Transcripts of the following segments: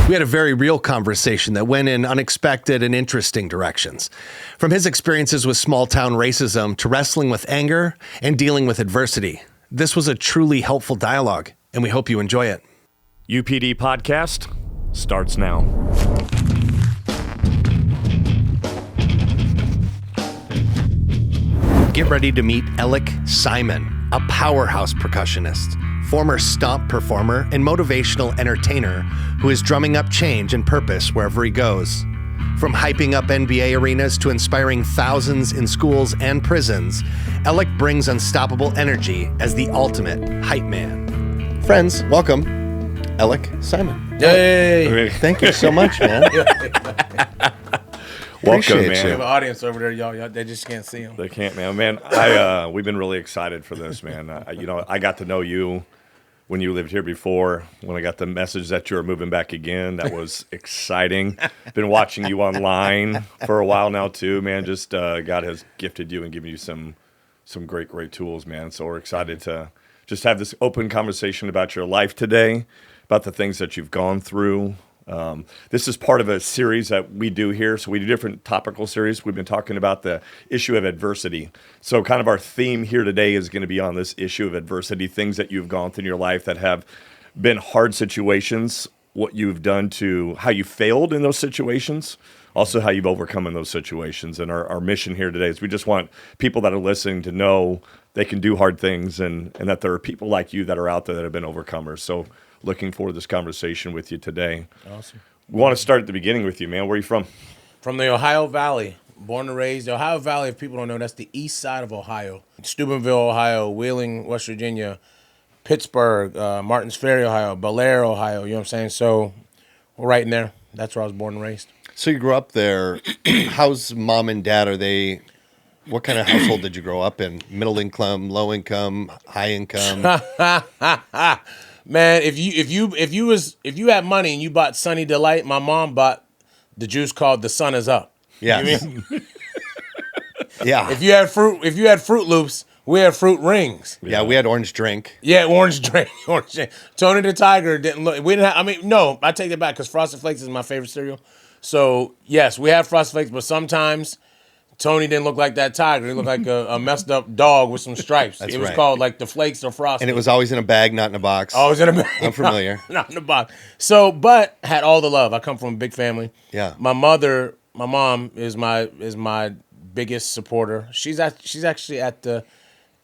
We had a very real conversation that went in unexpected and interesting directions. From his experiences with small-town racism to wrestling with anger and dealing with adversity. This was a truly helpful dialogue, and we hope you enjoy it. UPD Podcast starts now. Get ready to meet Elec Simon, a powerhouse percussionist, former Stomp performer and motivational entertainer who is drumming up change and purpose wherever he goes. From hyping up NBA arenas to inspiring thousands in schools and prisons, Elec brings unstoppable energy as the ultimate hype man. Friends, welcome, Elec Simon. Yay! Thank you so much, man. Welcome, Appreciate man. you. We have an audience over there, y'all. They just can't see them. They can't, man. We've been really excited for this, man. I got to know you when you lived here before. When I got the message that you were moving back again, that was exciting. Been watching you online for a while now too, man. Just God has gifted you and given you some great tools, man. So we're excited to just have this open conversation about your life today, about the things that you've gone through. This is part of a series that we do here. So we do different topical series. We've been talking about the issue of adversity. So kind of our theme here today is going to be on this issue of adversity, things that you've gone through in your life that have been hard situations, what you've done to how you failed in those situations, also how you've overcome in those situations. And our mission here today is we just want people that are listening to know they can do hard things and that there are people like you that are out there that have been overcomers. So looking forward to this conversation with you today. Awesome. We want to start at the beginning with you, man. Where are you from? From the Ohio Valley, born and raised. The Ohio Valley, if people don't know, that's the east side of Ohio. Steubenville, Ohio, Wheeling, West Virginia, Pittsburgh, Martins Ferry, Ohio, Bel Air, Ohio. You know what I'm saying? So we're right in there. That's where I was born and raised. So you grew up there. How's mom and dad? What kind of household did you grow up in? Middle income, low income, high income? Man, if you had money and you bought Sunny Delight, my mom bought the juice called The Sun Is Up. Yeah. You mean? Yeah. If you had Fruit Loops, we had Fruit Rings. Yeah, we had orange drink. Yeah, orange drink. Tony the Tiger didn't look. We didn't have. No, I take that back because Frosted Flakes is my favorite cereal. So yes, we have Frosted Flakes, but sometimes Tony didn't look like that tiger. He looked like a messed up dog with some stripes. That's it was right. called like the Flakes or Frosted. And it was always in a bag, not in a box. Always in a bag. I'm familiar. Not in a box. So, but had all the love. I come from a big family. Yeah. My mom is my biggest supporter. She's actually at the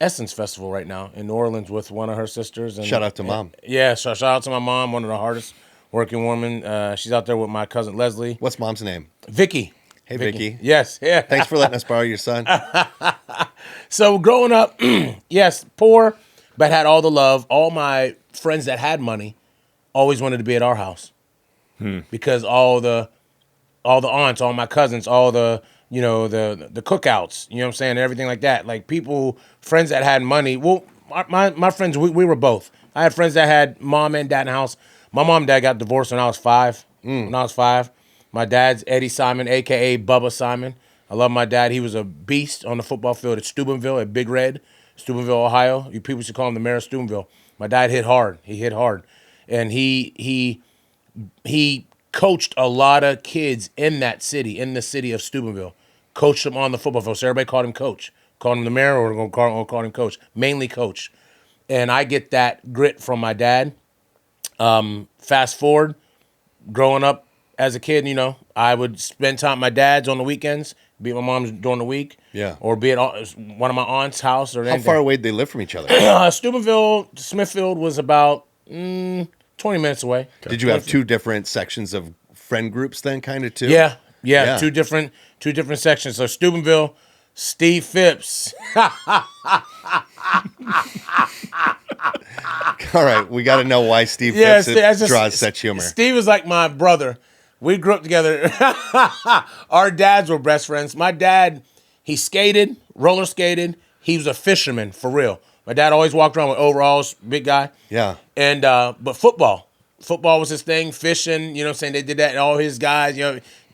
Essence Festival right now in New Orleans with one of her sisters. And, Shout out to mom. Yeah, so shout out to my mom, one of the hardest working women. She's out there with my cousin Leslie. What's mom's name? Vicky. Hey, Vicky. Yes, yeah. Thanks for letting us borrow your son. So growing up, yes, poor, but had all the love. All my friends that had money always wanted to be at our house because all the aunts, all my cousins, all the the cookouts, you know what I'm saying, and everything like that. Like friends that had money. Well, my friends, we were both. I had friends that had mom and dad in the house. My mom and dad got divorced when I was 5. When I was 5. My dad's Eddie Simon, a.k.a. Bubba Simon. I love my dad. He was a beast on the football field at Steubenville, at Big Red, Steubenville, Ohio. You people should call him the mayor of Steubenville. My dad hit hard. He hit hard. And he coached a lot of kids in that city, in the city of Steubenville. Coached them on the football field. So everybody called him coach. Called him the mayor or going to call him coach. Mainly coach. And I get that grit from my dad. Fast forward, growing up, as a kid, I would spend time at my dad's on the weekends, be at my mom's during the week, or be at one of my aunt's house. Or how far away did they live from each other? Steubenville, Smithfield was about 20 minutes away. Did you have two different sections of friend groups then, kind of too? Yeah. Two different sections. So Steubenville, Steve Phipps. All right, we got to know why Steve Phipps draws such humor. Steve is like my brother. We grew up together. Our dads were best friends. My dad, he skated, roller skated. He was a fisherman, for real. My dad always walked around with overalls, big guy. Yeah. And but football was his thing. Fishing, you know what I'm saying? They did that. And all his guys,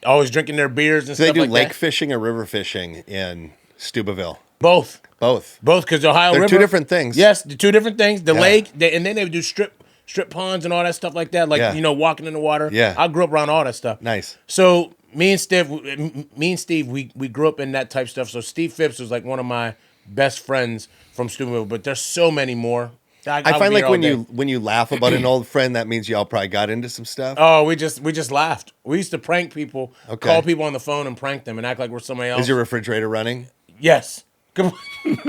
always drinking their beers and stuff like that. Do they do lake fishing or river fishing in Steubenville? Both, because because Ohio They're River. two different things. Yes, the two different things. The lake, and then they would do strip strip ponds and all that stuff like that. Like, Yeah. you know, walking in the water. Yeah. I grew up around all that stuff. Nice. So me and Steve, we grew up in that type stuff. So Steve Phipps was like one of my best friends from Steubenville, but there's so many more. I find like when you laugh about an old friend, that means y'all probably got into some stuff. Oh, we just laughed. We used to prank people, Okay. call people on the phone and prank them and act like we're somebody else. Is your refrigerator running? Yes. Come on.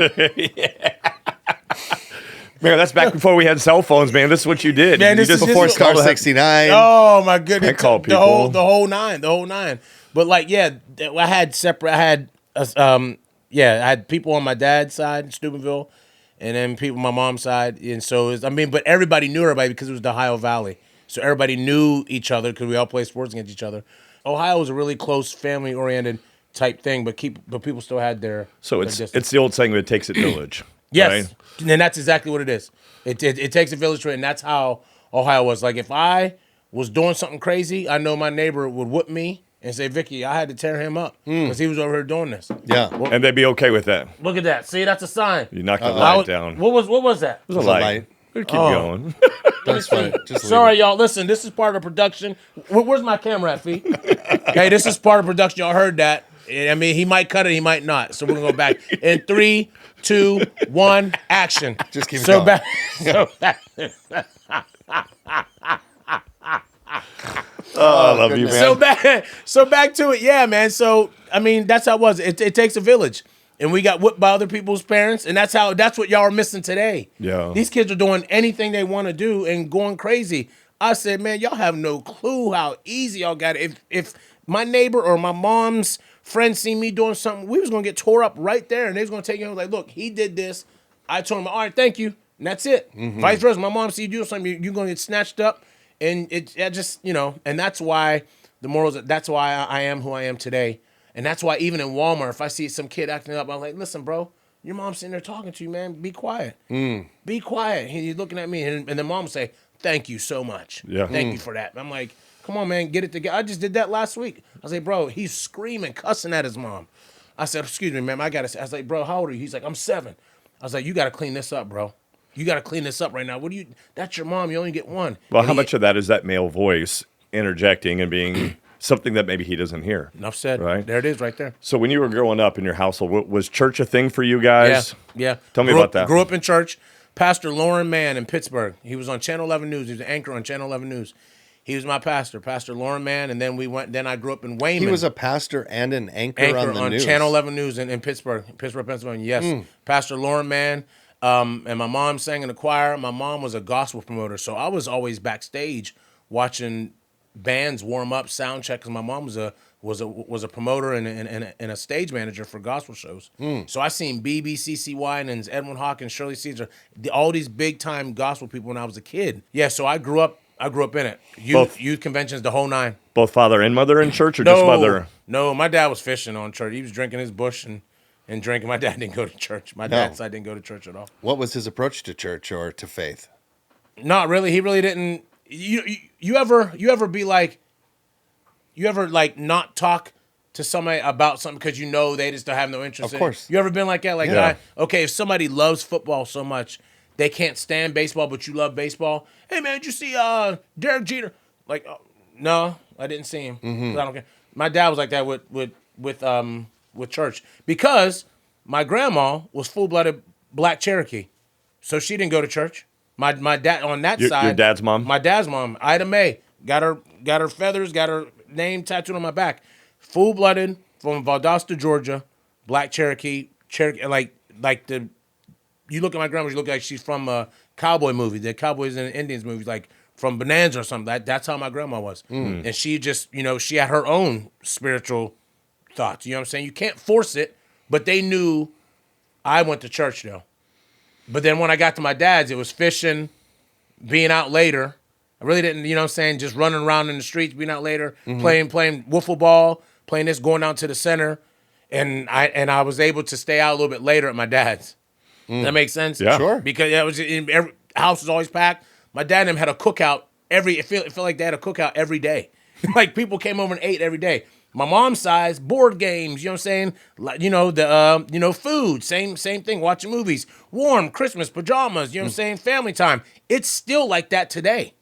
Man, that's back before we had cell phones, man. This is what you did. Man, you this is before just- Car Star 69. Oh my goodness! I call the whole people. the whole nine. But like, yeah, I had separate. I had people on my dad's side in Steubenville, and then people on my mom's side. And so, but everybody knew everybody because it was the Ohio Valley. So everybody knew each other because we all played sports against each other. Ohio was a really close, family-oriented type thing, but people still had their. So their it's distance. the old saying that it takes a village. Yes, Right? and that's exactly what it is. It takes a village to it, and that's how Ohio was. Like, if I was doing something crazy, I know my neighbor would whoop me and say, Vicky, I had to tear him up because he was over here doing this. Yeah. And they'd be okay with that. Look at that. See, that's a sign. You knocked the light down. What was that? It was a a light. light. Keep going. That's fine. Just leave Sorry, it. y'all. Listen, this is part of production. Where's my camera at, Fee? Hey, this is part of production. Y'all heard that. I mean, he might cut it, he might not. So we're going to go back. In 3, 2, 1, action. Just keep it going. Oh, I love you, goodness. man. So back to it. Yeah, man. So, I mean, that's how it was. It takes a village. And we got whipped by other people's parents. And that's what y'all are missing today. Yeah. These kids are doing anything they want to do and going crazy. I said, man, y'all have no clue how easy y'all got it. If my neighbor or my mom's friend see me doing something, we was going to get tore up right there. And they was going to take it like, look, he did this. I told him, all right, thank you. And that's it. Vice versa. My mom see you do something, you're going to get snatched up. And it just, you know, and that's why the morals, that's why I am who I am today. And that's why even in Walmart, if I see some kid acting up, I'm like, listen, bro, your mom's sitting there talking to you, man. Be quiet. Be quiet. He's looking at me. And the mom will say, thank you so much. Yeah. Thank you for that. And I'm like, come on, man, get it together. I just did that last week. I was like, bro, he's screaming, cussing at his mom. I said, excuse me, ma'am, I was like, bro, how old are you? He's like, I'm 7. I was like, you got to clean this up, bro. You got to clean this up right now. That's your mom. You only get one. Well, And how much of that is that male voice interjecting and being something that maybe he doesn't hear? Enough said. Right. There it is right there. So when you were growing up in your household, was church a thing for you guys? Yeah. Tell me Grew about up- that. Grew up in church. Pastor Lauren Mann in Pittsburgh. He was on Channel 11 News. He was an anchor on Channel 11 News. He was my pastor, Pastor Lauren Mann, and then I grew up in Wayman. He was a pastor and an anchor on the news. Channel 11 News in Pittsburgh, Pennsylvania. Yes, Pastor Lauren Mann. And my mom sang in the choir. My mom was a gospel promoter, so I was always backstage watching bands warm up, sound check. Because my mom was a promoter and a stage manager for gospel shows. So I seen BBCC Winans, Edwin Hawkins, Shirley Caesar, all these big time gospel people when I was a kid. Yeah, so I grew up in it. Youth conventions, the whole nine. Both father and mother in church, or just mother? No, my dad was fishing on church. He was drinking his bush and drinking. My dad didn't go to church. My dad's side didn't go to church at all. What was his approach to church or to faith? Not really. He really didn't. You ever be like, you ever like not talk to somebody about something because you know they just don't have no interest in it? Of course. You ever been like that? Like, Yeah. okay, if somebody loves football so much, they can't stand baseball, but you love baseball. Hey, man, did you see Derek Jeter? Like, no, I didn't see him. 'Cause I don't care. My dad was like that with church because my grandma was full-blooded Black Cherokee, so she didn't go to church. My dad on that side. Your dad's mom? My dad's mom, Ida Mae, got her feathers, got her name tattooed on my back. Full-blooded from Valdosta, Georgia, Black Cherokee, like the. You look at my grandma, you look like she's from a cowboy movie, the Cowboys and Indians movies, like from Bonanza or something. That's how my grandma was. And she just, she had her own spiritual thoughts. You know what I'm saying? You can't force it, but they knew I went to church though. But then when I got to my dad's, it was fishing, being out later. I really didn't, just running around in the streets, being out later, playing wiffle ball, playing this, going down to the center. And I was able to stay out a little bit later at my dad's. That makes sense? Yeah. Sure. Because every house was always packed. My dad and them had a cookout it felt like they had a cookout every day. Like people came over and ate every day. My mom's side, board games, you know what I'm saying? Like, food, same thing, watching movies, warm, Christmas, pajamas, you know what I'm saying? Family time. It's still like that today.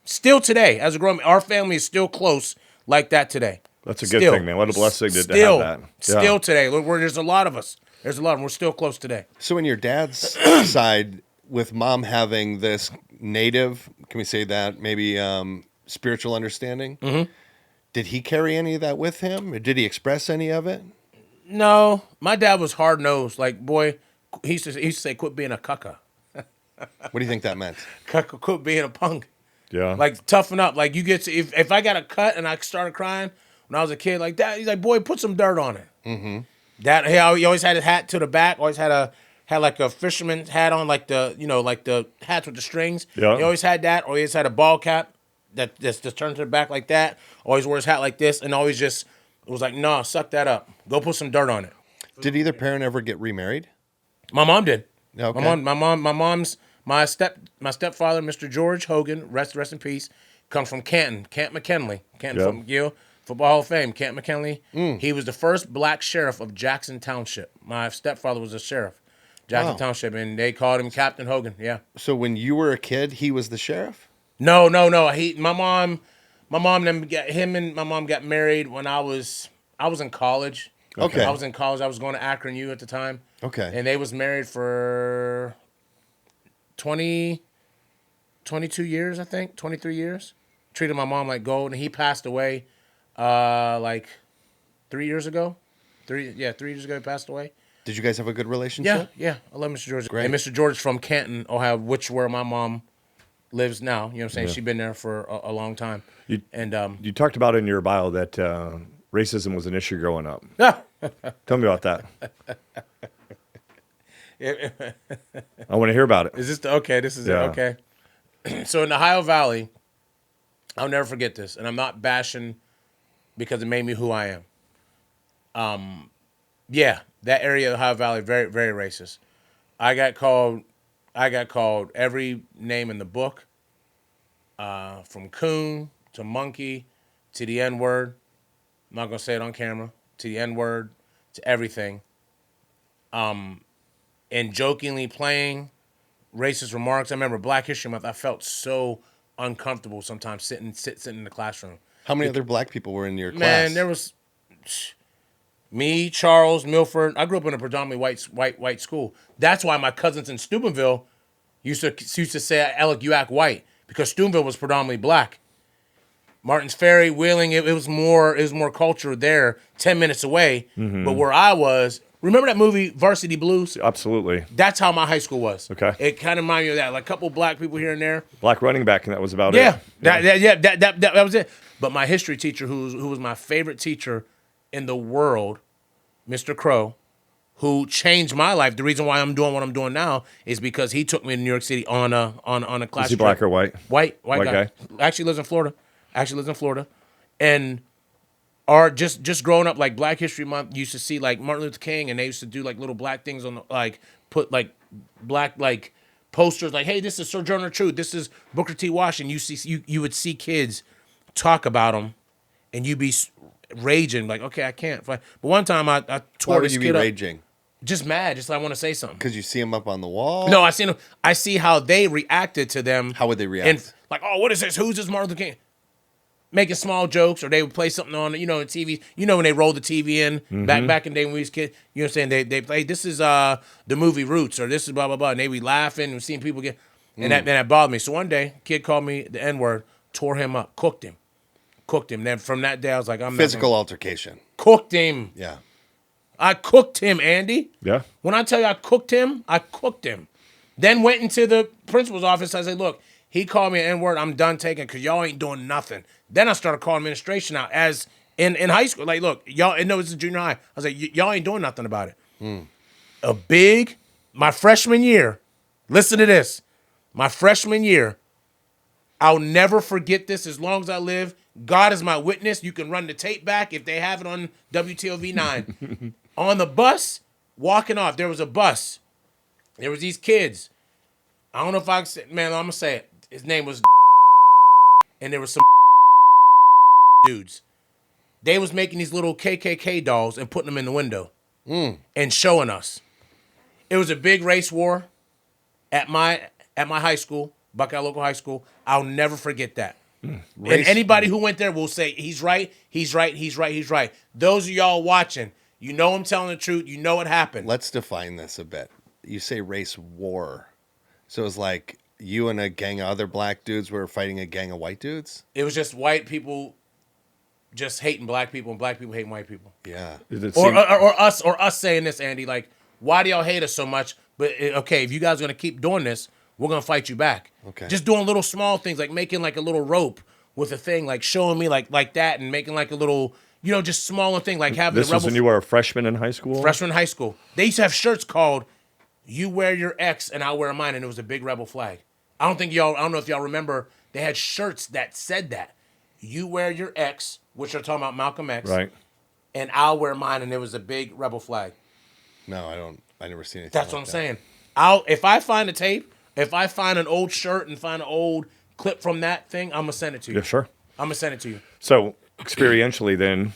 Still today, as a grown man, our family is still close like that today. That's a good thing, man. What a blessing to have that. Yeah. Still today. Look, there's a lot of us. There's a lot of them. We're still close today. So in your dad's side, with mom having this native, can we say that, maybe spiritual understanding, did he carry any of that with him? Or did he express any of it? No. My dad was hard-nosed. Like, boy, he used to say, quit being a cucka. What do you think that meant? Quit being a punk. Yeah. Like, toughen up. Like, you get to, if I got a cut and I started crying when I was a kid, like that, he's like, boy, put some dirt on it. Mm-hmm. Dad, he always had his hat to the back, always had like a fisherman's hat on, like the hats with the strings. Yeah. He always had that, or he always had a ball cap that just turned to the back like that. Always wore his hat like this, and always just was like, "No, suck that up. Go put some dirt on it." Did either parent ever get remarried? My mom did. Okay. My stepfather, Mr. George Hogan, rest in peace, comes from Canton McKinley, from Football Hall of Fame, Canton McKinley. He was the first black sheriff of Jackson Township. My stepfather was a sheriff, Jackson Township, and they called him Captain Hogan. Yeah. So when you were a kid, he was the sheriff? No. My mom got married when I was in college. Okay. I was in college. I was going to Akron U at the time. Okay. And they was married for 22 years, I think, 23 years. Treated my mom like gold, and he passed away like 3 years ago. 3 years ago he passed away. Did you guys have a good relationship? Yeah. I love Mr. George. Great. And Mr. George from Canton, Ohio, where my mom lives now. You know what I'm saying? Yeah. She's been there for a long time. You talked about in your bio that racism was an issue growing up. Tell me about that. I want to hear about it. Is this okay? This is it. Okay. So in the Ohio Valley, I'll never forget this, and I'm not bashing because it made me who I am. That area of the Ohio Valley, very, very racist. I got called every name in the book, from coon to monkey to the N-word. I'm not gonna say it on camera. To the N-word, to everything. And jokingly playing racist remarks. I remember Black History Month. I felt so uncomfortable sometimes sitting in the classroom. How many other black people were in your class? Man, there was me, Charles, Milford. I grew up in a predominantly white school. That's why my cousins in Steubenville used to say, "Elec, you act white," because Steubenville was predominantly black. Martins Ferry, Wheeling, it was more culture there, 10 minutes away. Mm-hmm. But where I was, remember that movie Varsity Blues? Absolutely. That's how my high school was. Okay. It kind of reminded me of that, like a couple black people here and there. Black running back, and that was about it. That was it. But my history teacher, who was my favorite teacher in the world, Mr. Crow, who changed my life. The reason why I'm doing what I'm doing now is because he took me to New York City on a class. Is he black or white? White guy. Actually lives in Florida. And just growing up, like Black History Month, used to see like Martin Luther King, and they used to do like little black things on the, like put like black like posters like, hey, this is Sojourner Truth, this is Booker T. Washington. You would see kids talk about them, and you'd be raging like, okay, I can't. But one time I tore this kid up. Why would you be raging? Just mad, just like I want to say something. Because you see them up on the wall? No, I see how they reacted to them. How would they react? And like, oh, what is this? Who's this Martin Luther King? Making small jokes, or they would play something on, on TV. You know when they rolled the TV in back in the day when we was kids. You know what I'm saying? They play, this is the movie Roots, or this is blah blah blah, and they be laughing and seeing people get, and that bothered me. So one day, kid called me the N-word, tore him up, cooked him. Then from that day, I was like, I'm physical altercation. Cooked him. Yeah. I cooked him, Andy. Yeah. When I tell you I cooked him. Then went into the principal's office. I said, look, he called me an N-word. I'm done taking because y'all ain't doing nothing. Then I started calling administration out as in high school. Like, look, y'all, no, it's junior high. I was like, y'all ain't doing nothing about it. My freshman year, listen to this. My freshman year, I'll never forget this as long as I live. God is my witness. You can run the tape back if they have it on WTOV 9. On the bus, walking off, there was a bus. There was these kids. I don't know if I can say, man, I'm going to say it. His name was and there was some dudes. They was making these little KKK dolls and putting them in the window and showing us. It was a big race war at my high school, Buckeye Local High School. I'll never forget that. And anybody who went there will say, he's right, he's right, he's right, he's right. Those of y'all watching, you know I'm telling the truth. You know what happened. Let's define this a bit. You say race war. So it was like you and a gang of other black dudes were fighting a gang of white dudes? It was just white people just hating black people and black people hating white people. Yeah. Or us saying this, Andy, like, why do y'all hate us so much? But, okay, if you guys are going to keep doing this, we're going to fight you back. Okay. Just doing little small things, like making like a little rope with a thing, like showing me like that and making like a little, just smaller thing, like having This the was when you were a freshman in high school? Freshman in high school. They used to have shirts called "You Wear Your X and I'll Wear Mine," and it was a big rebel flag. I don't know if y'all remember, they had shirts that said that. You wear your X, which are talking about Malcolm X, Right. and I'll wear mine, and it was a big rebel flag. No, I never seen anything. That's what I'm saying. If I find a tape, if I find an old shirt and find an old clip from that thing, I'm gonna send it to you. Yeah, sure. I'm gonna send it to you. So, experientially then,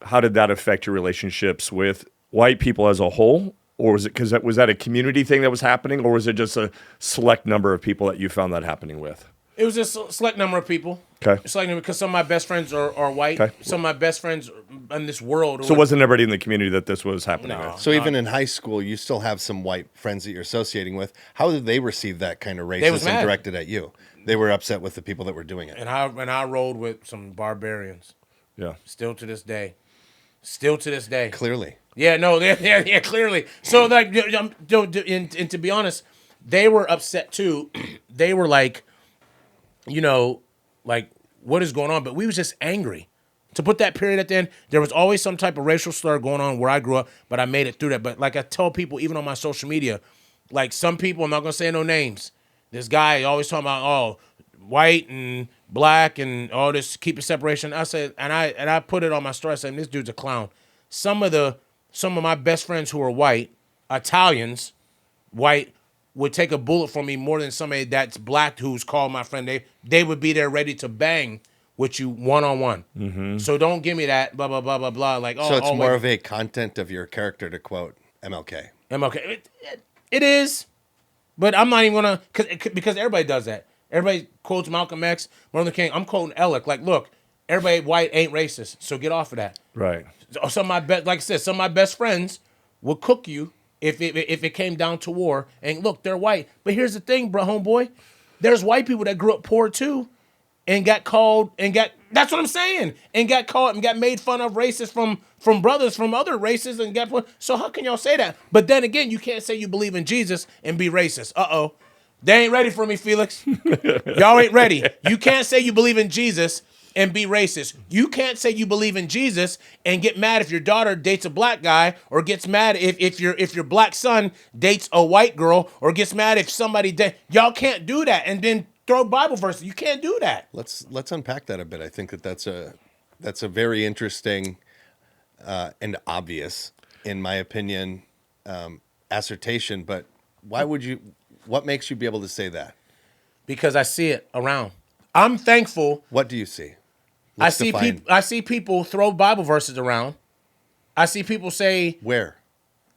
how did that affect your relationships with white people as a whole? Or was that a community thing that was happening, or was it just a select number of people that you found that happening with? It was just a select number of people. Okay. Select number, because some of my best friends are white. Okay. Some of my best friends in this world. So it wasn't everybody in the community that this was happening No. with? So even in high school, you still have some white friends that you're associating with. How did they receive that kind of was racism mad. directed at you? They were upset with the people that were doing it. And I rolled with some barbarians. Yeah. Still to this day. Still to this day. Clearly. Yeah, no, yeah, clearly. So, like, and to be honest, they were upset too. They were like, like, what is going on? But we was just angry. To put that period at the end, there was always some type of racial slur going on where I grew up, but I made it through that. But like I tell people, even on my social media, like some people, I'm not going to say no names. This guy always talking about, white and black and all this, keep a separation. I said, and I put it on my story, saying this dude's a clown. Some of my best friends who are white, Italians, white, would take a bullet for me more than somebody that's black who's called my friend. They would be there ready to bang with you one-on-one. Mm-hmm. So don't give me that blah, blah, blah, blah, blah. Like, So it's more of a content of your character, to quote MLK. MLK. It is, but I'm not even going to, because everybody does that. Everybody quotes Malcolm X, Martin Luther King. I'm quoting Elec. Like, look, everybody white ain't racist, so get off of that. Right. Some of my best friends will cook you if it came down to war. And look, they're white. But here's the thing, bro, homeboy. There's white people that grew up poor too, and got called that's what I'm saying. And got called and got made fun of racist from brothers from other races and got put. So how can y'all say that? But then again, you can't say you believe in Jesus and be racist. Uh-oh. They ain't ready for me, Felix. Y'all ain't ready. You can't say you believe in Jesus and be racist. You can't say you believe in Jesus and get mad if your daughter dates a black guy, or gets mad if your black son dates a white girl, or gets mad if somebody y'all can't do that and then throw Bible verses. You can't do that. Let's unpack that a bit. I think that's a very interesting and obvious, in my opinion, assertion. But what makes you be able to say that? Because I see it around. I'm thankful. What do you see? I see people throw Bible verses around. I see people say, where?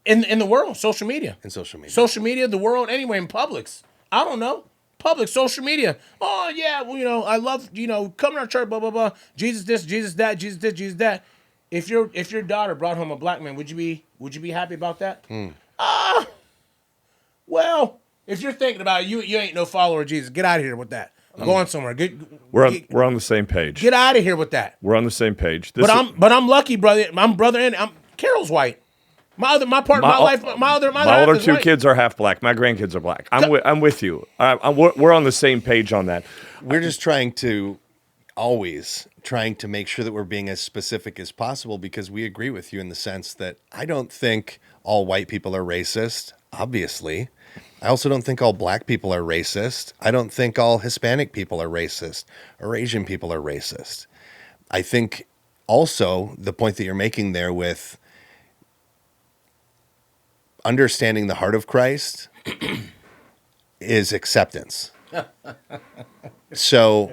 In the world, social media. In social media. Social media, the world, anyway, in Publix. I don't know. Public, social media. Oh, yeah, well, I love, coming to our church, blah, blah, blah. Jesus this, Jesus that, Jesus this, Jesus that. If your daughter brought home a black man, would you be happy about that? Well, if you're thinking about it, you ain't no follower of Jesus. Get out of here with that. Go on somewhere. We're on the same page. Get out of here with that. We're on the same page. But I'm lucky, brother. I'm brother, and Carol's white. My other two kids are half black. My grandkids are black. I'm with you. We're on the same page on that. We're just always trying to make sure that we're being as specific as possible, because we agree with you in the sense that I don't think all white people are racist, obviously. I also don't think all black people are racist. I don't think all Hispanic people are racist or Asian people are racist. I think also the point that you're making there with understanding the heart of Christ is acceptance. So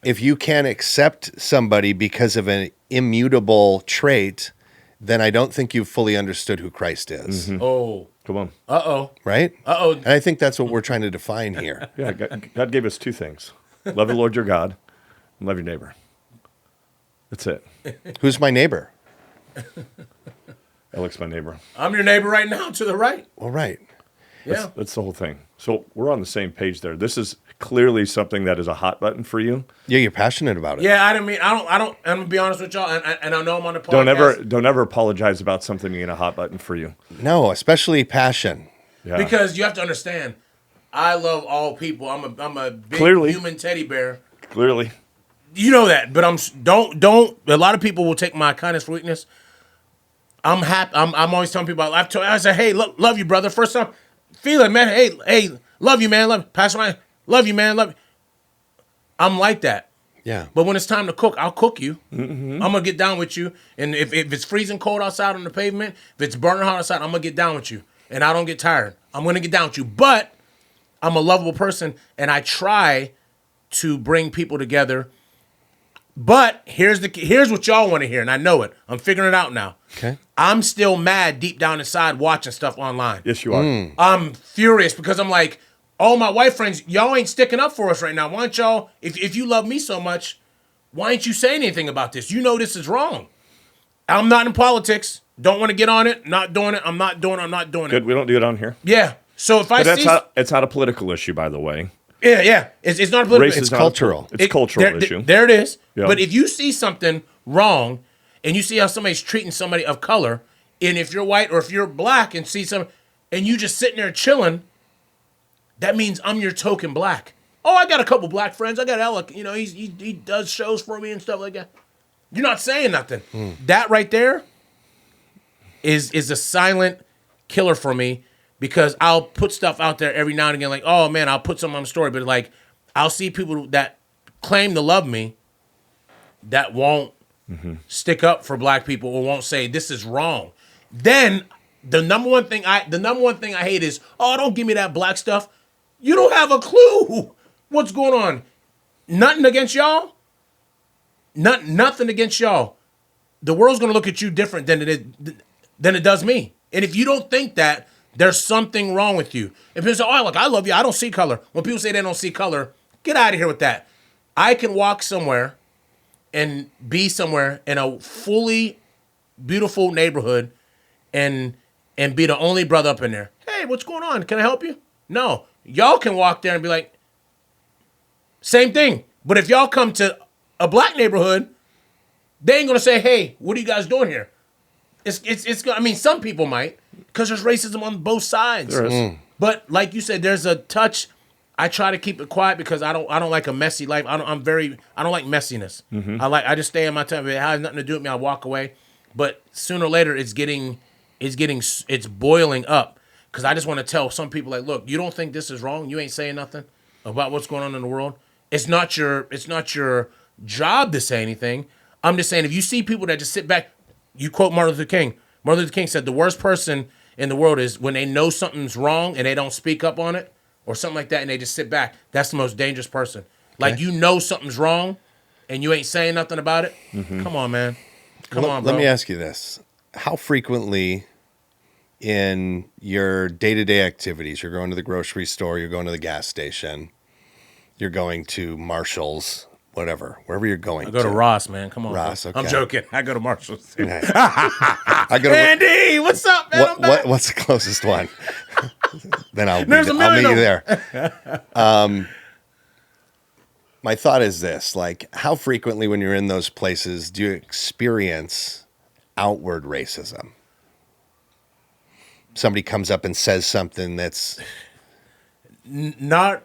if you can't accept somebody because of an immutable trait, then I don't think you've fully understood who Christ is. Oh. Come on. Uh-oh. Right? Uh-oh. And I think that's what we're trying to define here. Yeah, God gave us two things. Love the Lord your God and love your neighbor. That's it. Who's my neighbor? Alec's my neighbor. I'm your neighbor right now to the right. Well, right. Yeah. That's the whole thing. So we're on the same page there. This is clearly something that is a hot button for you. Yeah, you're passionate about it. Yeah, I'm gonna be honest with y'all, and I know I'm on the podcast. Don't ever apologize about something being a hot button for you. No, especially passion. Yeah. Because you have to understand, I love all people. I'm a big Clearly. human teddy bear. Clearly. You know that, but don't. A lot of people will take my kindness for weakness. I'm happy. I'm always telling people I say, hey, love you, brother. First time, feel it, man. Hey, love you, man. Love you. Pastor Ryan, love you, man. Love you. I'm like that. Yeah. But when it's time to cook, I'll cook you. I'm gonna get down with you. And if it's freezing cold outside on the pavement, if it's burning hot outside, I'm gonna get down with you. And I don't get tired. I'm gonna get down with you. But I'm a lovable person, and I try to bring people together. But here's what y'all want to hear, and I know it. I'm figuring it out now. Okay. I'm still mad deep down inside watching stuff online. Yes, you are. I'm furious because I'm like, oh, my white friends, y'all ain't sticking up for us right now. Why don't y'all, if you love me so much, why ain't you saying anything about this? You know this is wrong. I'm not in politics. Don't want to get on it. Not doing it. I'm not doing it. Good. We don't do it on here. Yeah. So if I see... It's not a political issue, by the way. Yeah. It's not a political Race issue. is It's cultural. It's a cultural issue. There it is. Yeah. But if you see something wrong and you see how somebody's treating somebody of color, and if you're white or if you're black and see some, and you just sitting there chilling, that means I'm your token black. Oh, I got a couple black friends. I got Elec. You know, he does shows for me and stuff like that. You're not saying nothing. That right there is a silent killer for me, because I'll put stuff out there every now and again, like, oh man, I'll put something on the story, but like, I'll see people that claim to love me that won't stick up for black people or won't say this is wrong. Then the number one thing I hate is, oh, don't give me that black stuff. You don't have a clue what's going on. Nothing against y'all. Nothing against y'all. The world's gonna look at you different than it does me. And if you don't think that, there's something wrong with you. If people say, oh, look, I love you, I don't see color. When people say they don't see color, get out of here with that. I can walk somewhere and be somewhere in a fully beautiful neighborhood and be the only brother up in there. Hey, what's going on? Can I help you? No. Y'all can walk there and be like, same thing. But if y'all come to a black neighborhood, they ain't gonna say, hey, what are you guys doing here? It's I mean, some people might, because there's racism on both sides. There is. But like you said, there's a touch. I try to keep it quiet because I don't like a messy life. I don't like messiness. I just stay in my time. If it has nothing to do with me, I walk away. But sooner or later, it's boiling up, because I just want to tell some people, like, look, you don't think this is wrong? You ain't saying nothing about what's going on in the world. It's not your job to say anything. I'm just saying, if you see people that just sit back, you quote Martin Luther King. Martin Luther King said the worst person in the world is when they know something's wrong and they don't speak up on it or something like that, and they just sit back. That's the most dangerous person. Like, you know something's wrong and you ain't saying nothing about it. Come on, man. Come on, bro. Let me ask you this. How frequently in your day-to-day activities, you're going to the grocery store, you're going to the gas station, you're going to Marshall's, whatever, wherever you're going. I go to Ross, man. Come on. Ross, bro. okay. I'm joking. I go to Marshall's. Okay. I go to, Andy, what's up, man? I'm back. what's the closest one? Then I'll There's a million meet you of there. My thought is this: like, how frequently when you're in those places do you experience outward racism? Somebody comes up and says something that's Not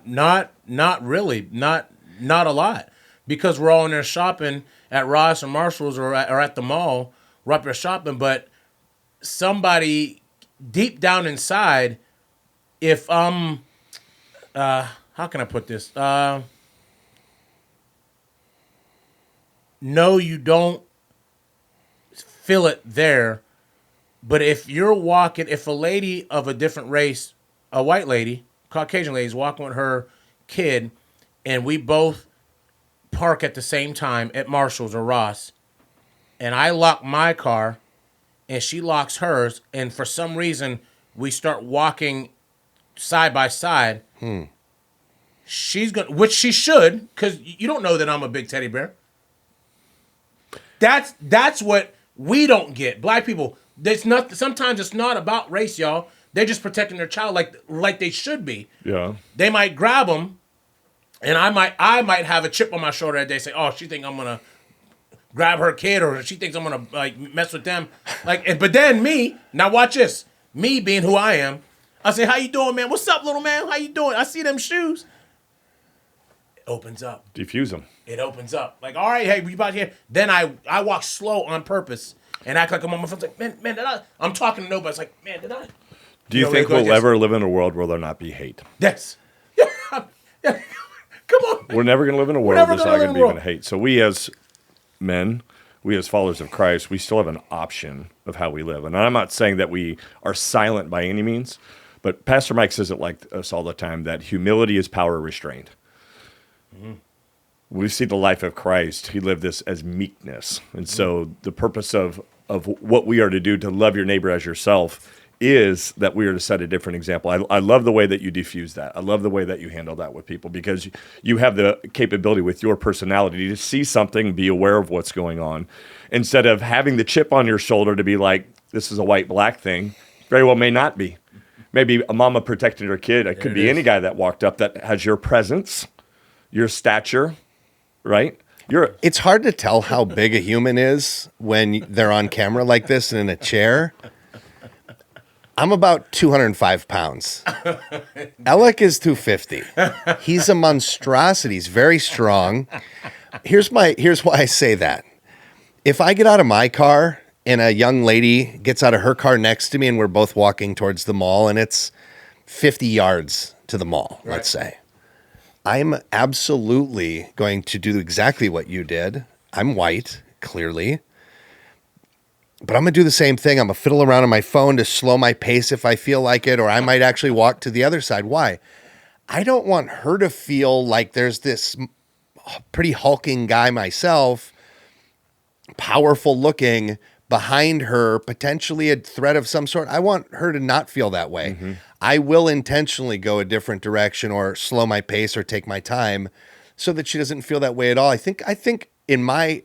really. Not a lot. Because we're all in there shopping at Ross or Marshall's or at the mall. We're up there shopping, but somebody deep down inside, if how can I put this? No, you don't feel it there. But if you're walking, if a lady of a different race, a white lady, Caucasian lady, is walking with her kid, and we both park at the same time at Marshall's or Ross, and I lock my car, and she locks hers, and for some reason we start walking side by side, she's gonna, which she should, because you don't know that I'm a big teddy bear. That's what we don't get. Black people, sometimes it's not about race, y'all. They're just protecting their child like they should be. Yeah. They might grab them, and I might have a chip on my shoulder that day, say, "Oh, she think I'm gonna grab her kid, or she thinks I'm gonna like mess with them." But then now watch this. Me being who I am, I say, "How you doing, man? What's up, little man? How you doing? I see them shoes." It opens up. Defuse them. It opens up. Like, all right, hey, we about here. Then I walk slow on purpose and act like I'm on my phone. It's like, man, did I? I'm talking to nobody. It's like, man, did I? Do you think we'll ever live in a world where there not be hate? Yes. Yeah. Come on. We're never going to live in a world there's not going to be even hate. So we as men, we as followers of Christ, we still have an option of how we live. And I'm not saying that we are silent by any means, but Pastor Mike says it like us all the time, that humility is power restrained. Mm-hmm. We see the life of Christ. He lived this as meekness. And so the purpose of what we are to do to love your neighbor as yourself is that we are to set a different example. I love the way that you diffuse that. I love the way that you handle that with people, because you have the capability with your personality to see something, be aware of what's going on, instead of having the chip on your shoulder to be like, this is a white-black thing. Very well may not be. Maybe a mama protected her kid. It could be any guy that walked up that has your presence, your stature, right? It's hard to tell how big a human is when they're on camera like this and in a chair. I'm about 205 pounds. Elec is 250. He's a monstrosity. He's very strong. Here's why I say that. If I get out of my car and a young lady gets out of her car next to me and we're both walking towards the mall and it's 50 yards to the mall, let's say, I'm absolutely going to do exactly what you did. I'm white, clearly. But I'm going to do the same thing. I'm going to fiddle around on my phone to slow my pace if I feel like it, or I might actually walk to the other side. Why? I don't want her to feel like there's this pretty hulking guy myself, powerful looking, behind her, potentially a threat of some sort. I want her to not feel that way. Mm-hmm. I will intentionally go a different direction or slow my pace or take my time so that she doesn't feel that way at all. I think in my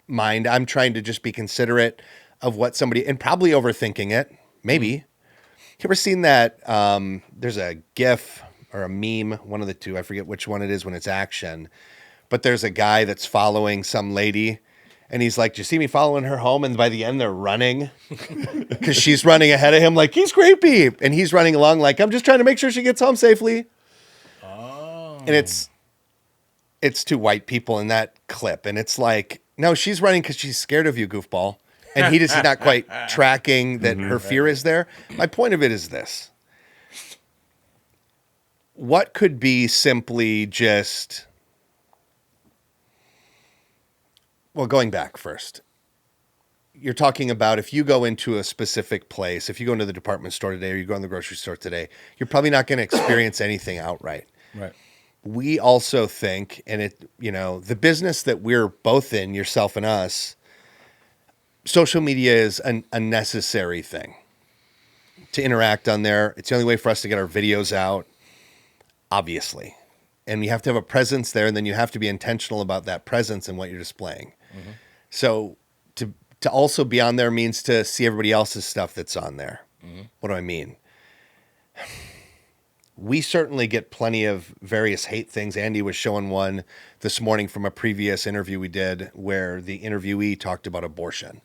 mind, I'm trying to just be considerate of what somebody, and probably overthinking it. Maybe. You ever seen that? There's a GIF or a meme, one of the two. I forget which one it is when it's action. But there's a guy that's following some lady, and he's like, "Do you see me following her home?" And by the end, they're running because she's running ahead of him like, he's creepy. And he's running along like, I'm just trying to make sure she gets home safely. Oh. And it's two white people in that clip. And it's like, no, she's running because she's scared of you, goofball. And he's not quite tracking that her fear is there. My point of it is this. What could be simply just, well, going back first. You're talking about if you go into a specific place, if you go into the department store today or you go in the grocery store today, you're probably not going to experience anything outright. Right. We also think, and the business that we're both in, yourself and us, social media is a necessary thing to interact on there. It's the only way for us to get our videos out, obviously. And you have to have a presence there, and then you have to be intentional about that presence and what you're displaying. Mm-hmm. So to also be on there means to see everybody else's stuff that's on there. Mm-hmm. What do I mean? We certainly get plenty of various hate things. Andy was showing one this morning from a previous interview we did where the interviewee talked about abortion.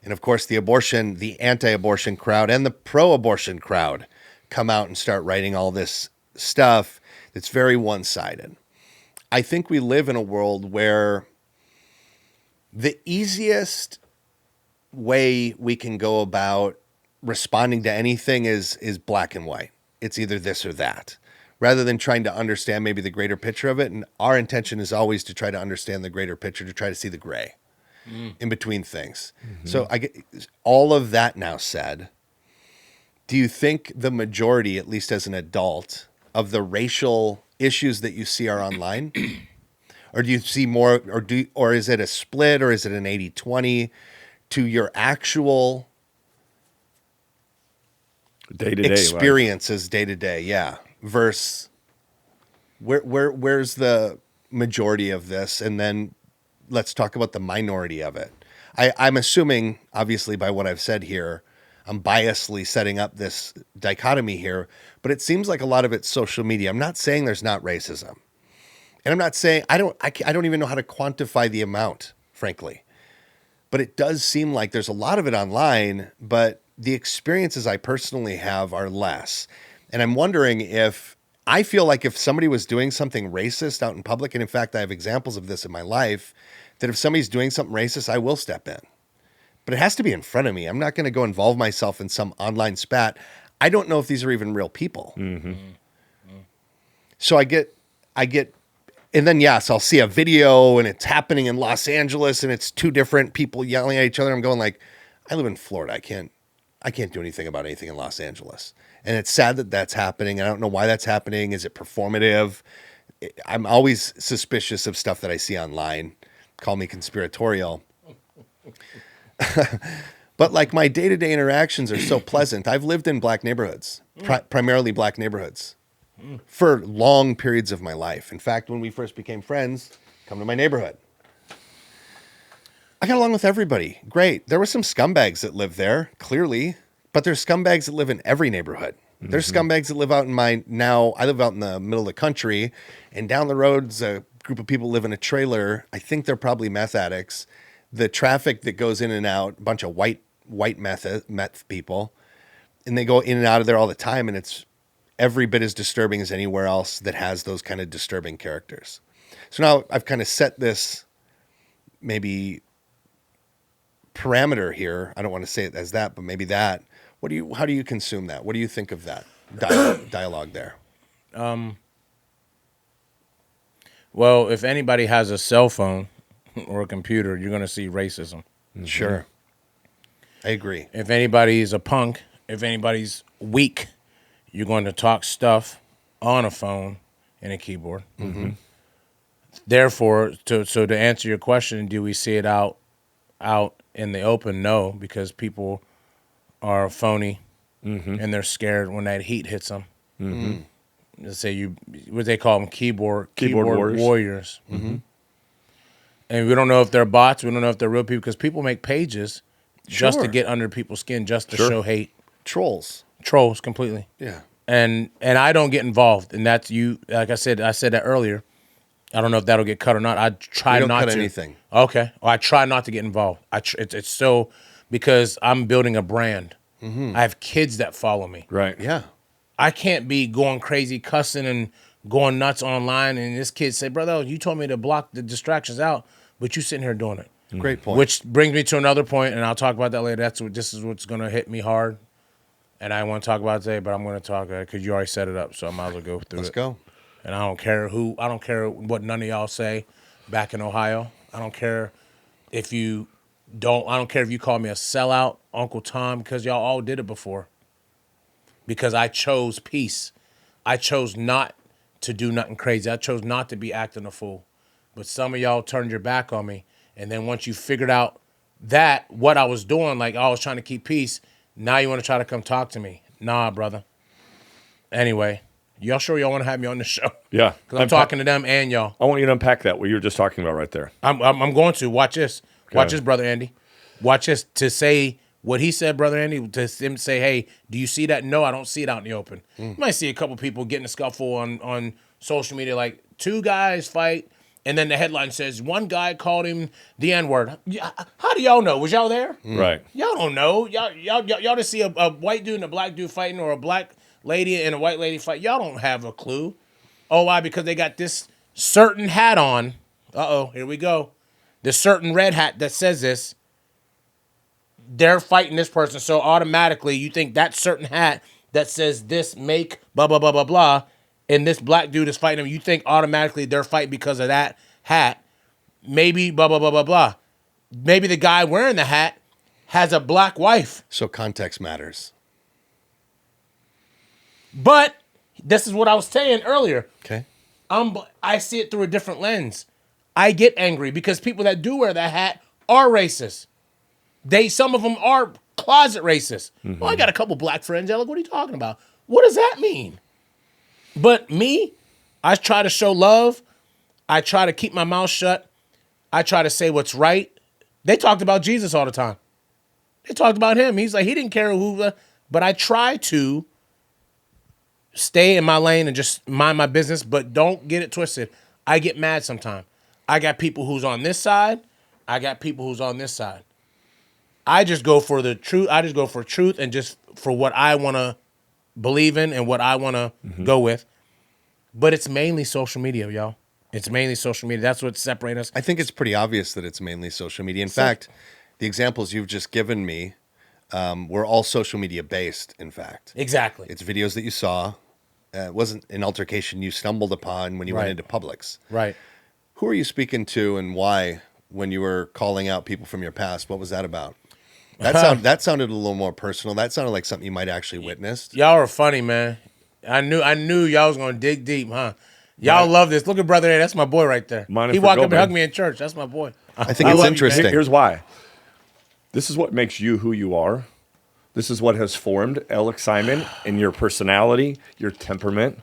And of course, the anti-abortion crowd and the pro-abortion crowd come out and start writing all this stuff that's very one-sided. I think we live in a world where the easiest way we can go about responding to anything is black and white. It's either this or that, rather than trying to understand maybe the greater picture of it. And our intention is always to try to understand the greater picture, to try to see the gray in between things. Mm-hmm. So I get all of that now said. Do you think the majority, at least as an adult, of the racial issues that you see are online? Or do you see more, or is it a split, or is it an 80-20 to your actual day-to-day experiences day to day? Yeah. Versus where's the majority of this? And then let's talk about the minority of it. I'm assuming, obviously, by what I've said here, I'm biasly setting up this dichotomy here, but it seems like a lot of it's social media. I'm not saying there's not racism. And I'm not saying, I don't even know how to quantify the amount, frankly. But it does seem like there's a lot of it online, but the experiences I personally have are less. And I'm wondering if, I feel like if somebody was doing something racist out in public, and in fact, I have examples of this in my life, that if somebody's doing something racist, I will step in. But it has to be in front of me. I'm not going to go involve myself in some online spat. I don't know if these are even real people. Mm-hmm. So I get, and then yes, I'll see a video and it's happening in Los Angeles and it's two different people yelling at each other. I'm going like, I live in Florida. I can't do anything about anything in Los Angeles. And it's sad that that's happening. I don't know why that's happening. Is it performative? I'm always suspicious of stuff that I see online. Call me conspiratorial. But like my day-to-day interactions are so pleasant. I've lived in black neighborhoods, primarily black neighborhoods, for long periods of my life. In fact, when we first became friends, come to my neighborhood. I got along with everybody. Great. There were some scumbags that lived there, clearly, but there's scumbags that live in every neighborhood. Mm-hmm. There's scumbags that live out in I live out in the middle of the country, and down the road's a group of people live in a trailer. I think they're probably meth addicts. The traffic that goes in and out, a bunch of white meth people, and they go in and out of there all the time, and it's every bit as disturbing as anywhere else that has those kind of disturbing characters. So now I've kind of set this maybe parameter here. I don't want to say it as that, but maybe that. How do you consume that? What do you think of that dialogue there? Well, if anybody has a cell phone or a computer, you're going to see racism. Mm-hmm. Sure. I agree. If anybody's a punk, if anybody's weak, you're going to talk stuff on a phone and a keyboard. Mm-hmm. Therefore, to answer your question, do we see it out in the open? No, because people are phony and they're scared when that heat hits them. Mm-hmm. Let's say what they call them, keyboard warriors. Mm-hmm. And we don't know if they're bots. We don't know if they're real people, because people make pages just to get under people's skin, just to show hate. Trolls completely. Yeah. And I don't get involved, and that's you. Like I said that earlier. I don't know if that'll get cut or not. I try not to. Cut anything. Okay. Well, I try not to get involved. It's so, because I'm building a brand. Mm-hmm. I have kids that follow me. Right. Yeah. I can't be going crazy, cussing and going nuts online, and this kid say, "Brother, you told me to block the distractions out, but you sitting here doing it." Great point. Which brings me to another point, and I'll talk about that later. This is what's going to hit me hard, and I want to talk about it today, but I'm going to talk because you already set it up, so I might as well go through it. Let's go. And I don't care what none of y'all say back in Ohio. I don't care if you call me a sellout, Uncle Tom, because y'all all did it before. Because I chose peace. I chose not to do nothing crazy. I chose not to be acting a fool. But some of y'all turned your back on me. And then once you figured out what I was doing, like I was trying to keep peace, now you want to try to come talk to me. Nah, brother. Anyway, y'all sure y'all want to have me on the show? Yeah. Because I'm talking to them and y'all. I want you to unpack that, what you were just talking about right there. I'm going to. Watch this. Okay. Watch this, Brother Andy. Watch this. To say what he said, Brother Andy, to him say, hey, do you see that? No, I don't see it out in the open. You might see a couple people getting a scuffle on social media, like 2 guys fight, and then the headline says one guy called him the N-word. How do y'all know? Was y'all there? Right. Y'all don't know. Y'all just see a white dude and a black dude fighting, or a black lady and a white lady fight. Y'all don't have a clue. Oh, why? Because they got this certain hat on. Uh-oh, here we go. This certain red hat that says this. They're fighting this person, so automatically you think that certain hat that says this make blah, blah, blah, blah, blah, and this black dude is fighting them, you think automatically they're fighting because of that hat. Maybe blah, blah, blah, blah, blah. Maybe the guy wearing the hat has a black wife. So context matters. But this is what I was saying earlier. Okay. I see it through a different lens. I get angry because people that do wear that hat are racist. Some of them are closet racist. Well, I got a couple black friends. Elec, what are you talking about? What does that mean? But me, I try to show love. I try to keep my mouth shut. I try to say what's right. They talked about Jesus all the time. They talked about him. He's like, he didn't care who, but I try to stay in my lane and just mind my business, but don't get it twisted. I get mad sometimes. I got people who's on this side. I got people who's on this side. I just go for the truth. I just go for truth and just for what I want to believe in and what I want to go with. But it's mainly social media, y'all. It's mainly social media. That's what separates us. I think it's pretty obvious that it's mainly social media. In fact, the examples you've just given me were all social media based, in fact. Exactly. It's videos that you saw. It wasn't an altercation you stumbled upon when you went into Publix. Right. Who are you speaking to and why when you were calling out people from your past? What was that about? That sounded a little more personal. That sounded like something you might actually witnessed. Y'all are funny, man. I knew y'all was gonna dig deep, huh? Y'all love this. Look at Brother A. That's my boy right there. He walked up and hugged me in church. That's my boy. I think it's interesting. Here's why. This is what makes you who you are. This is what has formed Elec Simon in your personality, your temperament,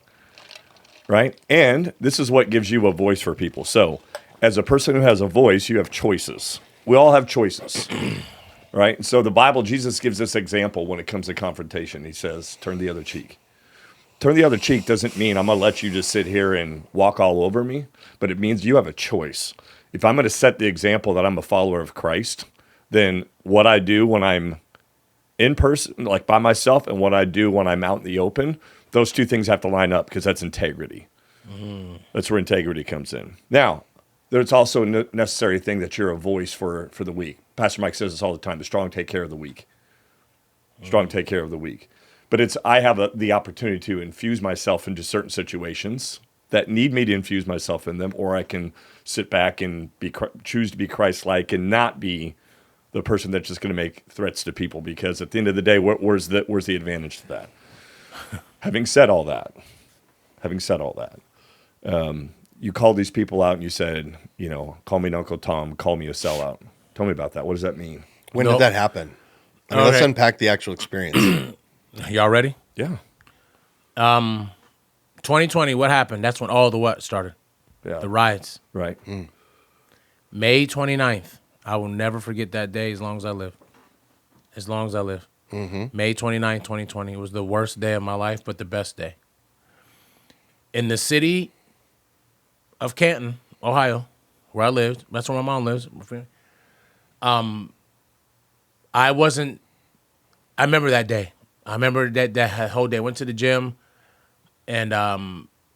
right? And this is what gives you a voice for people. So as a person who has a voice, you have choices. We all have choices. Right? And so the Bible, Jesus gives this example when it comes to confrontation. He says, turn the other cheek. Turn the other cheek doesn't mean I'm going to let you just sit here and walk all over me, but it means you have a choice. If I'm going to set the example that I'm a follower of Christ, then what I do when I'm in person, like by myself, and what I do when I'm out in the open, those two things have to line up because that's integrity. That's where integrity comes in. Now, there's also a necessary thing that you're a voice for the weak. Pastor Mike says this all the time. The strong take care of the weak. Strong take care of the weak. But I have the opportunity to infuse myself into certain situations that need me to infuse myself in them, or I can sit back and choose to be Christ-like and not be the person that's just going to make threats to people. Because at the end of the day, where's the advantage to that? Having said all that, you called these people out and you said, call me Uncle Tom, call me a sellout. Tell me about that. What does that mean? When did that happen? Let's unpack the actual experience. Y'all ready? Yeah. 2020, what happened? That's when all the what started? Yeah. The riots. Right. May 29th. I will never forget that day as long as I live. As long as I live. May 29th, 2020. It was the worst day of my life, but the best day. In the city of Canton, Ohio, where I lived. That's where my mom lives. I remember that day. I remember that whole day. I went to the gym and,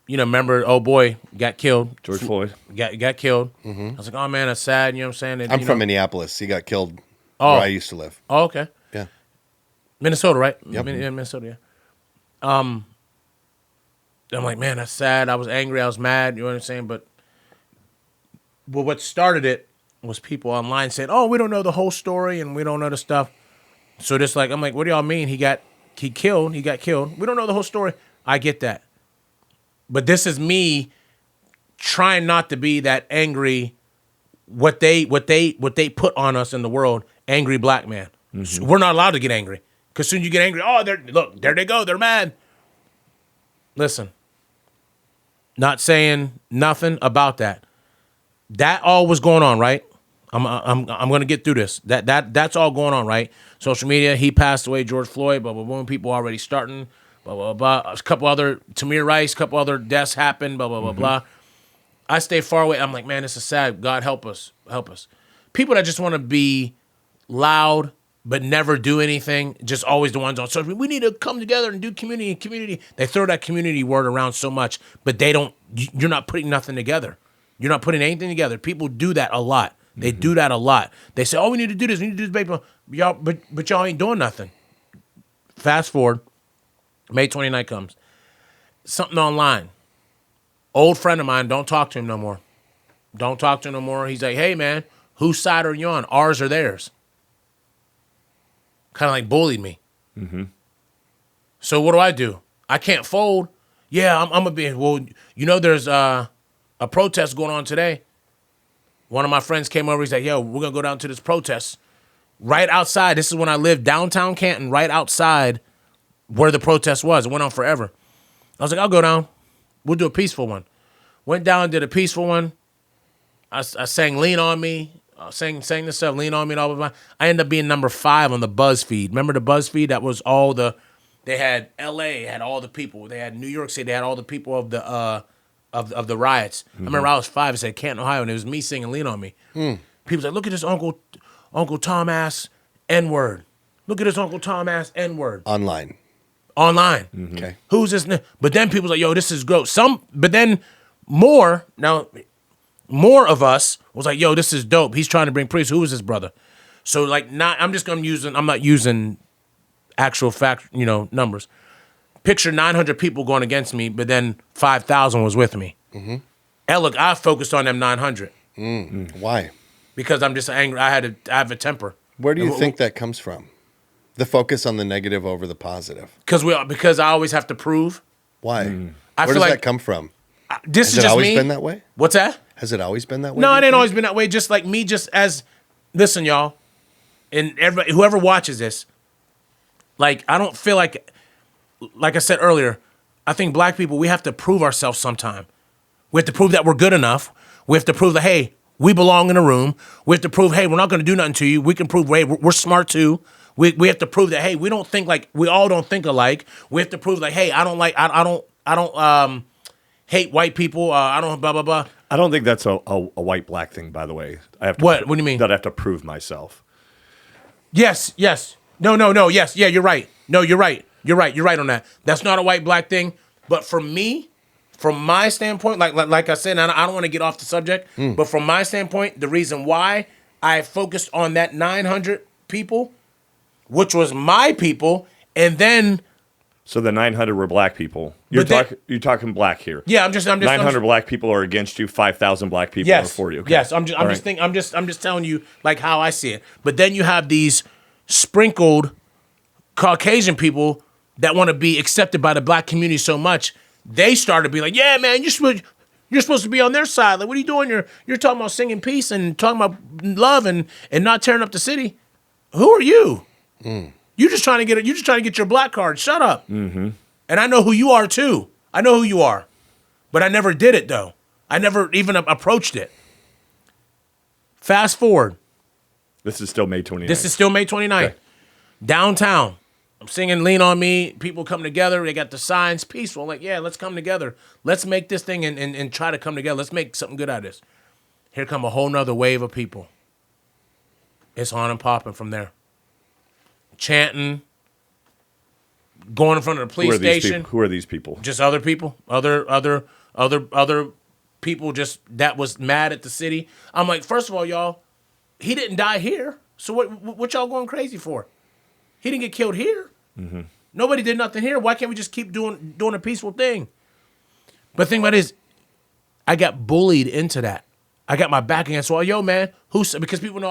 remember, oh boy, got killed. George Floyd. Got killed. I was like, oh man, that's sad. You know what I'm saying? I'm from Minneapolis. He got killed where I used to live. Oh, okay. Yeah. Minnesota, right? Yep. Minnesota, yeah. I'm like, man, that's sad. I was angry. I was mad. You know what I'm saying? But what started it was people online saying, oh, we don't know the whole story and we don't know the stuff. So just I'm like, what do y'all mean? He got killed. We don't know the whole story. I get that. But this is me trying not to be that angry, what they put on us in the world, angry black man. So we're not allowed to get angry. Because soon you get angry, look, there they go, they're mad. Listen, not saying nothing about that. That all was going on, right? I'm gonna get through this. That's all going on, right? Social media, he passed away, George Floyd, blah, blah, blah. People already starting, blah, blah, blah. A couple other, Tamir Rice, a couple other deaths happened, blah, blah, blah, blah. I stay far away. I'm like, man, this is sad. God help us. People that just want to be loud but never do anything, just always the ones on social media. We need to come together and do community. They throw that community word around so much, but you're not putting nothing together. You're not putting anything together. People do that a lot. They do that a lot. They say, oh, we need to do this. We need to do this, baby. Y'all, but y'all ain't doing nothing. Fast forward, May 29th comes. Something online. Old friend of mine, don't talk to him no more. He's like, hey, man, whose side are you on? Ours or theirs? Kind of like bullied me. So what do? I can't fold. Yeah, I'm going to be, well, there's a protest going on today. One of my friends came over. He's like, yo, we're going to go down to this protest right outside. This is when I lived downtown Canton, right outside where the protest was. It went on forever. I was like, I'll go down. We'll do a peaceful one. Went down, did a peaceful one. I sang Lean On Me. Sang this stuff, Lean On Me and all blah, blah. I ended up being number 5 on the BuzzFeed. Remember the BuzzFeed? That was all they had LA, had all the people. They had New York City, they had all the people of the riots. I remember I was 5, it said Canton, Ohio, and it was me singing Lean On Me. People like, look at this Uncle Tom ass N-word. Look at this Uncle Tom ass N-word. Online. Okay. Who's this? But then people's like, yo, this is gross. But then more of us was like, yo, this is dope. He's trying to bring priests. Who is this brother? So like, I'm not using actual fact, numbers. Picture 900 people going against me, but then 5,000 was with me. Look, I focused on them 900. Why? Because I'm just angry. I have a temper. Where do you think that comes from? The focus on the negative over the positive. Because I always have to prove. Why? Where does that come from? This Has is it just always me. been that way? What's that? Has it always been that way? No, it ain't always been that way. Just like me, listen, y'all, and everybody, whoever watches this, like, I don't feel like I said earlier, I think black people, we have to prove ourselves sometime. We have to prove that we're good enough. We have to prove that, hey, we belong in a room. We have to prove, hey, we're not going to do nothing to you. We can prove, hey, we're smart too. We have to prove that, hey, we all don't think alike. We have to prove like, hey, I don't hate white people. I don't blah blah blah. I don't think that's a white black thing, by the way. I have to What do you mean? That I have to prove myself. Yes. No. Yes. Yeah, you're right. No, you're right. You're right on that. That's not a white black thing. But for me, from my standpoint, like I said, and I don't want to get off the subject, but from my standpoint, the reason why I focused on that 900 people, which was my people, and then. So the 900 were black people. You're talking black here. Yeah, I'm just 900 black people are against you. 5,000 black people are for you. Okay. Yes, I'm just telling you like how I see it. But then you have these sprinkled Caucasian people that want to be accepted by the black community so much, they started being like, yeah, man, you're supposed to be on their side. Like, what are you doing? You're talking about singing peace and talking about love and not tearing up the city. Who are you? You're just trying to get your black card. Shut up. And I know who you are too. I know who you are, but I never did it though. I never even approached it. Fast forward. This is still May 29th. This is still May 29th. Okay. Downtown. I'm singing Lean On Me. People come together. They got the signs. Peaceful. I'm like, yeah, let's come together. Let's make this thing and try to come together. Let's make something good out of this. Here come a whole nother wave of people. It's on and popping from there. Chanting. Going in front of the police station. Who are these people? Just other people. Other people just that was mad at the city. I'm like, first of all, y'all, he didn't die here. So what y'all going crazy for? He didn't get killed here. Nobody did nothing here. Why can't we just keep doing a peaceful thing? But the thing about it is, I got bullied into that. I got my back against the wall. Yo, man, because people know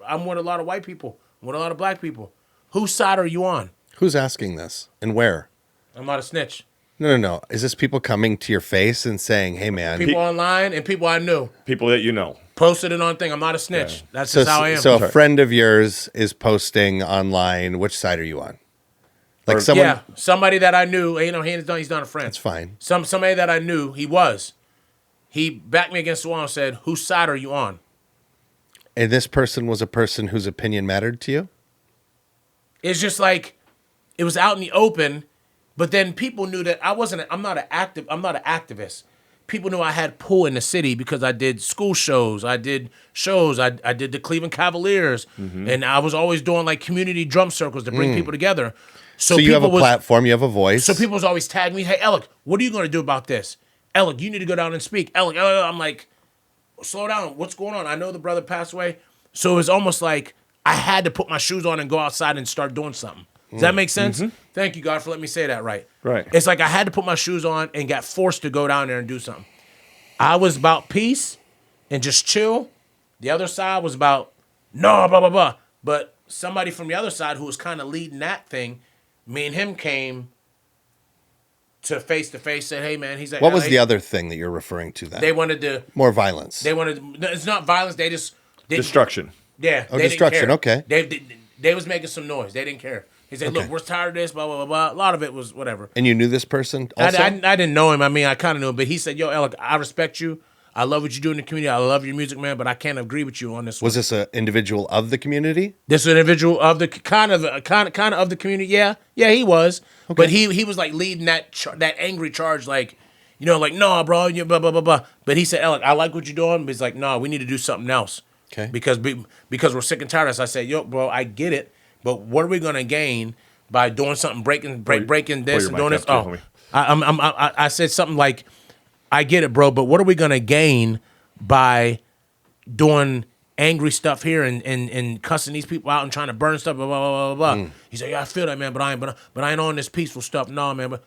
I'm with a lot of white people. I'm with a lot of black people. Whose side are you on? Who's asking this and where? I'm not a snitch. No. Is this people coming to your face and saying, hey, man? People online and people I knew. People that you know. Posted it on thing. I'm not a snitch. Yeah. That's just how I am. So a friend of yours is posting online. Which side are you on? Like somebody that I knew. He's not a friend. That's fine. Somebody that I knew. He backed me against the wall and said, "Whose side are you on?" And this person was a person whose opinion mattered to you? It's just like it was out in the open, but then people knew that I'm not an activist. People knew I had pull in the city because I did school shows. I did shows. I did the Cleveland Cavaliers. And I was always doing like community drum circles to bring people together. So you have a platform, you have a voice. So people was always tagging me, hey, Elec, what are you going to do about this? Elec, you need to go down and speak. Elec, I'm like, slow down. What's going on? I know the brother passed away. So it was almost like I had to put my shoes on and go outside and start doing something. Does that make sense? Thank you, God, for letting me say that right. Right. It's like I had to put my shoes on and got forced to go down there and do something. I was about peace and just chill. The other side was about, no, blah, blah, blah. But somebody from the other side who was kind of leading that thing, me and him came to face, said, hey, man, he's like, What was the other thing that you're referring to then? They wanted to. More violence. It's not violence. They just. Destruction. Yeah. Oh, destruction. Okay. They was making some noise. They didn't care. He said, look, we're tired of this, blah, blah, blah, blah. A lot of it was whatever. And you knew this person also? I didn't know him. I mean, I kind of knew him. But he said, yo, Elec, I respect you. I love what you do in the community. I love your music, man, but I can't agree with you on this one. Was this an individual of the community? This is an individual of the kind of of the community. Yeah, he was. Okay. But he was like leading that angry charge, like, you know, like, no, bro, you blah blah blah blah. But he said, Elec, I like what you're doing, but he's like, no, we need to do something else. Okay. Because we're sick and tired of this. I said, yo, bro, I get it, but what are we gonna gain by doing something, breaking this and doing this? Oh, I said something like, I get it, bro, but what are we gonna gain by doing angry stuff here and cussing these people out and trying to burn stuff, blah, blah, blah, blah, blah. He said, yeah, I feel that, man, but I ain't on this peaceful stuff. No, man, but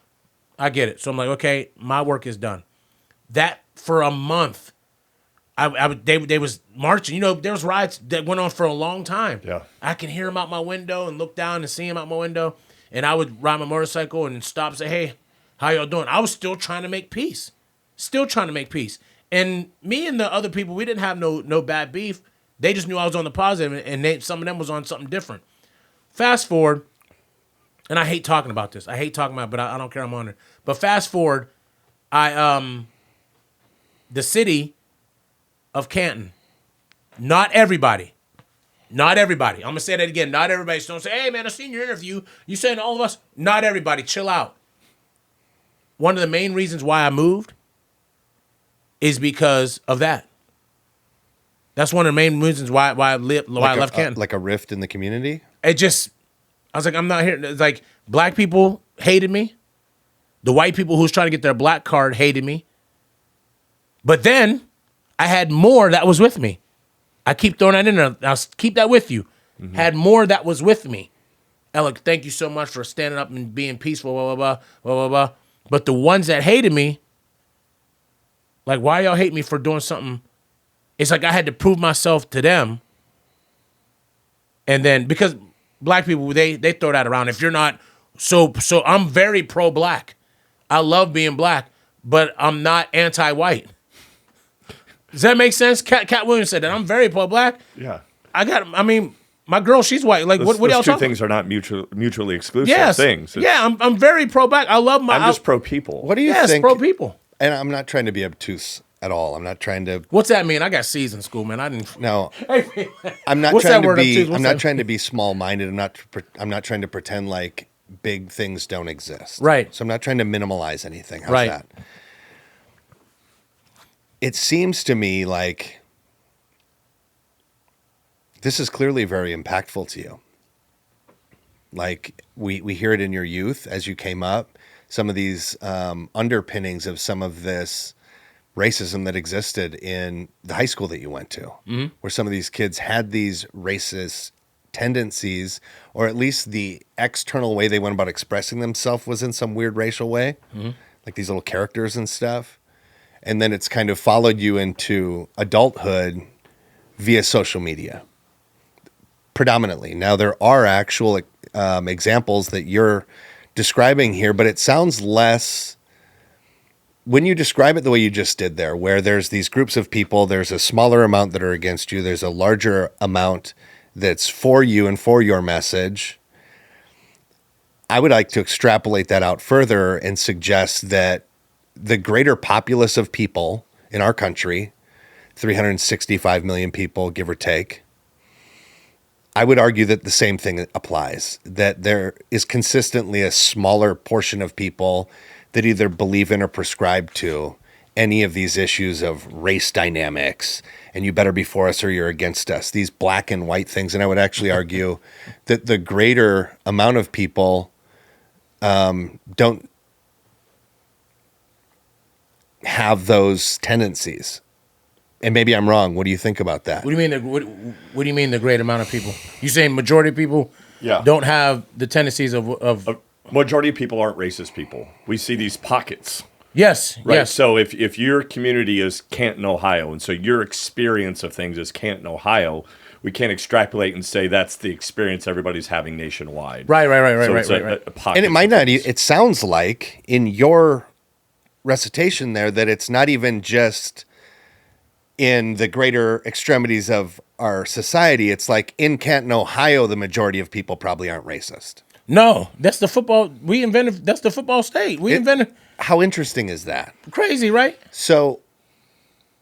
I get it. So I'm like, okay, my work is done. That for a month, they was marching. You know, there was riots that went on for a long time. Yeah. I can hear him out my window and look down and see him out my window. And I would ride my motorcycle and stop and say, hey, how y'all doing? I was still trying to make peace. And me and the other people, we didn't have no bad beef. They just knew I was on the positive, and some of them was on something different. Fast forward, and I hate talking about this. But I don't care. I'm on it. But fast forward, the city of Canton. Not everybody. I'm gonna say that again. Not everybody. So don't say, hey man, I seen your interview. You saying all of us? Not everybody. Chill out. One of the main reasons why I moved is because of that. That's one of the main reasons why I left Canton. Like a rift in the community? I was like, I'm not here. It's like black people hated me. The white people who was trying to get their black card hated me. But then I had more that was with me. I keep throwing that in there. I'll keep that with you. Mm-hmm. Had more that was with me. Elec, thank you so much for standing up and being peaceful, blah, blah, blah, blah, blah, blah. But the ones that hated me, like, why y'all hate me for doing something? It's like I had to prove myself to them. And then, because black people, they throw that around. If you're not, so I'm very pro-black. I love being black, but I'm not anti-white. Does that make sense? Cat Williams said that. I'm very pro-black. Yeah. My girl, she's white. Like, what else? Those two things are not mutually exclusive things. I'm very pro-black. I love I'm just pro-people. What do you think? Pro-people. And I'm not trying to be obtuse at all. I'm not trying to. What's that mean? I got C's in school, man. I didn't. No. I'm not trying to be. I'm not trying to be small-minded. I'm not trying to pretend like big things don't exist. Right. So I'm not trying to minimalize anything. How's right. that? It seems to me like this is clearly very impactful to you. Like we hear it in your youth as you came up. Some of these underpinnings of some of this racism that existed in the high school that you went to, where some of these kids had these racist tendencies, or at least the external way they went about expressing themselves was in some weird racial way, like these little characters and stuff. And then it's kind of followed you into adulthood via social media, predominantly. Now, there are actual examples that you're describing here, but it sounds less, when you describe it the way you just did there, where there's these groups of people, there's a smaller amount that are against you, there's a larger amount that's for you and for your message. I would like to extrapolate that out further and suggest that the greater populace of people in our country, 365 million people, give or take, I would argue that the same thing applies, that there is consistently a smaller portion of people that either believe in or prescribe to any of these issues of race dynamics, and you better be for us or you're against us, these black and white things. And I would actually argue that the greater amount of people don't have those tendencies. And maybe I'm wrong. What do you think about that? What do you mean? What do you mean the great amount of people? You saying majority of people don't have the tendencies of A majority of people aren't racist people. We see these pockets. Yes. Right. Yes. So if your community is Canton, Ohio, and so your experience of things is Canton, Ohio, we can't extrapolate and say that's the experience everybody's having nationwide. Right. So it's Right. a pocket And it might not. difference. It sounds like in your recitation there that it's not even just in the greater extremities of our society. It's like in Canton, Ohio, the majority of people probably aren't racist. No, that's the football. We invented. That's the football state. We invented. How interesting is that? Crazy, right? So,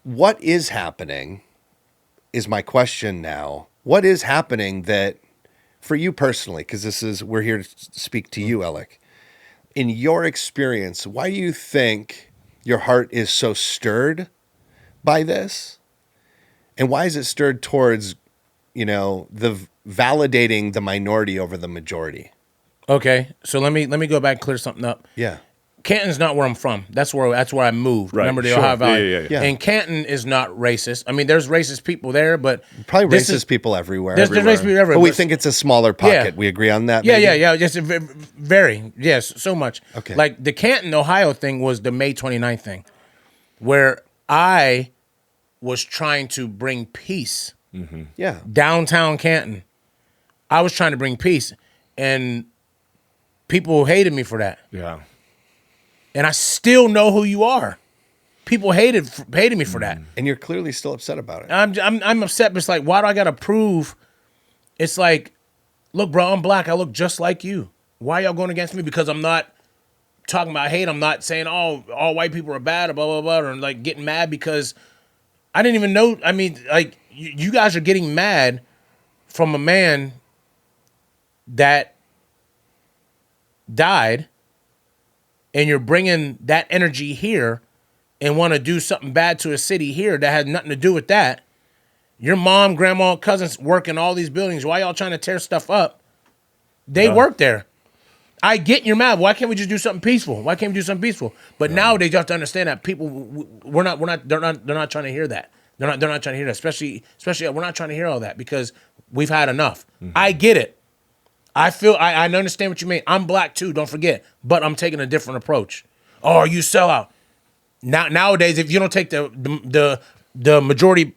what is happening is my question now. What is happening that, for you personally, because we're here to speak to you, Elec, in your experience, why do you think your heart is so stirred by this? And why is it stirred towards, the validating the minority over the majority? Okay, so let me go back and clear something up. Yeah. Canton's not where I'm from. That's where I moved. Right, Remember the sure. Ohio Valley. Yeah. And Canton is not racist. I mean, there's racist people there, but Probably this racist is- people everywhere. There's racist people everywhere. But we think it's a smaller pocket. Yeah. We agree on that? Yeah, maybe? yeah. Just very, yes, so much. Okay. Like the Canton, Ohio thing was the May 29th thing, where I was trying to bring peace Yeah. downtown Canton. I was trying to bring peace, and people hated me for that. Yeah. And I still know who you are. People hated me for that. And you're clearly still upset about it. I'm upset, but it's like, why do I gotta prove? It's like, look, bro, I'm black. I look just like you. Why y'all going against me? Because I'm not talking about hate. I'm not saying, oh, all white people are bad or blah, blah, blah, or like getting mad because I didn't even know. I mean, like, you guys are getting mad from a man that died, and you're bringing that energy here and want to do something bad to a city here that has nothing to do with that. Your mom, grandma, cousins work in all these buildings. Why y'all trying to tear stuff up? They work there. I get you're mad. Why can't we just do something peaceful? Why can't we do something peaceful? But nowadays you have to understand that people, they're not trying to hear that. They're not trying to hear that. Especially we're not trying to hear all that because we've had enough. I get it. I understand what you mean. I'm black too, don't forget. But I'm taking a different approach. Oh, you sell out. Nowadays, if you don't take the majority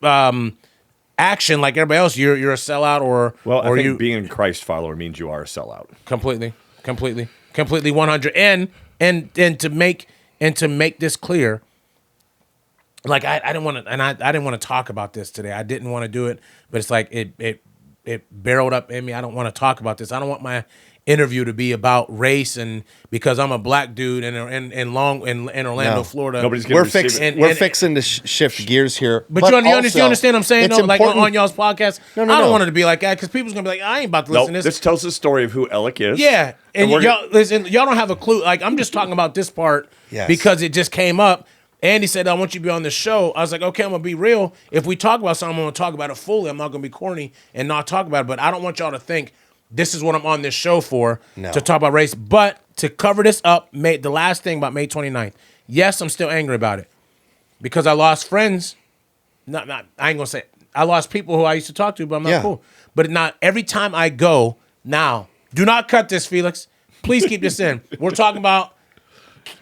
action like everybody else, you're a sellout or I think you being a Christ follower means you are a sellout. completely 100 and to make this clear. Like I didn't want to, and I didn't want to talk about this today. I didn't want to do it, but it's like it barreled up in me. I don't want to talk about this. I don't want my interview to be about race and because I'm a black dude in Orlando, No. Florida. Nobody's gonna We're receive it. fixing to shift gears here. But you understand what I'm saying? it's Though? Like important- on y'all's podcast, No, I don't no. want it to be like that because people's gonna be like, I ain't about to listen No, to this tells the story of who Elec is. Yeah, and we're y'all listen. Y'all don't have a clue. Like I'm just talking about this part Yes. because it just came up. Andy said, "I want you to be on this show." I was like, "Okay, I'm gonna be real. If we talk about something, I'm gonna talk about it fully. I'm not gonna be corny and not talk about it. But I don't want y'all to think this is what I'm on this show for No. to talk about race. But to cover this up, the last thing about May 29th. Yes, I'm still angry about it because I lost friends. Not I ain't gonna say it. I lost people who I used to talk to, but I'm not Yeah. cool. But not every time I go now. Do not cut this, Felix. Please keep this in. We're talking about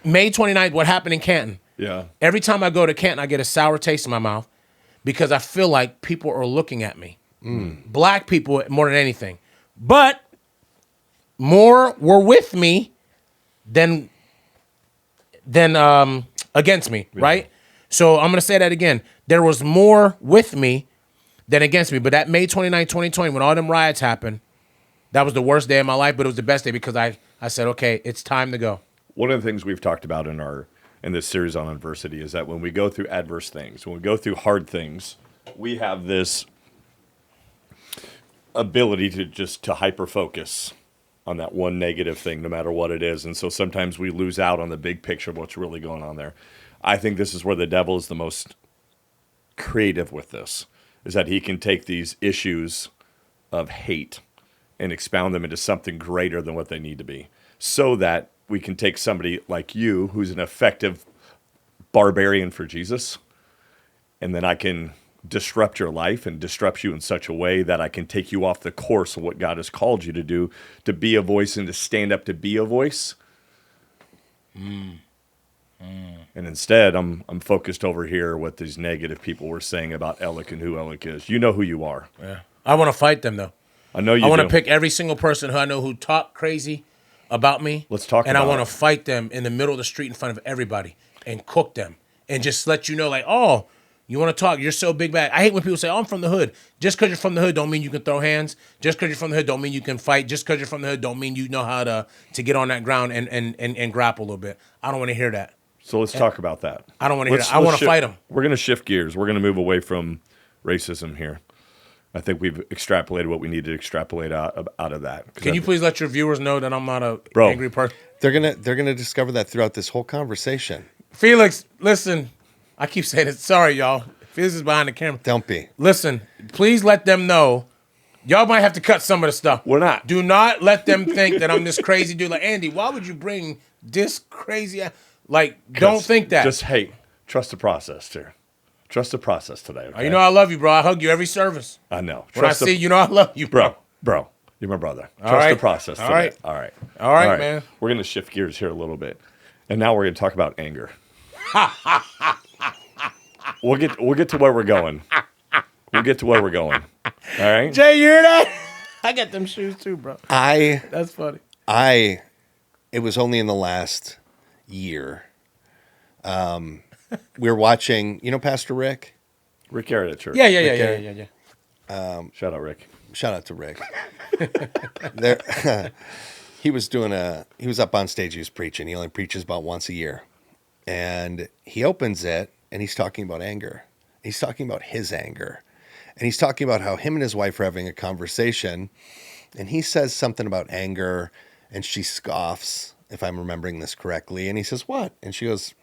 May 29th. What happened in Canton? Yeah. Every time I go to Canton, I get a sour taste in my mouth because I feel like people are looking at me. Black people more than anything. But more were with me than against me, right? So I'm going to say that again. There was more with me than against me. But that May 29, 2020, when all them riots happened, that was the worst day of my life, but it was the best day because I said, okay, it's time to go. One of the things we've talked about in this series on adversity is that when we go through adverse things, when we go through hard things, we have this ability to hyper focus on that one negative thing, no matter what it is. And so sometimes we lose out on the big picture of what's really going on there. I think this is where the devil is the most creative with this, is that he can take these issues of hate and expound them into something greater than what they need to be, so that we can take somebody like you, who's an effective barbarian for Jesus, and then I can disrupt your life and disrupt you in such a way that I can take you off the course of what God has called you to do, to be a voice and to stand up to be a voice. And instead, I'm focused over here what these negative people were saying about Elec and who Elec is. You know who you are. Yeah. I want to fight them though. I know you I want to do. pick every single person who I know who talk crazy about me. Let's talk and about I want it. to fight them in the middle of the street in front of everybody and cook them and just let you know, like, oh, you want to talk? You're so big bad. I hate when people say, oh, I'm from the hood. Just because you're from the hood don't mean you can throw hands. Just because you're from the hood don't mean you can fight. Just because you're from the hood don't mean you know how to get on that ground and grapple a little bit. I don't want to hear that. So let's talk about that. I don't want to hear that. I want to fight them. We're going to shift gears. We're going to move away from racism here. I think we've extrapolated what we need to extrapolate out of that. Can you please let your viewers know that I'm not a angry person? They're gonna discover that throughout this whole conversation. Felix, listen. I keep saying it. Sorry, y'all. Felix is behind the camera. Don't be. Listen, please let them know. Y'all might have to cut some of the stuff. We're not. Do not let them think that I'm this crazy dude. Like, Andy, why would you bring this crazy? Like, don't think that. Just, hey, trust the process here. Trust the process today, okay? Oh, you know I love you, bro. I hug you every service. I know. When I see you know I love you, bro. Bro, you're my brother. All Trust right. the process today. All right. All right. All right, man. We're going to shift gears here a little bit. And now we're going to talk about anger. We'll get to where we're going. We'll get to where we're going. All right? Jay, you hear that? I got them shoes too, bro. That's funny. It was only in the last year. We were watching, Pastor Rick? Rick Garrett at church. Yeah. Shout out, Rick. Shout out to Rick. He was up on stage, he was preaching. He only preaches about once a year. And he opens it, and he's talking about anger. He's talking about his anger. And he's talking about how him and his wife are having a conversation, and he says something about anger, and she scoffs, if I'm remembering this correctly. And he says, what? And she goes,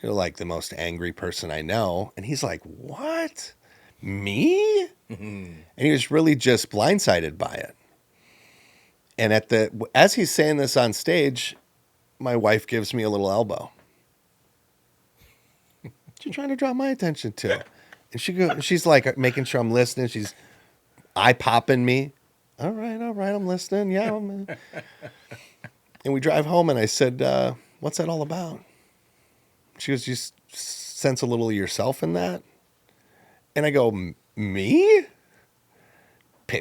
you're like the most angry person I know. And he's like, what? Me? And he was really just blindsided by it. And as he's saying this on stage, my wife gives me a little elbow. She's trying to draw my attention to. And she's like making sure I'm listening. She's eye popping me. All right, I'm listening. Yeah. And we drive home, and I said, what's that all about? She goes, you sense a little of yourself in that? And I go, me?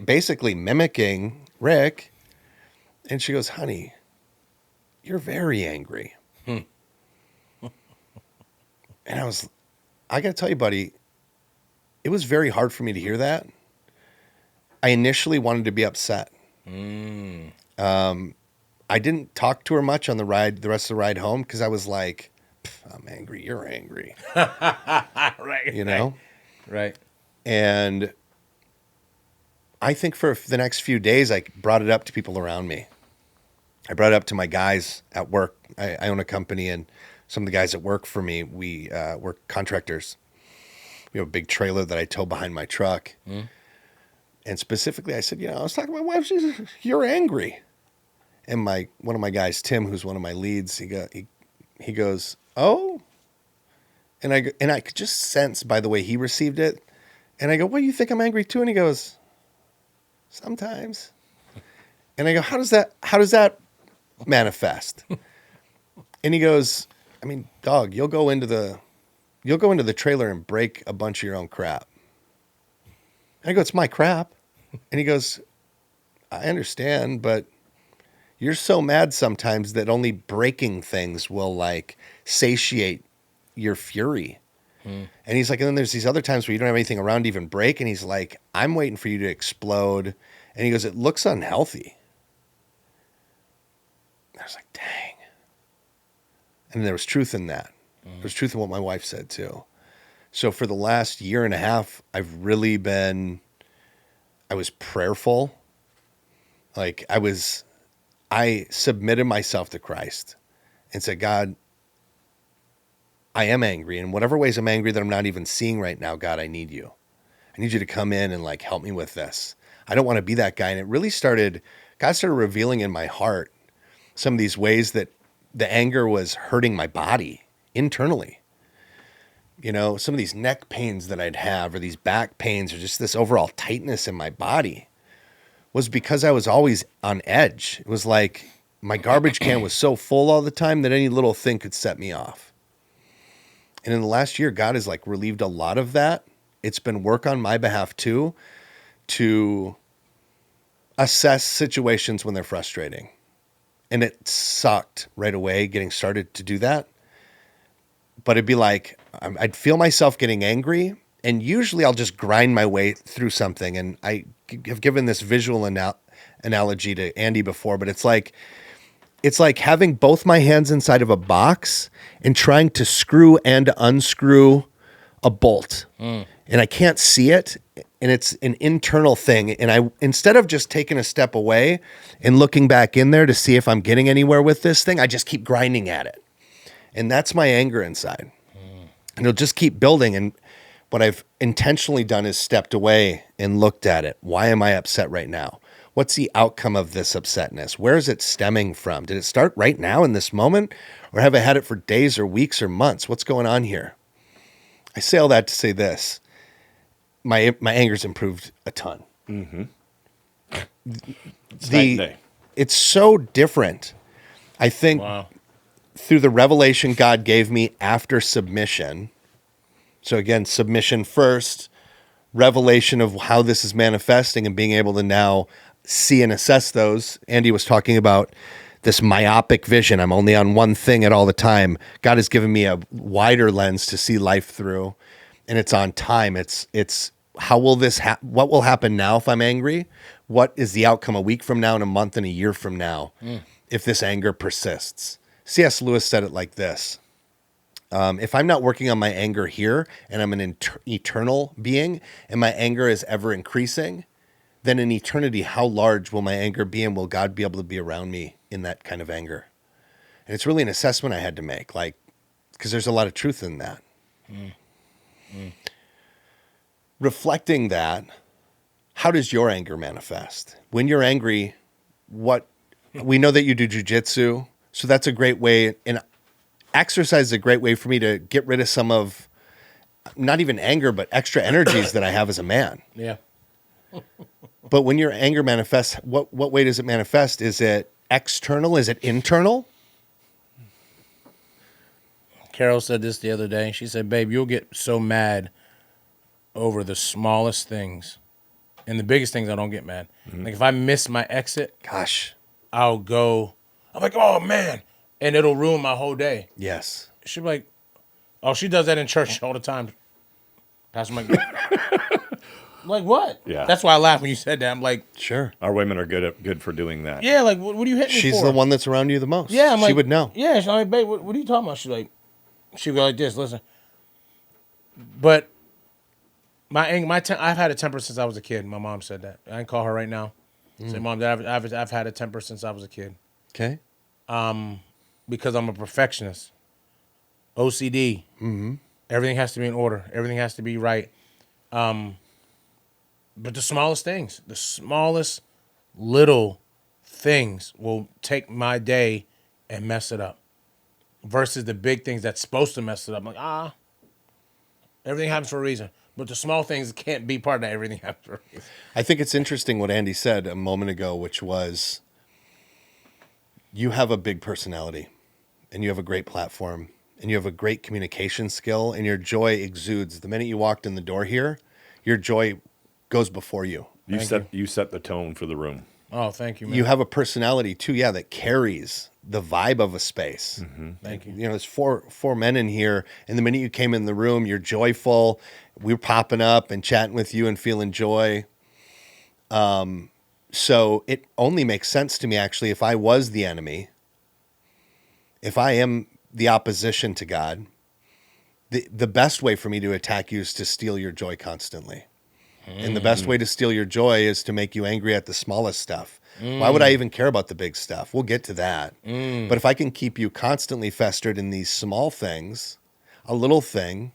Basically mimicking Rick. And she goes, honey, you're very angry. And I got to tell you, buddy, it was very hard for me to hear that. I initially wanted to be upset. I didn't talk to her much on the rest of the ride home, because I was like, I'm angry, you're angry. Right. You know? Right. And I think for the next few days, I brought it up to people around me. I brought it up to my guys at work. I own a company, and some of the guys that work for me, we're contractors. We have a big trailer that I tow behind my truck. And specifically, I said, I was talking to my wife. She said, you're angry. And one of my guys, Tim, who's one of my leads, he goes, oh. And I could just sense by the way he received it. And I go, well, you think I'm angry too? And he goes, sometimes. And I go, how does that manifest? And he goes, I mean, dog, you'll go into the trailer and break a bunch of your own crap. And I go, it's my crap. And he goes, I understand, but you're so mad sometimes that only breaking things will like satiate your fury. And he's like, and then there's these other times where you don't have anything around to even break. And he's like, I'm waiting for you to explode. And he goes, it looks unhealthy. I was like, dang. And there was truth in that. There was truth in what my wife said too. So for the last year and a half, I was prayerful. Like I submitted myself to Christ and said, God, I am angry. In whatever ways I'm angry that I'm not even seeing right now, God, I need you. I need you to come in and like help me with this. I don't want to be that guy. And it really God started revealing in my heart some of these ways that the anger was hurting my body internally. Some of these neck pains that I'd have, or these back pains, or just this overall tightness in my body was because I was always on edge. It was like my garbage can was so full all the time that any little thing could set me off. And in the last year, God has like relieved a lot of that. It's been work on my behalf too, to assess situations when they're frustrating. And it sucked right away getting started to do that. But it'd be like, I'd feel myself getting angry, and usually I'll just grind my way through something. And I have given this visual analogy to Andy before, but it's like having both my hands inside of a box and trying to screw and unscrew a bolt. And I can't see it, and it's an internal thing. And instead of just taking a step away and looking back in there to see if I'm getting anywhere with this thing, I just keep grinding at it. And that's my anger inside. And it'll just keep building. And what I've intentionally done is stepped away and looked at it. Why am I upset right now? What's the outcome of this upsetness? Where is it stemming from? Did it start right now in this moment? Or have I had it for days or weeks or months? What's going on here? I say all that to say this. My anger's improved a ton. It's so different. I think through the revelation God gave me after submission. So again, submission first, revelation of how this is manifesting and being able to now see and assess those. Andy was talking about this myopic vision. I'm only on one thing at all the time. God has given me a wider lens to see life through, and it's on time. It's how will this what will happen now if I'm angry? What is the outcome a week from now and a month and a year from now if this anger persists? C.S. Lewis said it like this. If I'm not working on my anger here and I'm an eternal being and my anger is ever increasing, then in eternity, how large will my anger be, and will God be able to be around me in that kind of anger? And it's really an assessment I had to make, because there's a lot of truth in that. Reflecting that, how does your anger manifest? When you're angry, we know that you do jujitsu, so that's a great way, and exercise is a great way for me to get rid of some of, not even anger, but extra energies that I have as a man. Yeah. But when your anger manifests, what way does it manifest? Is it external? Is it internal? Carol said this the other day. She said, babe, you'll get so mad over the smallest things. And the biggest things I don't get mad. Like if I miss my exit, Gosh. I'm like, oh man. And it'll ruin my whole day. Yes. She'll be like, oh, she does that in church all the time. Pastor Mike. I'm like, what? Yeah. That's why I laughed when you said that. I'm like, Sure. Our women are good for doing that. yeah, like, what do you hit me for? She's the one that's around you the most. Yeah, I'm like, she would know. Yeah, she's like, babe, what are you talking about? She'd go like this, listen. But I've had a temper since I was a kid. My mom said that. I can call her right now. Say, Mom, I've had a temper since I was a kid. Okay. Because I'm a perfectionist. OCD. Everything has to be in order. Everything has to be right. But the smallest little things will take my day and mess it up. Versus the big things that's supposed to mess it up. I'm like, everything happens for a reason. But the small things can't be part of that. Everything happens for a reason. I think it's interesting what Andy said a moment ago, which was you have a big personality and you have a great platform and you have a great communication skill, and your joy exudes. The minute you walked in the door here, your joy goes before you. You set the tone for the room. Oh, thank you, man. You have a personality too, that carries the vibe of a space. Thank you. You know, there's four men in here, and the minute you came in the room, you're joyful. We're popping up and chatting with you and feeling joy. So it only makes sense to me, actually, if I was the enemy, if I am the opposition to God, the best way for me to attack you is to steal your joy constantly. And the best way to steal your joy is to make you angry at the smallest stuff. Why would I even care about the big stuff? We'll get to that. But if I can keep you constantly festered in these small things, a little thing,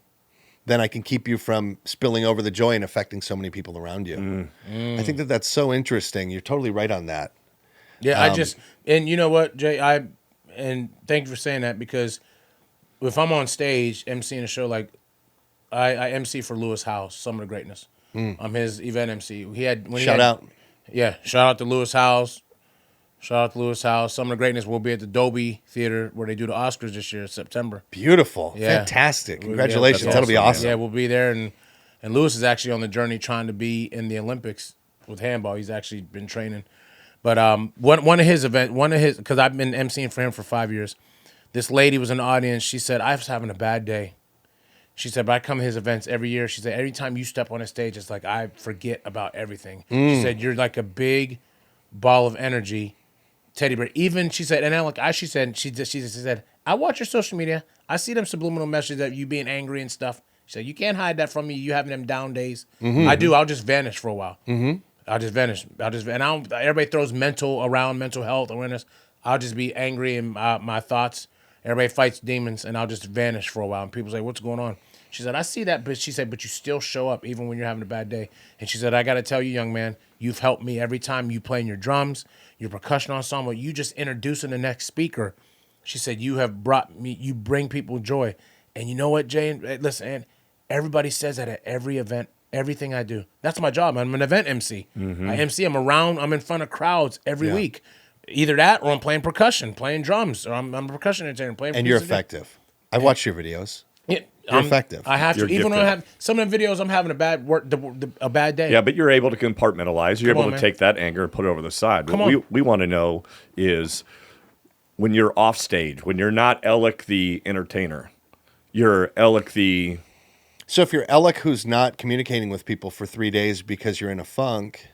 then I can keep you from spilling over the joy and affecting so many people around you. I think that's so interesting. You're totally right on that. Yeah, and you know what, Jay, and thank you for saying that, because if I'm on stage emceeing a show, like I MC for Lewis House, Some of the Greatness. I'm his event MC. Shout out. Yeah, shout out to Lewis House. Shout out to Lewis House. Some of the Greatness will be at the Dolby Theater where they do the Oscars this year in September. Beautiful. Yeah. Fantastic. Congratulations. Yeah, That'll be awesome. Yeah, we'll be there. And Lewis is actually on the journey trying to be in the Olympics with handball. He's actually been training. But one of his events, because I've been emceeing for him for 5 years. This lady was in the audience. She said, I was having a bad day. She said, but I come to his events every year. She said, every time you step on a stage, it's like I forget about everything. She said, you're like a big ball of energy, teddy bear. Even, she said, and Alec, she said, I watch your social media. I see them subliminal messages that you being angry and stuff. She said, you can't hide that from me. You having them down days. I do. I'll just vanish for a while. I'll just vanish. Everybody throws mental health awareness. I'll just be angry in my thoughts. Everybody fights demons, and I'll just vanish for a while. And people say, what's going on? She said, I see that, but she said, but you still show up even when you're having a bad day. And she said, I got to tell you, young man, you've helped me every time you playing your drums, your percussion ensemble, you just introducing the next speaker. She said, you have brought me, you bring people joy. And you know what, Jay? Listen, and everybody says that at every event, everything I do. That's my job. I'm an event MC. I MC, I'm in front of crowds every week. Either that or I'm playing percussion, playing drums, or I'm a percussion entertainer playing. And you're effective. I watched your videos. You're effective. I have to. Even when I have some of the videos, I'm having a bad day. Yeah, but you're able to compartmentalize. You're able to take that anger and put it over the side. What we want to know is when you're off stage, when you're not Elec the entertainer, you're Elec the... So if you're Elec who's not communicating with people for 3 days because you're in a funk...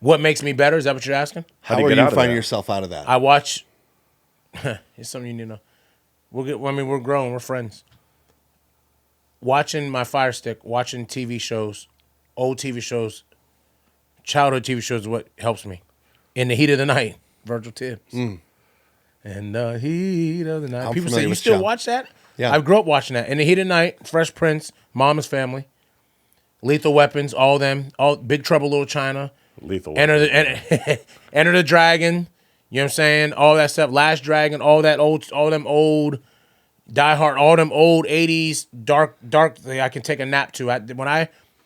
What makes me better? Is that what you're asking? How are you finding yourself out of that? I watch... It's something you need to know. We're grown. We're friends. Watching my Fire Stick, watching TV shows, old TV shows, childhood TV shows is what helps me. In the Heat of the Night, Virgil Tibbs. In the heat of the night. People say, you still watch that? Yeah. I grew up watching that. In the Heat of the Night, Fresh Prince, Mama's Family, Lethal Weapons, all Big Trouble, Little China. Lethal Weapons. Enter the Dragon. You know what I'm saying? All that stuff. Last Dragon, all them old Die Hard, all them old 80s dark I can take a nap to.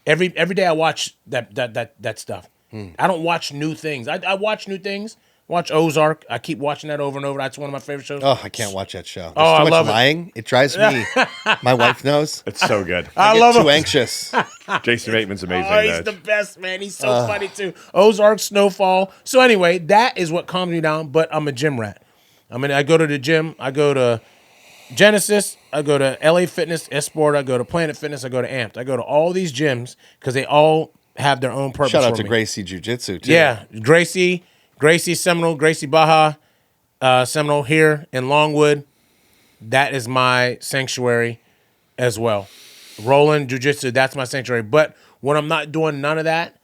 Every day I watch that stuff. I don't watch new things. I watch new things. Watch Ozark. I keep watching that over and over. That's one of my favorite shows. Oh, I can't watch that show. There's I too love much lying. It drives me. My wife knows. It's so good. I get too anxious. Jason Bateman's amazing. Oh, he's the best, man. He's so funny too. Ozark, Snowfall. So anyway, that is what calms me down. But I'm a gym rat. I go to the gym. I go to Genesis. I go to LA Fitness, Esport. I go to Planet Fitness. I go to Amped. I go to all these gyms because they all have their own purpose. Shout out for to me. Gracie Jiu-Jitsu too. Yeah, Gracie Seminole, Gracie Baja, Seminole here in Longwood. That is my sanctuary as well. Rolling Jiu-Jitsu, that's my sanctuary. But when I'm not doing none of that,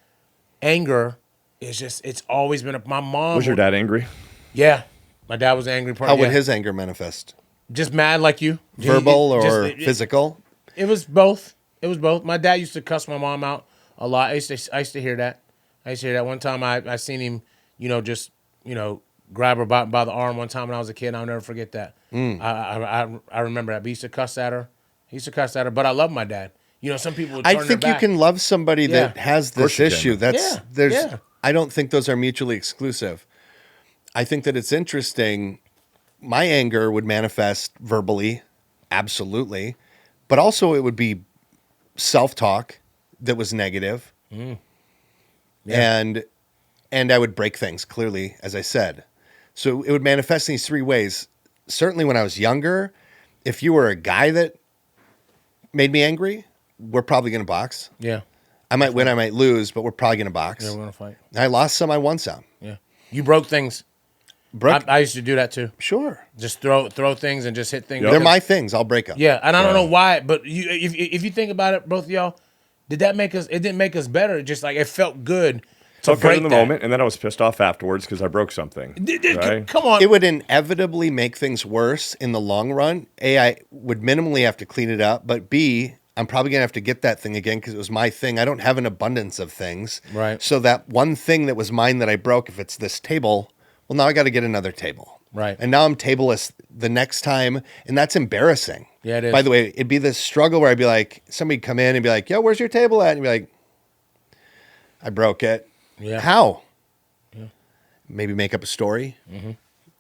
anger is just, it's always been my mom. Was your dad angry? Yeah. My dad was angry. How would his anger manifest? Just mad like you. Verbal or physical? It was both. My dad used to cuss my mom out a lot. I used to hear that. One time I seen him, just, grab her by the arm one time when I was a kid. I'll never forget that. I remember that. But he used to cuss at her. But I love my dad. Some people would turn I think their you back. can love somebody that has this issue. Yeah. I don't think those are mutually exclusive. I think that it's interesting. My anger would manifest verbally, absolutely. But also it would be self-talk that was negative. And I would break things, clearly, as I said. So it would manifest in these three ways. Certainly when I was younger, if you were a guy that made me angry, we're probably going to box. Yeah. I might win, I might lose, but we're probably going to box. Yeah, we're going to fight. I lost some, I won some. Yeah. You broke things. I used to do that too. Sure. Just throw things and just hit things. They're my things. I'll break them. Yeah, and I don't know why, but if you think about it, both of y'all, did that make us? It didn't make us better. Just like it felt good. Felt good in the moment, and then I was pissed off afterwards because I broke something. Right? Come on. It would inevitably make things worse in the long run. A, I would minimally have to clean it up, but B, I'm probably going to have to get that thing again because it was my thing. I don't have an abundance of things. Right. So that one thing that was mine that I broke, if it's this table, well, now I got to get another table. Right. And now I'm tableless the next time, and that's embarrassing. Yeah, it is. By the way, it'd be this struggle where I'd be like, somebody'd come in and be like, yo, where's your table at? And you'd be like, I broke it. Yeah. How? Yeah. Maybe make up a story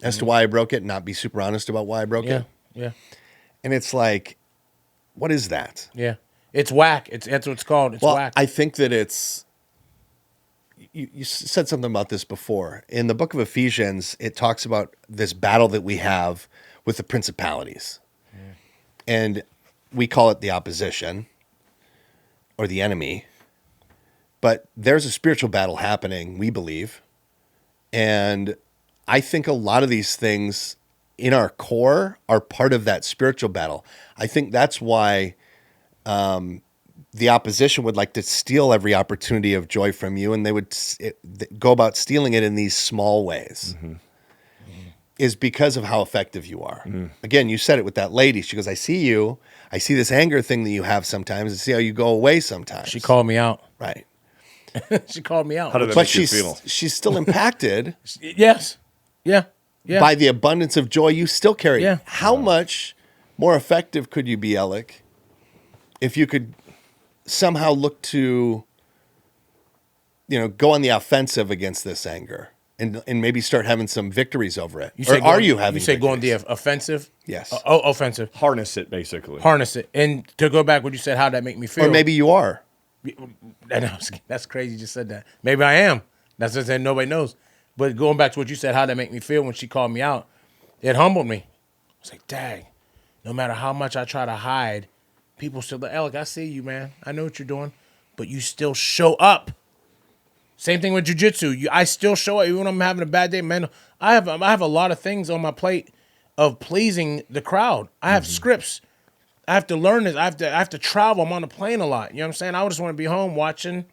as to why I broke it and not be super honest about why I broke it. Yeah. And it's like, what is that? Yeah. It's whack. That's what it's called. It's whack. I think that it's you said something about this before. In the book of Ephesians, it talks about this battle that we have with the principalities. Yeah. And we call it the opposition or the enemy. But there's a spiritual battle happening, we believe. And I think a lot of these things in our core are part of that spiritual battle. I think that's why the opposition would like to steal every opportunity of joy from you, and they would go about stealing it in these small ways. Mm-hmm. Is because of how effective you are. Mm. Again, you said it with that lady. She goes, I see you. I see this anger thing that you have sometimes. I see how you go away sometimes. She called me out. Right. She called me out. How did that make you feel? She's still impacted. Yes. Yeah. Yeah. By the abundance of joy you still carry. Yeah. How much more effective could you be, Elec, if you could somehow look to, go on the offensive against this anger and maybe start having some victories over it? Are you having? You say victories? go on the offensive? Yes. Offensive. Harness it, basically. Harness it. And to go back, what you said, how'd that make me feel? Or maybe you are. That's crazy you just said that. Maybe I am. That's just saying nobody knows. But going back to what you said, how'd that make me feel when she called me out? It humbled me. I was like, dang, no matter how much I try to hide, people still like, Elec, I see you, man. I know what you're doing. But you still show up. Same thing with jiu-jitsu. I still show up even when I'm having a bad day, man. I have a lot of things on my plate of pleasing the crowd. I have scripts. I have to learn this. I have to travel. I'm on the plane a lot. You know what I'm saying? I just want to be home watching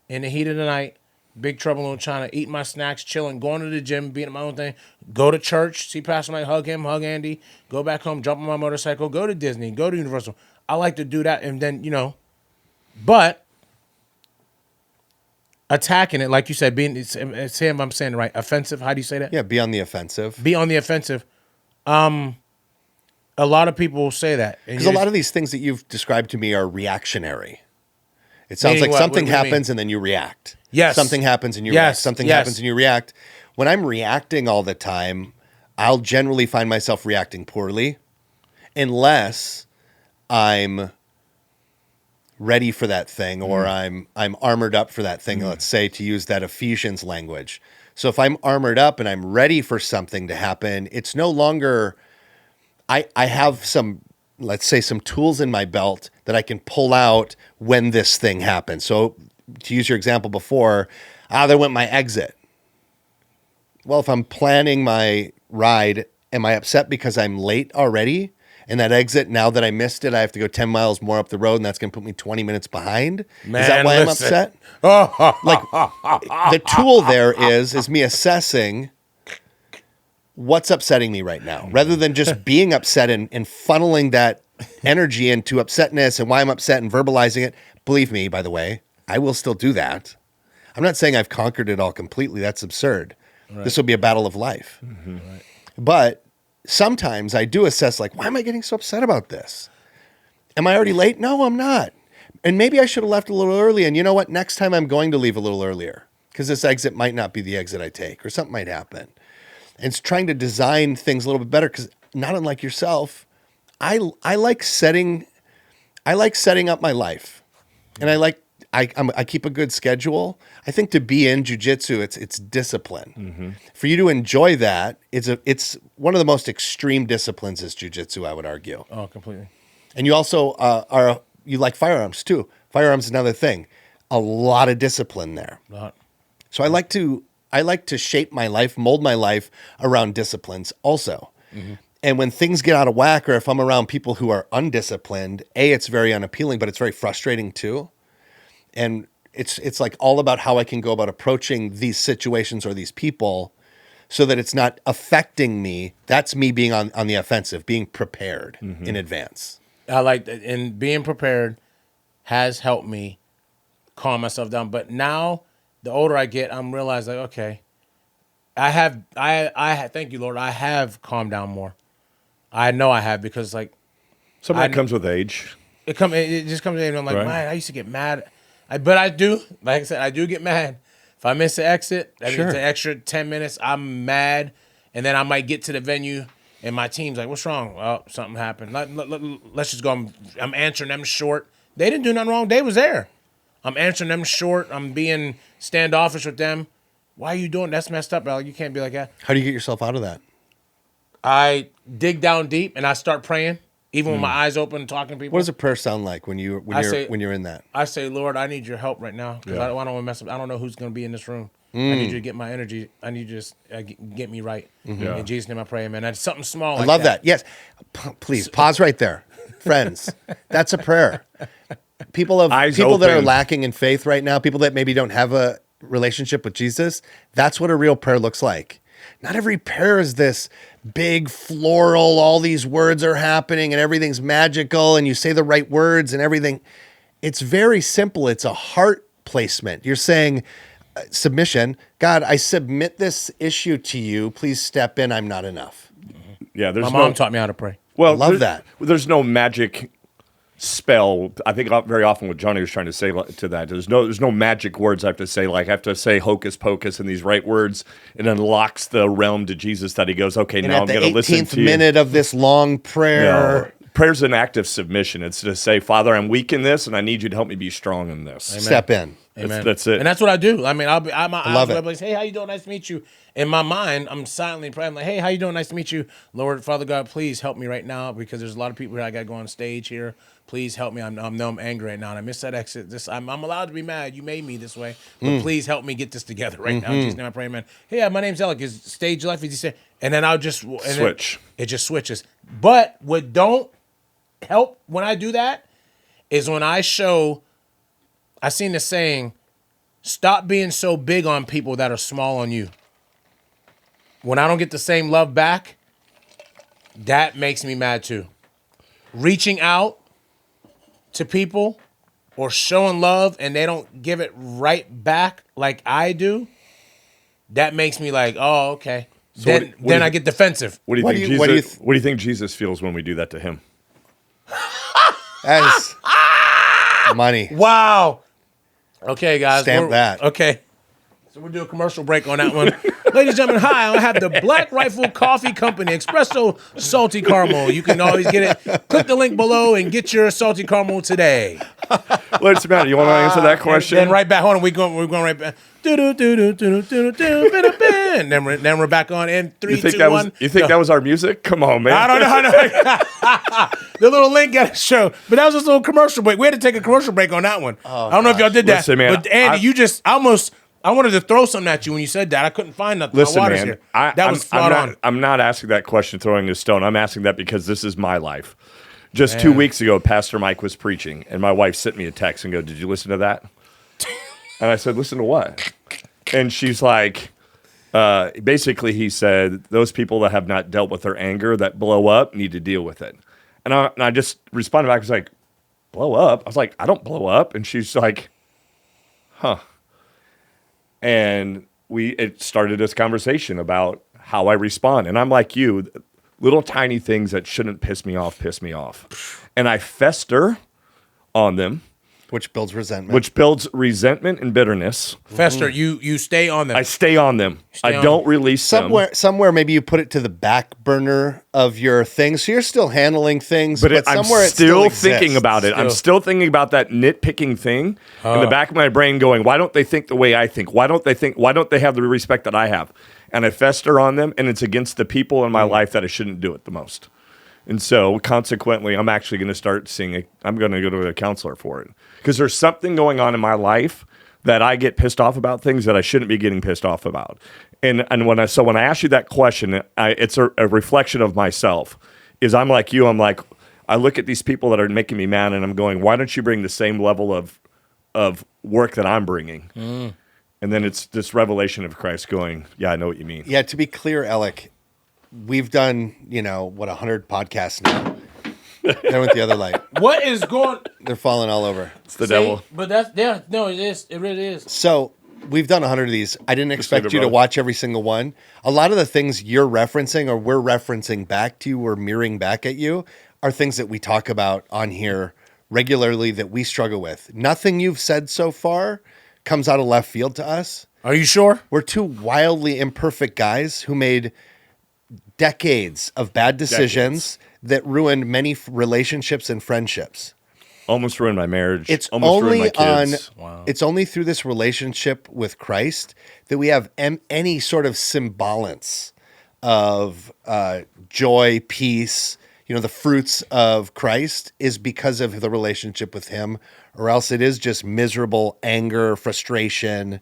in the heat of the night, Big Trouble in Little China, eating my snacks, chilling, going to the gym, being my own thing, go to church, see Pastor Mike, hug him, hug Andy, go back home, jump on my motorcycle, go to Disney, go to Universal. I like to do that, and then, but attacking it, like you said, say if I'm saying it right, offensive, how do you say that? Yeah, be on the offensive. Be on the offensive. A lot of people will say that. Because a lot of these things that you've described to me are reactionary. It sounds like what? something What do you happens and then you react. Yes. Something happens and you react. Something happens and you react. When I'm reacting all the time, I'll generally find myself reacting poorly unless I'm ready for that thing or I'm armored up for that thing, let's say, to use that Ephesians language. So if I'm armored up and I'm ready for something to happen, it's no longer I have some, let's say, some tools in my belt that I can pull out when this thing happens. So to use your example before, there went my exit. Well, if I'm planning my ride, am I upset because I'm late already? And that exit, now that I missed it, I have to go 10 miles more up the road, and that's going to put me 20 minutes behind? Man, is that why listen. I'm upset? Like, the tool there is me assessing what's upsetting me right now, rather than just being upset and funneling that energy into upsetness and why I'm upset and verbalizing it. Believe me, by the way, I will still do that. I'm not saying I've conquered it all completely. That's absurd. Right. This will be a battle of life. Mm-hmm. Right. But sometimes I do assess, like, why am I getting so upset about this? Am I already late? No, I'm not. And maybe I should have left a little early. And you know what? Next time I'm going to leave a little earlier because this exit might not be the exit I take or something might happen. And it's trying to design things a little bit better because, not unlike yourself, I like setting up my life, and I keep a good schedule. I think to be in jiu-jitsu, it's discipline. Mm-hmm. For you to enjoy that, it's one of the most extreme disciplines is jiu-jitsu, I would argue. Oh, completely. And you also you like firearms too. Firearms is another thing. A lot of discipline there. So I like to shape my life, mold my life around disciplines also. Mm-hmm. And when things get out of whack, or if I'm around people who are undisciplined, it's very unappealing, but it's very frustrating too. And it's like all about how I can go about approaching these situations or these people so that it's not affecting me. That's me being on the offensive, being prepared in advance. I like that. And being prepared has helped me calm myself down. But now, the older I get, I'm realizing, like, okay, I thank you, Lord, I have calmed down more. I know I have, because, like, some of that comes with age. It just comes in, and I'm like, right. Man, I used to get mad. But I do, like I said, I do get mad. If I miss the exit, that means an extra 10 minutes, I'm mad. And then I might get to the venue, and my team's like, what's wrong? Oh, something happened. Let's just go. I'm answering them short. They didn't do nothing wrong. They was there. I'm answering them short. I'm being standoffish with them. Why are you doing? That's messed up, Alec. You can't be like that. How do you get yourself out of that? I dig down deep and I start praying, even with my eyes open, talking to people. What does a prayer sound like when you're in that? I say, Lord, I need your help right now because I don't want to mess up. I don't know who's going to be in this room. I need you to get my energy. I need you to just get me right. Yeah. In Jesus' name I pray, man. That's something small. I love that. Yes. Please pause right there. Friends, that's a prayer. People that are lacking in faith right now, people that maybe don't have a relationship with Jesus, that's what a real prayer looks like. Not every prayer is this big floral, all these words are happening and everything's magical and you say the right words and everything. It's very simple. It's a heart placement. You're saying, submission, God, I submit this issue to you. Please step in. I'm not enough. Yeah, my mom taught me how to pray. Well, I love that. There's no magic spell. I think very often what Jonny was trying to say to that, there's no magic words I have to say. Like I have to say hocus pocus and these right words, and unlocks the realm to Jesus that he goes, okay, And now I'm going to listen to you. At the 18th minute of this long prayer. No, prayer's an act of submission. It's to say, Father, I'm weak in this, and I need you to help me be strong in this. Amen. Step in. Amen. That's it. And that's what I do. I mean, my love eyes it. will be, hey, how you doing? Nice to meet you. In my mind, I'm silently praying. I'm like, hey, how you doing? Nice to meet you. Lord, Father God, please help me right now because there's a lot of people here. I got to go on stage here. Please help me. I know I'm angry right now, and I missed that exit. I'm allowed to be mad. You made me this way, but please help me get this together right now. In Jesus' name I pray, man. Hey, my name's Elec. Is stage left? As you say, and then I'll just switch. It just switches. But what don't help when I do that is when I seen the saying, stop being so big on people that are small on you. When I don't get the same love back, that makes me mad too. Reaching out to people or showing love and they don't give it right back like I do, that makes me like, oh, okay. So then I get defensive. What do you think Jesus feels when we do that to him? That is money. Wow. Okay, guys. Stamp that. Okay. So we'll do a commercial break on that one. Ladies and gentlemen, hi. I have the Black Rifle Coffee Company Espresso Salty Caramel. You can always get it. Click the link below and get your salty caramel today. What's the matter? You want to answer that question? Then right back. Hold on. We're going right back. And then we're back on in 3, 2, 1. You think that was our music? Come on, man. I don't know. The little link got to show. But that was just a little commercial break. We had to take a commercial break on that one. I don't know if y'all did that. Listen, man, but Andy, I wanted to throw something at you when you said that. I couldn't find nothing. Listen, My water's man, here. That was spot on. I'm not asking that question throwing a stone. I'm asking that because this is my life. Just 2 weeks ago, Pastor Mike was preaching, and my wife sent me a text and go, "Did you listen to that?" And I said, "Listen to what?" And she's like, basically, he said, those people that have not dealt with their anger, that blow up, need to deal with it. And I just responded back, I was like, blow up? I was like, I don't blow up. And she's like, huh. And it started this conversation about how I respond. And I'm like you, little tiny things that shouldn't piss me off. And I fester on them. Which builds resentment. And bitterness. Fester, you stay on them. I stay on them. I don't release them. Somewhere maybe you put it to the back burner of your things. So you're still handling things, but somewhere I'm it still thinking about it. I'm still thinking about that nitpicking thing in the back of my brain going, why don't they think the way I think? Why don't they have the respect that I have? And I fester on them, and it's against the people in my life that I shouldn't do it the most. And so, consequently, I'm actually going to start seeing I'm going to go to a counselor for it. Because there's something going on in my life that I get pissed off about things that I shouldn't be getting pissed off about. And when I ask you that question, it's a reflection of myself. I'm like you. I'm like, I look at these people that are making me mad, and I'm going, why don't you bring the same level of work that I'm bringing? And then it's this revelation of Christ going, yeah, I know what you mean. Yeah, to be clear, Elec, we've done, 100 podcasts now. They went the other light. What is going? They're falling all over. It's the devil. But it is. It really is. So we've done 100 of these. I didn't expect you to watch every single one. A lot of the things you're referencing or we're referencing back to you or mirroring back at you are things that we talk about on here regularly that we struggle with. Nothing you've said so far comes out of left field to us. Are you sure? We're two wildly imperfect guys who made decades of bad decisions that ruined many relationships and friendships. Almost ruined my marriage. It's almost only ruined my kids. It's only through this relationship with Christ that we have any sort of semblance of joy, peace. The fruits of Christ is because of the relationship with him, or else it is just miserable anger, frustration,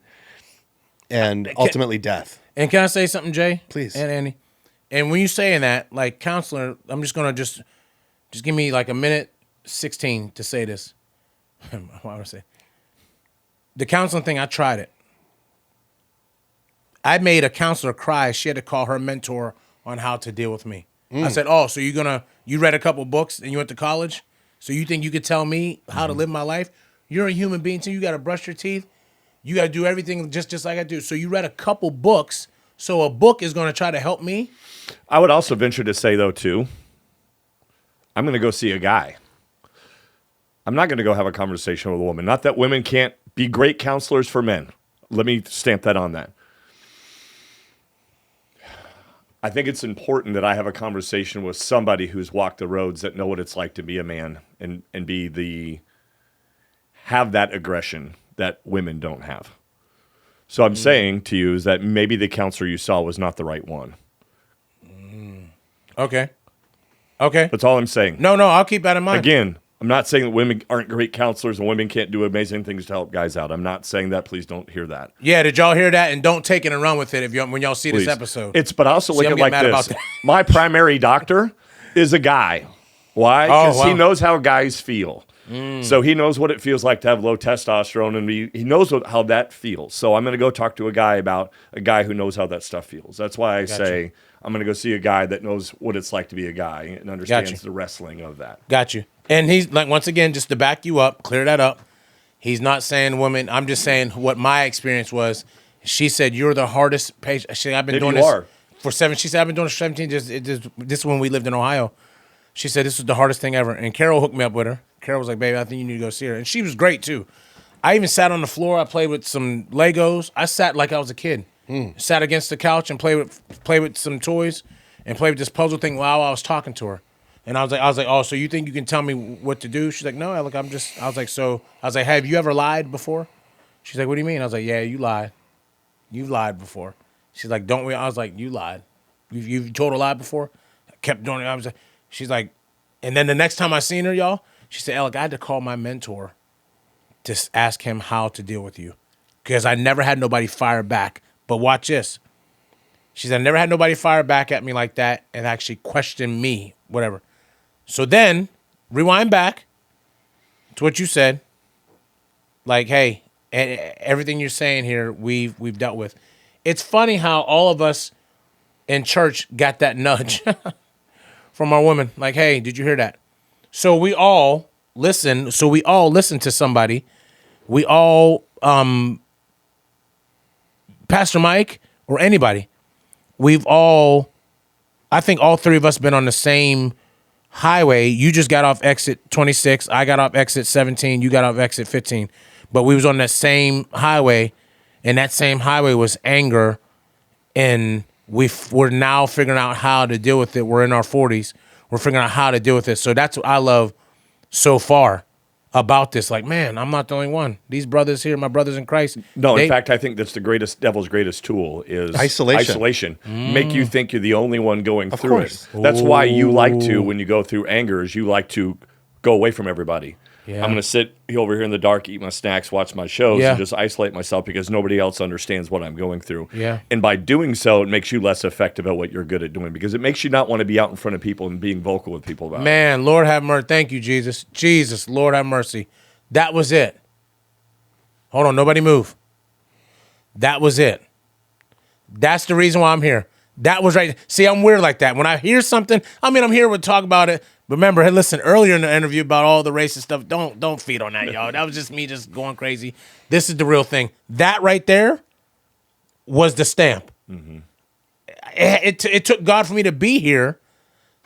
and ultimately death. And can I say something, Jay? Please. And Andy. And when you're saying that, like counselor, I'm just going to just give me like a minute 16 to say this. What would I say? The counseling thing, I tried it. I made a counselor cry. She had to call her mentor on how to deal with me. I said, "Oh, so you read a couple books and you went to college? So you think you could tell me how to live my life? You're a human being too. You got to brush your teeth. You got to do everything just like I do. So you read a couple books. So a book is going to try to help me." I would also venture to say, though, too, I'm going to go see a guy. I'm not going to go have a conversation with a woman. Not that women can't be great counselors for men. Let me stamp that on that. I think it's important that I have a conversation with somebody who's walked the roads, that know what it's like to be a man and have that aggression that women don't have. So I'm saying to you is that maybe the counselor you saw was not the right one. Okay. That's all I'm saying. No, I'll keep that in mind. Again, I'm not saying that women aren't great counselors and women can't do amazing things to help guys out. I'm not saying that. Please don't hear that. Yeah, did y'all hear that? And don't take it and run with it when y'all see Please. this episode. But also look at it like this. My primary doctor is a guy. Why? Because he knows how guys feel. So he knows what it feels like to have low testosterone, and he knows how that feels. So I'm going to go talk to a guy about a guy who knows how that stuff feels. That's why I say I'm going to go see a guy that knows what it's like to be a guy and understands the wrestling of that. Got you. And he's like, once again, just to back you up, clear that up. He's not saying women. I'm just saying what my experience was. She said, "You're the hardest patient." She said, "I've been doing this for 7." She said, "I've been doing it for 17. This is when we lived in Ohio." She said, "This was the hardest thing ever." And Carol hooked me up with her. Carol was like, "Baby, I think you need to go see her." And she was great too. I even sat on the floor. I played with some Legos. I sat like I was a kid. Sat against the couch and played with some toys and played with this puzzle thing while I was talking to her. And I was like, "Oh, so you think you can tell me what to do?" She's like, "No, Alec, I was like, "Have you ever lied before?" She's like, "What do you mean?" I was like, "Yeah, you lied. You've lied before." She's like, "Don't we?" I was like, "You lied. You've told a lie before?" I kept doing it. She's like, and then the next time I seen her, y'all, she said, "Alec, I had to call my mentor to ask him how to deal with you because I never had nobody fire back. But watch this." She said, "I never had nobody fire back at me like that and actually question me, whatever." So then, rewind back to what you said. Like, hey, everything you're saying here, we've dealt with. It's funny how all of us in church got that nudge from our women. Like, hey, did you hear that? So we all listen. So we all listen to somebody. We all, Pastor Mike or anybody, I think all three of us been on the same highway. You just got off exit 26. I got off exit 17. You got off exit 15. But we was on that same highway, and that same highway was anger, and we're now figuring out how to deal with it. We're in our 40s. We're figuring out how to deal with it. So that's what I love so far about this. Like, man, I'm not the only one. These brothers here, my brothers in Christ. No, in fact, I think that's the devil's greatest tool is isolation. Make you think you're the only one going through it. That's why you like to, when you go through anger, is you like to go away from everybody. Yeah. I'm going to sit over here in the dark, eat my snacks, watch my shows, and just isolate myself because nobody else understands what I'm going through. Yeah. And by doing so, it makes you less effective at what you're good at doing because it makes you not want to be out in front of people and being vocal with people about it. Man, Lord have mercy. Thank you, Jesus. Jesus, Lord have mercy. That was it. Hold on, nobody move. That was it. That's the reason why I'm here. That was right. See, I'm weird like that. When I hear something, I'm here to talk about it. But remember, hey, listen, earlier in the interview about all the racist stuff, don't feed on that, y'all. That was just me just going crazy. This is the real thing. That right there was the stamp. Mm-hmm. It took God for me to be here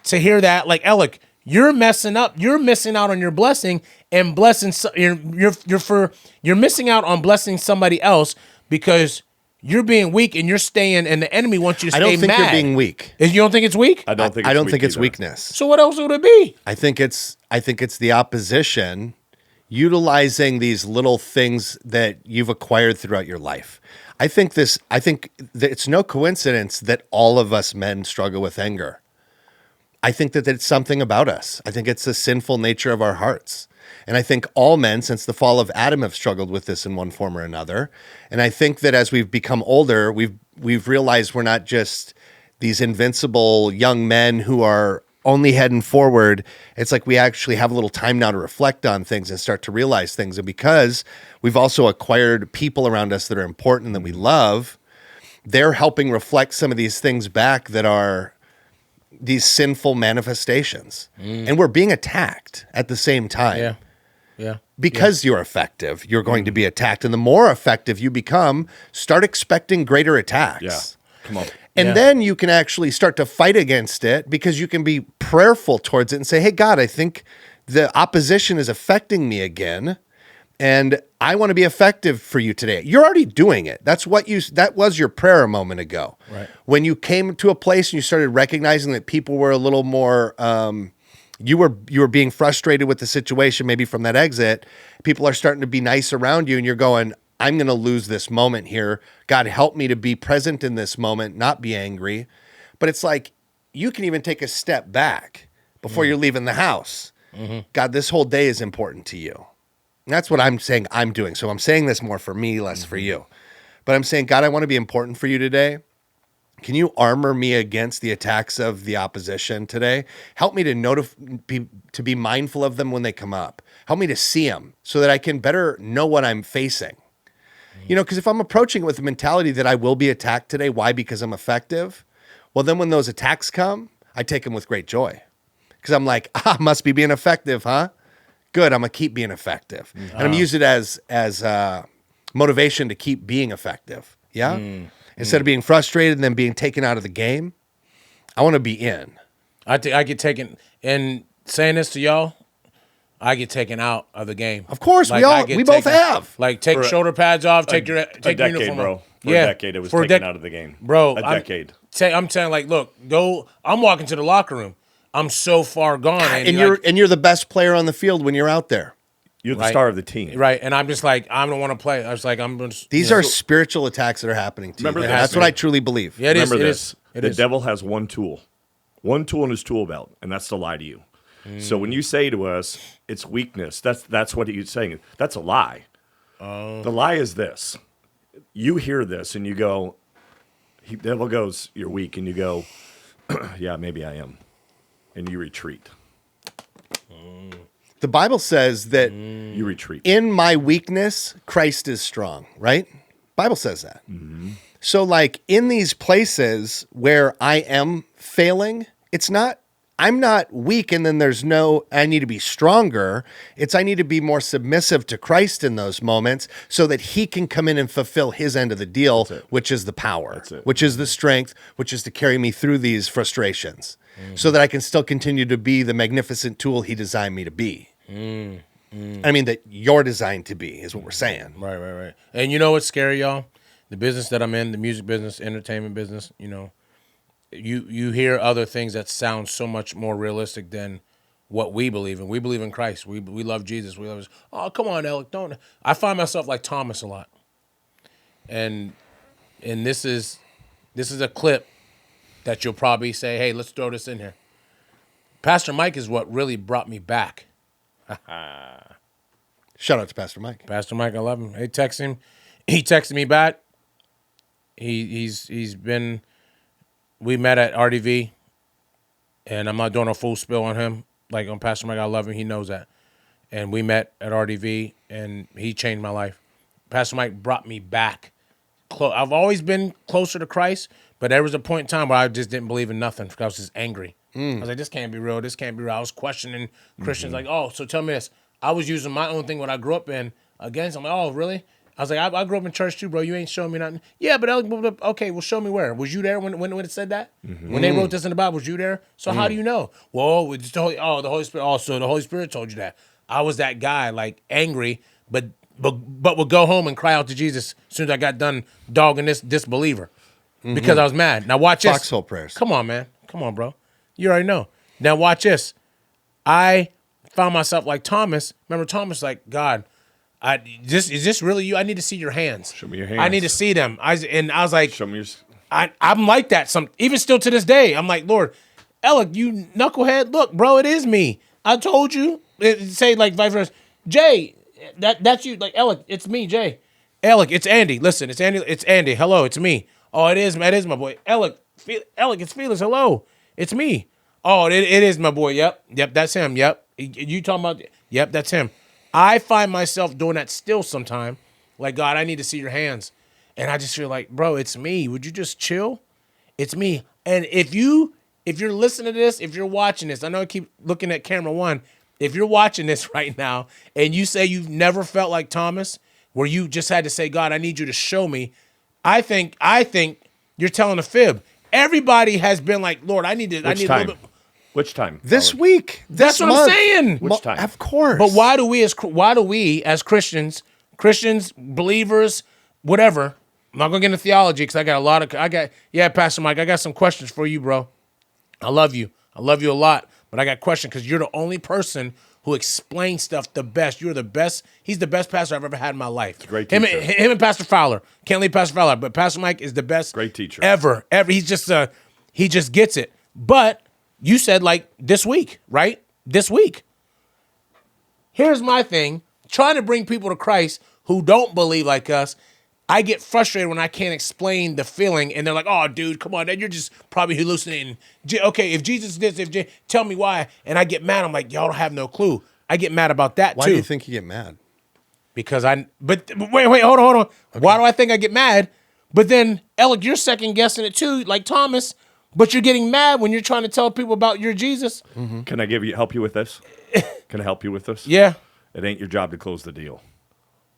to hear that. Like, Elec, you're messing up. You're missing out on your blessing and blessing. You're missing out on blessing somebody else because you're being weak and you're staying, and the enemy wants you to stay mad. I don't think you're being weak. You don't think it's weak? I don't think it's weakness. So what else would it be? I think it's the opposition utilizing these little things that you've acquired throughout your life. I think that it's no coincidence that all of us men struggle with anger. I think that it's something about us. I think it's the sinful nature of our hearts. And I think all men, since the fall of Adam, have struggled with this in one form or another. And I think that as we've become older, we've realized we're not just these invincible young men who are only heading forward. It's like we actually have a little time now to reflect on things and start to realize things. And because we've also acquired people around us that are important and that we love, they're helping reflect some of these things back that are these sinful manifestations. And we're being attacked at the same time. Yeah. Because you're effective, you're going to be attacked. And the more effective you become, start expecting greater attacks. Yeah. Come on. And then you can actually start to fight against it because you can be prayerful towards it and say, hey, God, I think the opposition is affecting me again. And I want to be effective for you today. You're already doing it. That was your prayer a moment ago. Right. When you came to a place and you started recognizing that people were a little more, you were being frustrated with the situation, maybe from that exit, people are starting to be nice around you and you're going, I'm going to lose this moment here. God, help me to be present in this moment, not be angry. But it's like, you can even take a step back before you're leaving the house. God, this whole day is important to you. And that's what I'm saying I'm doing. So I'm saying this more for me, less for you. But I'm saying, God, I want to be important for you today. Can you armor me against the attacks of the opposition today? Help me to be mindful of them when they come up. Help me to see them so that I can better know what I'm facing. You know, because if I'm approaching it with the mentality that I will be attacked today, why? Because I'm effective. Well, then when those attacks come, I take them with great joy. Because I'm like, must be being effective, huh? Good, I'm going to keep being effective. And I'm going to use it as motivation to keep being effective. Yeah? Instead of being frustrated and then being taken out of the game, I want to be in. I get taken, and saying this to y'all, I get taken out of the game. Of course, we both have. Like, take shoulder pads off, take your uniform bro. off. For a decade, it was taken out of the game. Bro, a decade. I'm saying, like, look, go. I'm walking to the locker room. I'm so far gone. And you're the best player on the field when you're out there. You're the star of the team. Right. And I'm just like, I don't want to play. I was like, These are spiritual attacks that are happening to you. That's what I truly believe. Yeah, Remember this. The devil has one tool in his tool belt, and that's to lie to you. So when you say to us, it's weakness, that's what he's saying. That's a lie. The lie is this. You hear this, and you go, the devil goes, you're weak, and you go, yeah, maybe I am. And you retreat. The Bible says that you retreat. In my weakness, Christ is strong, right? Bible says that. So like in these places where I am failing, I'm not weak and then I need to be stronger. I need to be more submissive to Christ in those moments so that he can come in and fulfill his end of the deal, which is the power, which is the strength, which is to carry me through these frustrations so that I can still continue to be the magnificent tool he designed me to be. I mean, that you're designed to be is what we're saying. Right. And you know what's scary, y'all? The business that I'm in, the music business, entertainment business, you know, you hear other things that sound so much more realistic than what we believe in. We believe in Christ. We love Jesus. We love. Oh, come on, Elec, don't. I find myself like Thomas a lot, and this is a clip that you'll probably say, hey, let's throw this in here. Pastor Mike is what really brought me back. Shout out to Pastor Mike. Pastor Mike, I love him. He texted me back. He's been. We met at RDV, and I'm not doing a full spill on him. Like on Pastor Mike, I love him. He knows that. And we met at RDV, and he changed my life. Pastor Mike brought me back. I've always been closer to Christ, but there was a point in time where I just didn't believe in nothing because I was just angry. I was like, this can't be real. This can't be real. I was questioning Christians like, oh, so tell me this. I was using my own thing, what I grew up in, against. I'm like, oh, really? I was like, I grew up in church too, bro. You ain't showing me nothing. Yeah, but okay, well, show me where. Was you there when it said that? When they wrote this in the Bible, was you there? So how do you know? Well, it's the Holy Spirit. Oh, so the Holy Spirit told you that. I was that guy, like angry, but would go home and cry out to Jesus as soon as I got done dogging this disbeliever because I was mad. Now watch this. Foxhole prayers. Come on, man. Come on, bro. You already know. Now watch this. I found myself like Thomas. Remember Thomas, like, God, is this really you? I need to see your hands. Show me your hands. I need to see them. I was like, Show me your... I'm like that. Even still to this day, I'm like, Lord, Elec, you knucklehead. Look, bro, it is me. I told you. Say like vice versa. Jay, that's you. Like Elec, it's me, Jay. Elec, it's Andy. Listen, it's Andy. It's Andy. Hello, it's me. Oh, it is my boy. Elec, it's Felix. Hello, it's me. Oh, it is my boy. Yep, that's him. Yep. You talking about? Yep, that's him. I find myself doing that still sometime. Like, God, I need to see your hands. And I just feel like, bro, it's me. Would you just chill? It's me. And if you're listening to this, if you're watching this, I know I keep looking at camera one. If you're watching this right now and you say you've never felt like Thomas, where you just had to say, God, I need you to show me, I think you're telling a fib. Everybody has been like, Lord, I need a little bit. Which time? This week. That's what I'm saying. Which time? Of course. But why do we as Christians, believers, whatever? I'm not gonna get into theology because Pastor Mike, I got some questions for you, bro. I love you a lot, but I got questions because you're the only person who explains stuff the best. You're the best. He's the best pastor I've ever had in my life. Great teacher. Him and Pastor Fowler. Can't leave Pastor Fowler, but Pastor Mike is the best. Great teacher. Ever. He's just he just gets it. But you said like this week, right? This week. Here's my thing. Trying to bring people to Christ who don't believe like us. I get frustrated when I can't explain the feeling, and they're like, "Oh, dude, come on, you're just probably hallucinating." Okay, if Jesus did, tell me why. And I get mad. I'm like, y'all don't have no clue. I get mad about that too. Why do you think you get mad? Because But wait, hold on. Okay. Why do I think I get mad? But then, Elec, you're second guessing it too, like Thomas. But you're getting mad when you're trying to tell people about your Jesus. Mm-hmm. Can I help you with this? Can I help you with this? Yeah. It ain't your job to close the deal.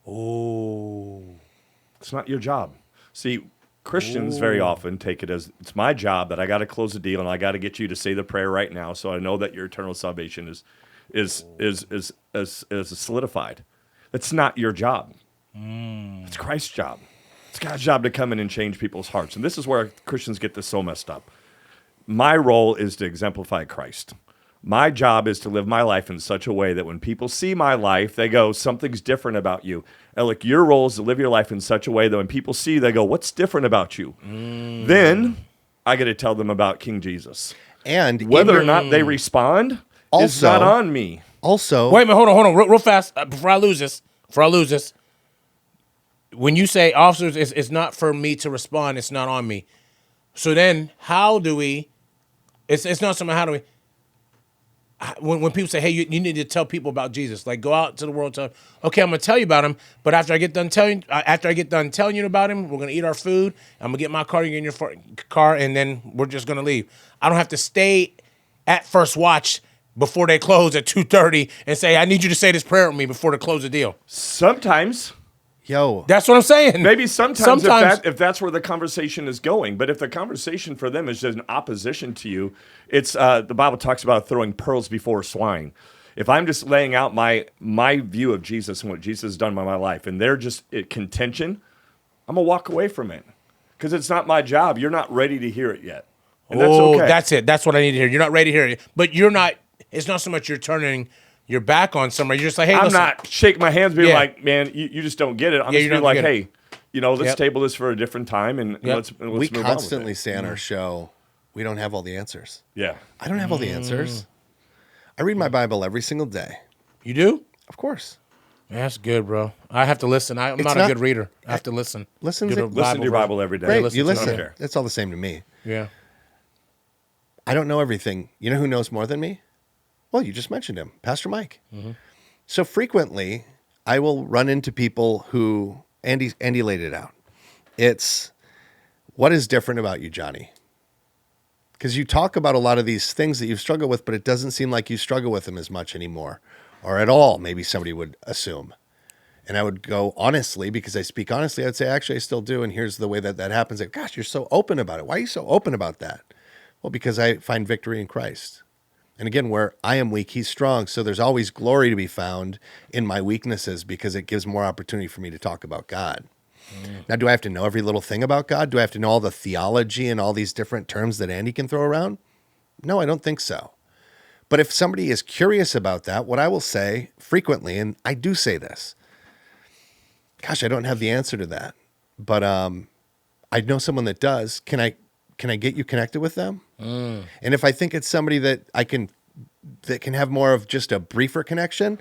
Oh. It's not your job. See, Christians very often take it as it's my job that I got to close the deal and I got to get you to say the prayer right now, so I know that your eternal salvation is solidified. That's not your job. It's Christ's job. It's God's job to come in and change people's hearts. And this is where Christians get this so messed up. My role is to exemplify Christ. My job is to live my life in such a way that when people see my life, they go, something's different about you. Elec, your role is to live your life in such a way that when people see you, they go, what's different about you? Then I get to tell them about King Jesus. And whether or not they respond is not on me. Also, wait a minute, hold on, real fast before I lose this. When you say officers, it's not for me to respond. It's not on me. So then, how do we? It's not something. How do we? When people say, "Hey, you need to tell people about Jesus," like go out to the world, tell, okay, I'm gonna tell you about him. But after I get done telling you about him, we're gonna eat our food. I'm gonna get my car, you get in your car, and then we're just gonna leave. I don't have to stay at first watch before they close at 2:30 and say, "I need you to say this prayer with me before they close the deal." Sometimes. That's what I'm saying. Maybe sometimes if that's where the conversation is going. But if the conversation for them is just an opposition to you, it's the Bible talks about throwing pearls before swine. If I'm just laying out my view of Jesus and what Jesus has done in my life, and they're just at contention, I'm going to walk away from it. Because it's not my job. You're not ready to hear it yet. And that's okay. That's it. That's what I need to hear. You're not ready to hear it. But you're not, it's not so much you're turning your back on somebody. You're just like, hey, I'm not shaking my hands being like, man, you just don't get it. I'm just being like, hey, let's table this for a different time and let's move on with it. We constantly say on our show, we don't have all the answers. Yeah. I don't have all the answers. I read my Bible every single day. You do? Of course. That's good, bro. I have to listen. I'm not a good reader. I have to listen. Listen to your Bible every day. Great, you listen. It's all the same to me. Yeah. I don't know everything. You know who knows more than me? Well, you just mentioned him, Pastor Mike. Mm-hmm. So frequently, I will run into people who, Andy laid it out. It's, what is different about you, Jonny? Because you talk about a lot of these things that you've struggled with, but it doesn't seem like you struggle with them as much anymore, or at all, maybe somebody would assume. And I would go honestly, because I speak honestly, I'd say, actually, I still do, and here's the way that happens. Like, gosh, you're so open about it. Why are you so open about that? Well, because I find victory in Christ. And again, where I am weak, he's strong. So there's always glory to be found in my weaknesses because it gives more opportunity for me to talk about God. Now, do I have to know every little thing about God? Do I have to know all the theology and all these different terms that Andy can throw around? No, I don't think so. But if somebody is curious about that, what I will say frequently, and I do say this, gosh, I don't have the answer to that, but I know someone that does. Can I get you connected with them? And if I think it's somebody that can have more of just a briefer connection,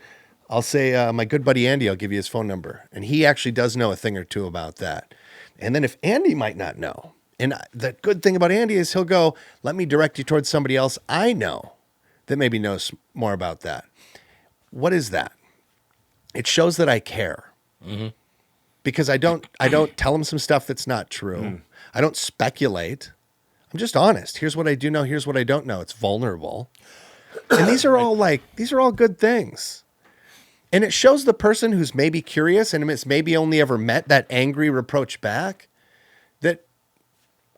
I'll say, my good buddy Andy, I'll give you his phone number. And he actually does know a thing or two about that. And then if Andy might not know, and the good thing about Andy is he'll go, let me direct you towards somebody else I know that maybe knows more about that. What is that? It shows that I care. Mm-hmm. Because I don't tell them some stuff that's not true. I don't speculate. I'm just honest. Here's what I do know. Here's what I don't know. It's vulnerable. And these are all good things. And it shows the person who's maybe curious and it's maybe only ever met that angry reproach back that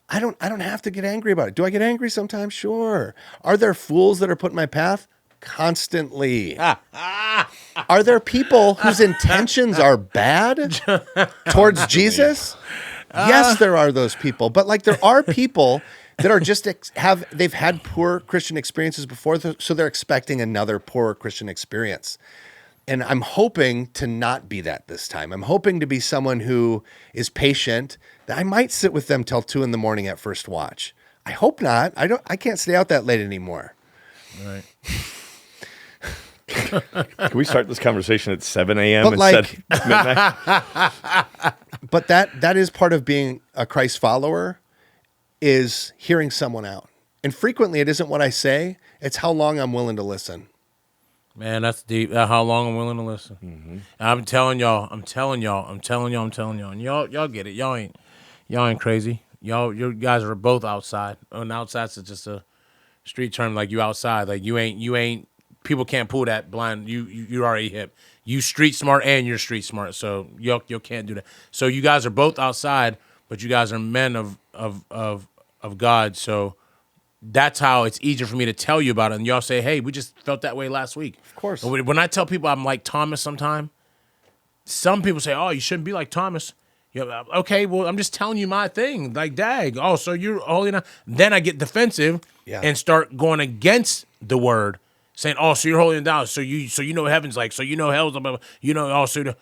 I don't have to get angry about it. Do I get angry sometimes? Sure. Are there fools that are put in my path? Constantly. Are there people whose intentions are bad towards Jesus? Yes, there are those people. But like there are people that are just they've had poor Christian experiences before, so they're expecting another poor Christian experience. And I'm hoping to not be that this time. I'm hoping to be someone who is patient, that I might sit with them till 2 a.m. at first watch. I hope not. I can't stay out that late anymore. Right. Can we start this conversation at 7 a.m. instead of midnight? But that is part of being a Christ follower, is hearing someone out. And frequently it isn't what I say, it's how long I'm willing to listen. Man, that's deep. How long I'm willing to listen. Mm-hmm. I'm telling y'all. And y'all get it. Y'all ain't crazy. You guys are both outside. And outside's just a street term, like you outside. Like you ain't people can't pull that blind. You're already hip. You street smart and you're street smart. So you can't do that. So you guys are both outside, but you guys are men of God. So that's how it's easier for me to tell you about it. And y'all say, hey, we just felt that way last week. Of course. And when I tell people I'm like Thomas sometime, some people say, oh, you shouldn't be like Thomas. Yeah, okay, well, I'm just telling you my thing. Like, dag, oh, so you're holy enough. Then I get defensive and start going against the word, saying, oh, so you're holy and down. So you know what heaven's like. So you know hell's blah, blah, blah. You know, also,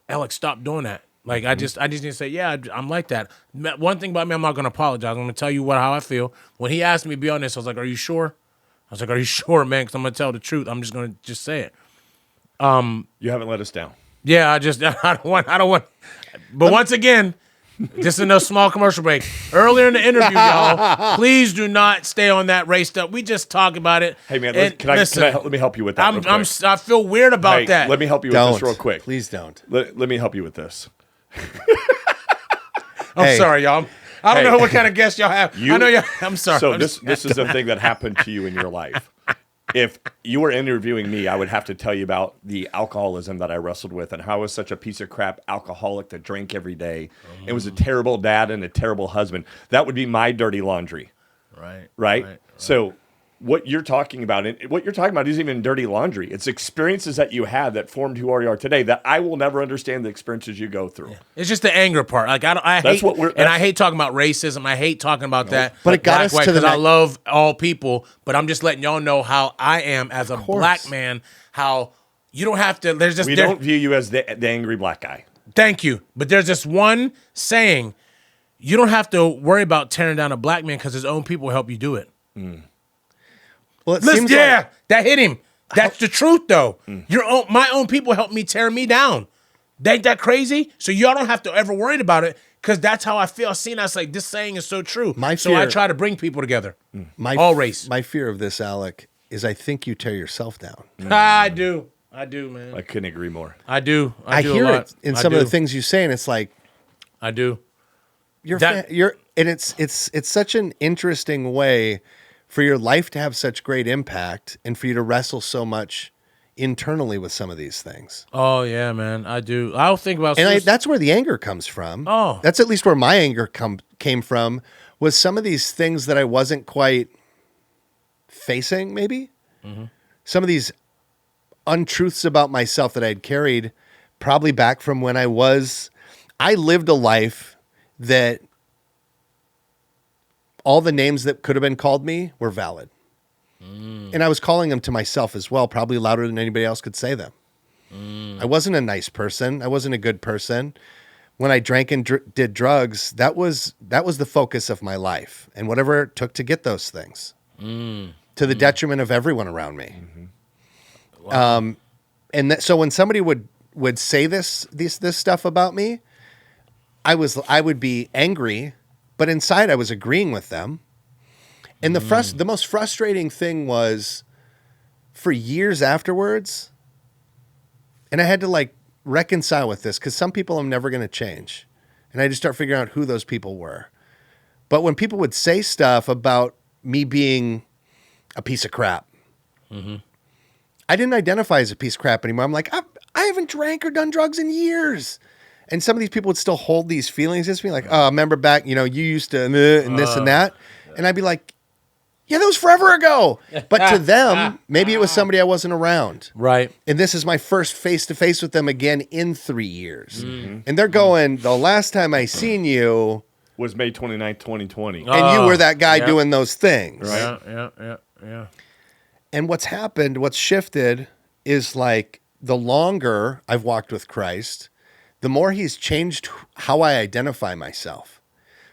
Elec, stop doing that. Like, I just need to say, yeah, I'm like that. One thing about me, I'm not going to apologize. I'm going to tell you how I feel. When he asked me to be honest, I was like, are you sure? I was like, are you sure, man? Because I'm going to tell the truth. I'm just going to say it. You haven't let us down. Yeah, I don't want. But once again, just in a small commercial break. Earlier in the interview, y'all, please do not stay on that race stuff. We just talk about it. Hey, man, let me help you with that. I feel weird about that. Let me help you with this real quick. Please don't. Let me help you with this. I'm sorry, y'all. I don't know what kind of guests y'all have. I know y'all. I'm sorry. So this is a thing that happened to you in your life. If you were interviewing me, I would have to tell you about the alcoholism that I wrestled with and how I was such a piece of crap alcoholic that drank every day. It was a terrible dad and a terrible husband. That would be my dirty laundry. Right? So what you're talking about isn't even dirty laundry. It's experiences that you had that formed who you are today that I will never understand the experiences you go through. Yeah. It's just the anger part. Like I hate talking about racism. I hate talking about that. But it got us to because I love all people. But I'm just letting y'all know how I am as a black man. How you don't have to. We don't view you as the angry black guy. Thank you. But there's this one saying, you don't have to worry about tearing down a black man because his own people help you do it. Mm. Well, that hit him. That's the truth, though. My own people helped me tear me down. Ain't that crazy? So y'all don't have to ever worry about it because that's how I feel. Seeing us like this saying is so true. So I try to bring people together. All race. My fear of this, Elec, is I think you tear yourself down. I do, man. I couldn't agree more. I do. I hear it in some of the things you say, and it's like, I do. It's such an interesting way for your life to have such great impact and for you to wrestle so much internally with some of these things. Oh, yeah, man. I do. I'll think about... And that's where the anger comes from. Oh. That's at least where my anger came from, was some of these things that I wasn't quite facing, maybe. Mm-hmm. Some of these untruths about myself that I had carried probably back from when I lived a life that... all the names that could have been called me were valid. And I was calling them to myself as well, probably louder than anybody else could say them. I wasn't a nice person. I wasn't a good person. When I drank and did drugs, that was the focus of my life, and whatever it took to get those things, to the detriment of everyone around me. Wow. So when somebody would say this stuff about me, I would be angry, but inside I was agreeing with them. And the most frustrating thing was, for years afterwards, and I had to reconcile with this, because some people I'm never going to change. And I had to start figuring out who those people were. But when people would say stuff about me being a piece of crap, I didn't identify as a piece of crap anymore. I'm like, I haven't drank or done drugs in years. And some of these people would still hold these feelings against me, like, oh, remember back, you used to, and this and that. And I'd be like, yeah, that was forever ago. But to them, maybe it was somebody I wasn't around. Right. And this is my first face-to-face with them again in 3 years. And they're going, the last time I seen you was May 29th, 2020. and you were that guy doing those things. Right. Yeah. And what's happened, what's shifted is the longer I've walked with Christ, the more he's changed how I identify myself.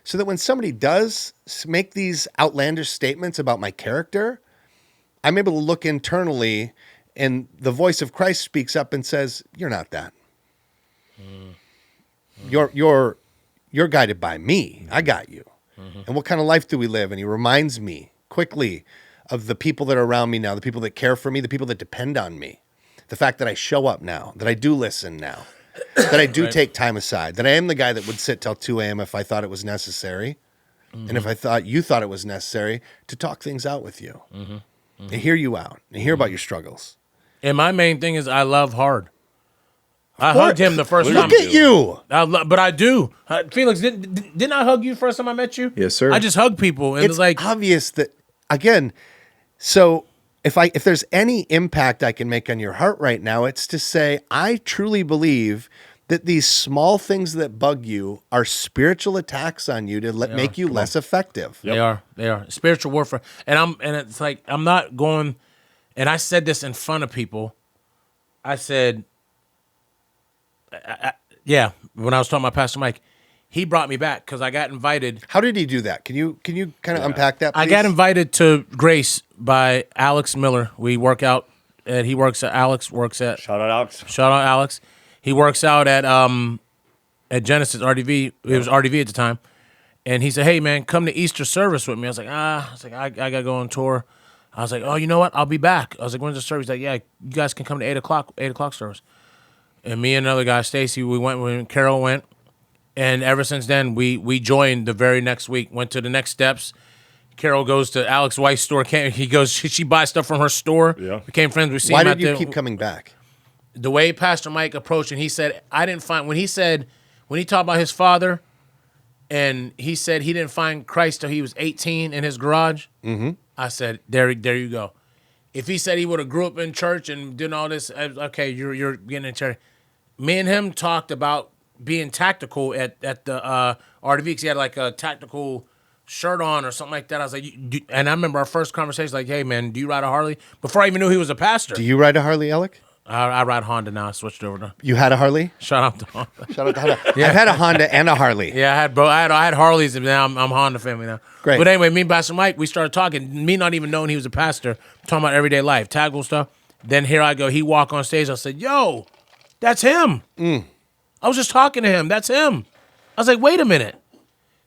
So that when somebody does make these outlandish statements about my character, I'm able to look internally, and the voice of Christ speaks up and says, "You're not that. You're guided by me. I got you. And what kind of life do we live?" And he reminds me quickly of the people that are around me now, the people that care for me, the people that depend on me, the fact that I show up now, that I do listen now. That I do take time aside, that I am the guy that would sit till 2 a.m. if I thought it was necessary, and if I thought you thought it was necessary, to talk things out with you, and hear you out, and hear about your struggles. And my main thing is I love hard. I hugged him the first time. Look at you. But I do. Felix, didn't I hug you the first time I met you? Yes, sir. I just hug people. And It's obvious that, again, so if there's any impact I can make on your heart right now, it's to say, I truly believe that these small things that bug you are spiritual attacks on you to make you less effective. Yep. They are spiritual warfare. And it's like, I'm not going, and I said this in front of people. I said, when I was talking about Pastor Mike, he brought me back because I got invited. How did he do that? Can you kind of unpack that, please? I got invited to Grace by Alex Miller. We work out, and Alex works at. Shout out, Alex. Shout out, Alex. He works out at Genesis RDV. It was RDV at the time, and he said, "Hey man, come to Easter service with me." I was like, I gotta go on tour. I was like, oh, you know what? I'll be back. I was like, when's the service? He's like, yeah, you guys can come to 8 o'clock service. And me and another guy, Stacy, we went when Carol went. And ever since then, we joined the very next week, went to the next steps. Carol goes to Alex White's store. She buys stuff from her store. Yeah. Became friends. We see Why him did you keep coming back? The way Pastor Mike approached, and he said, when he talked about his father, and he said he didn't find Christ till he was 18 in his garage. Mm-hmm. I said, there you go. If he said he would have grew up in church and did all this, okay, you're getting in church. Me and him talked about being tactical at the RDV, because he had like a tactical shirt on or something like that. I was like, and I remember our first conversation, like, hey man, do you ride a Harley? Before I even knew he was a pastor. Do you ride a Harley, Elec? I ride Honda now. I switched over to. You had a Harley? Shout out to Honda. Shout out to Honda. Yeah. I've had a Honda and a Harley. Yeah, I had Harleys, and now I'm Honda family now. Great. But anyway, me and Pastor Mike, we started talking. Me not even knowing he was a pastor, talking about everyday life, tactical stuff. Then here I go. He walked on stage. I said, "Yo, that's him." I was just talking to him. That's him. I was like, "Wait a minute."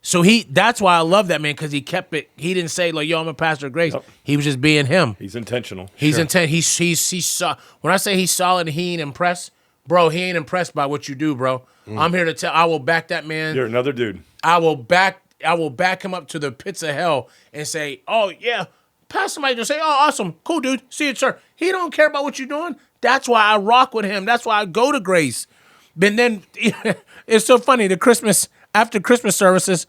So that's why I love that man, because he kept it. He didn't say like, "Yo, I'm a pastor of Grace." Yep. He was just being him. He's intentional. He's intent. He's when I say he's solid, and he ain't impressed, bro. He ain't impressed by what you do, bro. I'm here to tell. I will back that man. You're another dude. I will back him up to the pits of hell and say, "Oh yeah." Pastor Mike just say, "Oh, awesome, cool, dude. See you, sir." He don't care about what you're doing. That's why I rock with him. That's why I go to Grace. But then it's so funny. After Christmas services,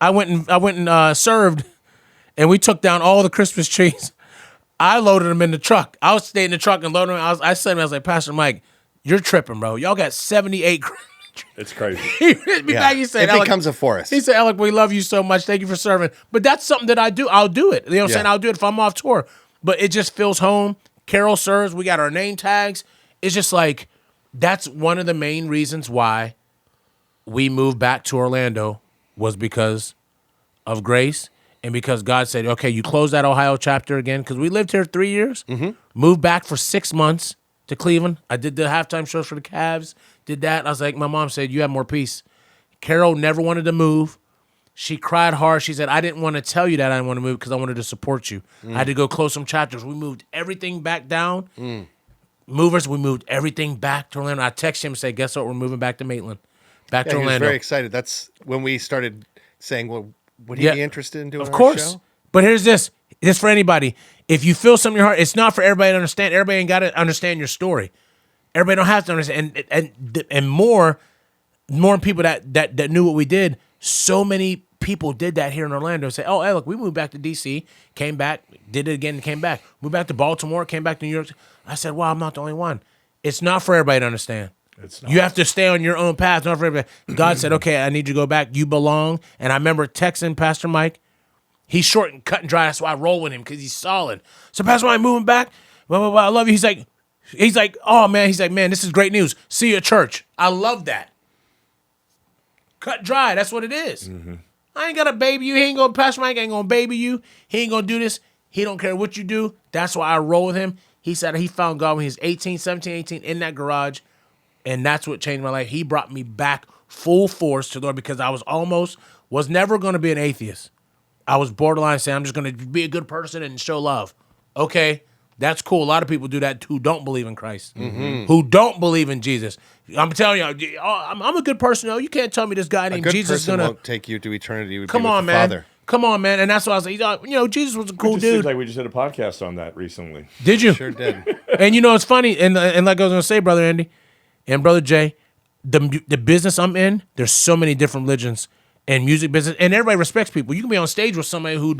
I went and served, and we took down all the Christmas trees. I loaded them in the truck. I was staying in the truck and loading them. I said, I was like, Pastor Mike, you're tripping, bro. Y'all got 78 Christmas trees. It's crazy. He hit me back. He said, it becomes a forest. He said, Elec, we love you so much. Thank you for serving. But that's something that I do. I'll do it. You know what I'm saying? I'll do it if I'm off tour. but it just feels home. Carol serves. We got our name tags. It's just like, that's one of the main reasons why we moved back to Orlando, was because of grace and because God said, okay, you close that Ohio chapter again, because we lived here 3 years, moved back for 6 months to Cleveland. I did the halftime shows for the Cavs, did that. I was like, my mom said, you have more peace. Carol never wanted to move. She cried hard. She said, I didn't want to tell you that I didn't want to move because I wanted to support you. I had to go close some chapters. We moved everything back down. Movers, we moved everything back to Orlando. I texted him and said, guess what? We're moving back to Maitland. Back to Orlando. He was very excited. That's when we started saying, well, would he be interested in doing of our course. show? But here's this. This for anybody. If you feel something in your heart, it's not for everybody to understand. Everybody ain't got to understand your story. Everybody don't have to understand. And more people that knew what we did, so many people did that here in Orlando. Say, oh, hey, look, we moved back to D.C., came back, did it again, and came back. Moved back to Baltimore, came back to New York. I said, wow, I'm not the only one. It's not for everybody to understand. It's not. You have to stay on your own path, not for everybody. God said, okay, I need you to go back. You belong. And I remember texting Pastor Mike. He's short and cut and dry. That's why I roll with him, because he's solid. So Pastor Mike, moving back. Blah, blah, blah. I love you. He's like, oh, man. He's like, man, this is great news. See you at church. I love that. Cut dry. That's what it is. I ain't gonna baby you. Pastor Mike ain't gonna baby you. He ain't gonna do this. He don't care what you do. That's why I roll with him. He said he found God when he was 17, 18 in that garage. And that's what changed my life. He brought me back full force to the Lord, because I was never going to be an atheist. I was borderline saying, I'm just going to be a good person and show love. Okay, that's cool. A lot of people do that who don't believe in Christ, who don't believe in Jesus. I'm telling you, I'm a good person. No, you can't tell me this guy named Jesus is going to won't take you to eternity. Come on, man. Father. Come on, man. And that's why I was like, Jesus was a cool dude. Seems like we just did a podcast on that recently. Did you? Sure did. And it's funny, and like I was going to say, Brother Andy and Brother Jay, the business I'm in, there's so many different religions and music business, and everybody respects people. You can be on stage with somebody who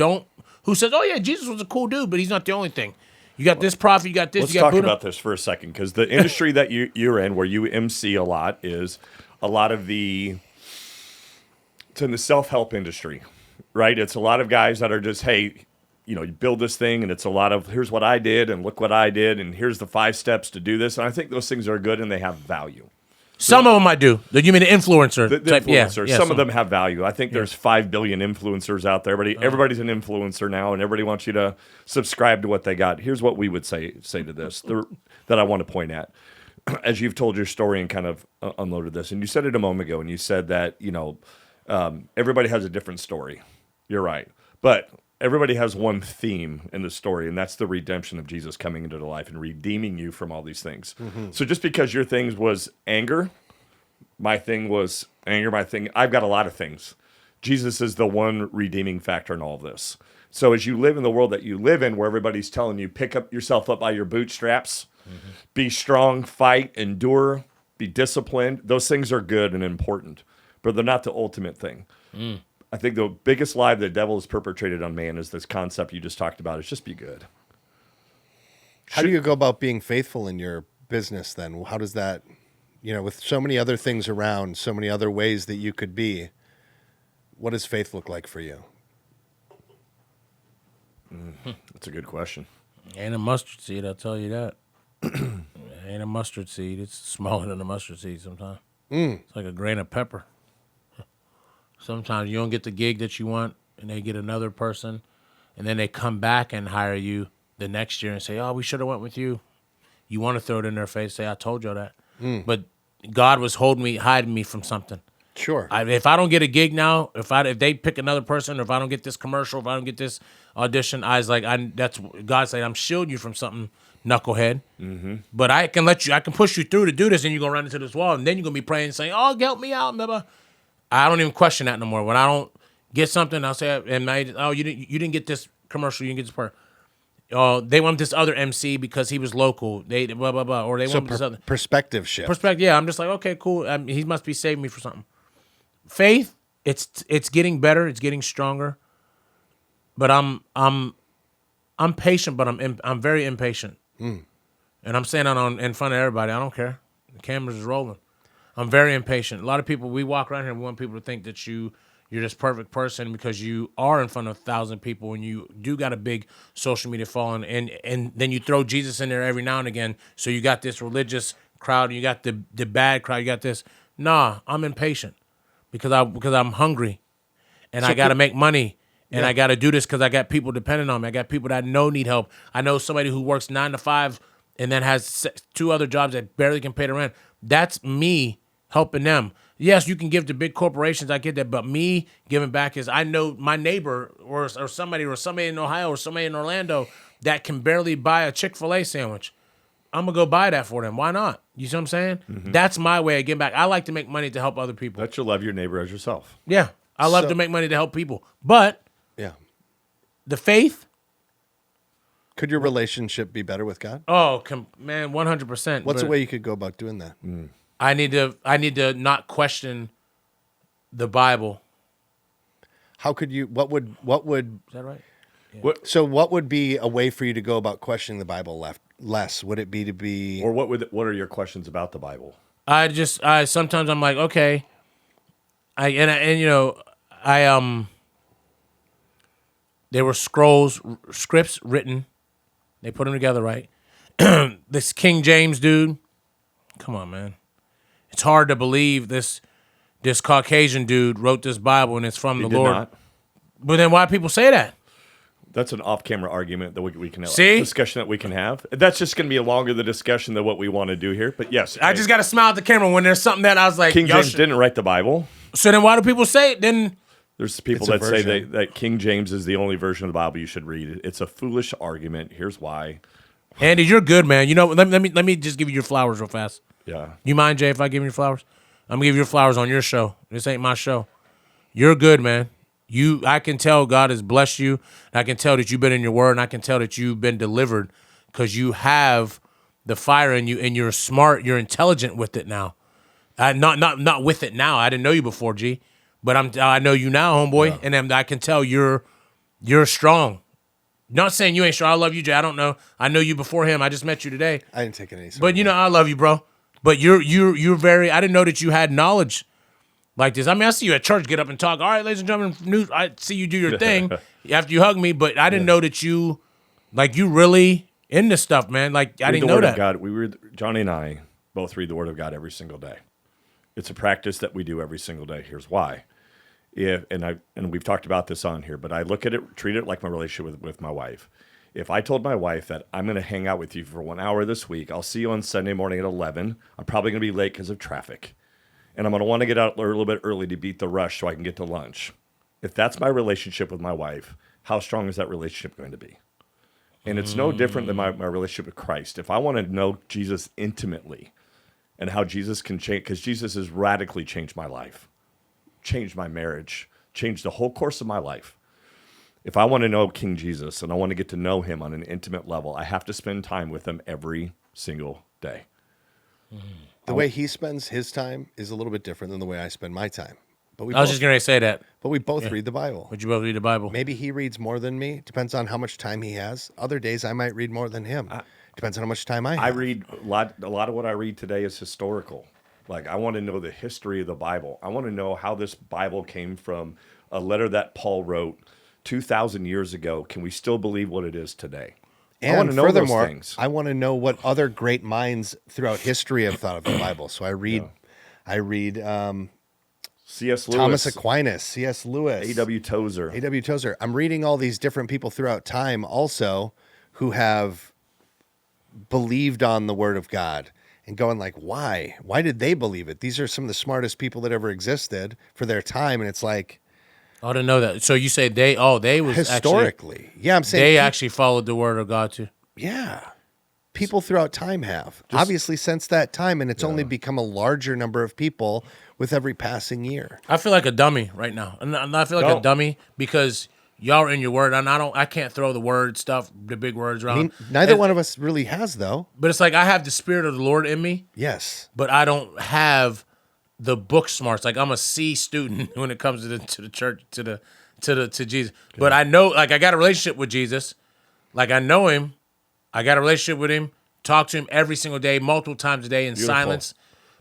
says, oh yeah, Jesus was a cool dude, but he's not the only thing. You got this prophet, you got this, Let's you got talk Buddha. about this for a second, because the industry that you're in, where you MC a lot, is a lot of it's in the self-help industry, right? It's a lot of guys that are just, hey, you build this thing, and it's a lot of, here's what I did, and look what I did, and here's the 5 steps to do this. And I think those things are good, and they have value. Some of them I do. You mean the influencer type? Influencers. Yeah, some of them have value. I think there's 5 billion influencers out there. Everybody's an influencer now, and everybody wants you to subscribe to what they got. Here's what we would say to this that I want to point at. As you've told your story and kind of unloaded this, and you said it a moment ago, and you said that everybody has a different story. You're right, but everybody has one theme in the story, and that's the redemption of Jesus coming into their life and redeeming you from all these things. So just because your thing was anger, my thing was anger, I've got a lot of things. Jesus is the one redeeming factor in all of this. So as you live in the world that you live in, where everybody's telling you, pick up yourself up by your bootstraps, be strong, fight, endure, be disciplined, those things are good and important, but they're not the ultimate thing. I think the biggest lie the devil has perpetrated on man is this concept you just talked about, is just be good. How do you go about being faithful in your business then? How does that, with so many other things around, so many other ways that you could be, what does faith look like for you? That's a good question. Ain't a mustard seed, I'll tell you that. Ain't a mustard seed. It's smaller than a mustard seed sometimes. It's like a grain of pepper. Sometimes you don't get the gig that you want, and they get another person, and then they come back and hire you the next year and say, oh, we should have went with you. You want to throw it in their face, say, I told you that. But God was hiding me from something. Sure. If I don't get a gig now, if they pick another person, or if I don't get this commercial, if I don't get this audition, that's God saying, I'm shielding you from something, knucklehead. But I can push you through to do this, and you're going to run into this wall, and then you're going to be praying, saying, oh, help me out, blah, blah. I don't even question that no more. When I don't get something, I'll say, you didn't get this commercial, you didn't get this part. They want this other MC because he was local. They blah blah blah, or they want this other perspective shift. Yeah. I'm just like, okay, cool. He must be saving me for something. Faith, it's getting better, it's getting stronger. But I'm patient, but I'm very impatient. And I'm saying that in front of everybody. I don't care. The cameras is rolling. I'm very impatient. A lot of people, we walk around here and we want people to think that you're this perfect person because you are in front of 1,000 people and you do got a big social media following, and then you throw Jesus in there every now and again. So you got this religious crowd, and you got the bad crowd, you got this. Nah, I'm impatient because I'm hungry, and I got to make money, and I got to do this because I got people depending on me. I got people that need help. I know somebody who works 9 to 5 and then has 2 other jobs that barely can pay the rent. That's me helping them. Yes, you can give to big corporations. I get that, but me giving back is I know my neighbor or somebody in Ohio or somebody in Orlando that can barely buy a Chick-fil-A sandwich. I'm gonna go buy that for them. Why not? You see what I'm saying? Mm-hmm. That's my way of giving back. I like to make money to help other people. That you love your neighbor as yourself. Yeah, I love to make money to help people, but the faith. Could your relationship be better with God? Oh, man, 100%. What's a way you could go about doing that? I need to not question the Bible. How could you? What would? Is that right? Yeah. So what would be a way for you to go about questioning the Bible less? Would it be to be? Or what are your questions about the Bible? I sometimes I'm like, okay, there were scripts written. They put them together right. This King James dude, come on, man. It's hard to believe this Caucasian dude wrote this Bible and it's from the Lord. Not. But then why do people say that? That's an off-camera argument that we can have. See? Discussion that we can have. That's just going to be a longer the discussion than what we want to do here. But yes. I just got to smile at the camera when there's something that I was like, King James didn't write the Bible. So then why do people say it? Then there's people that say that King James is the only version of the Bible you should read. It's a foolish argument. Here's why. Andy, you're good, man. You know, let me just give you your flowers real fast. Yeah. You mind, Jay, if I give you your flowers? I'm gonna give you your flowers on your show. This ain't my show. You're good, man. I can tell God has blessed you. And I can tell that you've been in your word, and I can tell that you've been delivered because you have the fire in you, and you're smart. You're intelligent with it now. Not with it now. I didn't know you before, G, but I know you now, homeboy, yeah. And I can tell you're strong. Not saying you ain't strong. I love you, Jay. I don't know. I know you before him. I just met you today. I didn't take any. But I love you, bro. But you're very. I didn't know that you had knowledge like this. I mean, I see you at church get up and talk. All right, ladies and gentlemen, news. I see you do your thing after you hug me, but I didn't know that you really in this stuff, man. Like I didn't know that. God, Jonny and I both read the Word of God every single day. It's a practice that we do every single day. Here's why. And we've talked about this on here, but I look at it, treat it like my relationship with my wife. If I told my wife that I'm going to hang out with you for 1 hour this week, I'll see you on Sunday morning at 11. I'm probably going to be late because of traffic. And I'm going to want to get out a little bit early to beat the rush so I can get to lunch. If that's my relationship with my wife, how strong is that relationship going to be? And it's no different than my relationship with Christ. If I want to know Jesus intimately and how Jesus can change, because Jesus has radically changed my life, changed my marriage, changed the whole course of my life. If I want to know King Jesus and I want to get to know him on an intimate level, I have to spend time with him every single day. The way he spends his time is a little bit different than the way I spend my time. But I was just going to say that. But we both read the Bible. Would you both read the Bible? Maybe he reads more than me. Depends on how much time he has. Other days I might read more than him. Depends on how much time I have. I read a lot of what I read today is historical. Like I want to know the history of the Bible. I want to know how this Bible came from a letter that Paul wrote 2,000 years ago. Can we still believe what it is today? And I want to know furthermore, those things. I want to know what other great minds throughout history have thought of the Bible. So I read C.S. Lewis, Thomas Aquinas, C.S. Lewis, A.W. Tozer. I'm reading all these different people throughout time also who have believed on the Word of God and going like, why? Why did they believe it? These are some of the smartest people that ever existed for their time. And it's like, I didn't know that. So you say they was historically. I'm saying they actually followed the Word of God too. Yeah. People throughout time have. Obviously since that time, and it's only become a larger number of people with every passing year. I feel like a dummy right now. And I feel like a dummy because y'all are in your word, and I can't throw the word stuff, the big words around. I mean, neither one of us really has, though. But it's like I have the Spirit of the Lord in me. Yes. But I don't have the book smarts. Like I'm a C student when it comes to the church, to Jesus. Yeah. But I know, like I got a relationship with Jesus. Like I know him. I got a relationship with him. Talk to him every single day, multiple times a day in silence.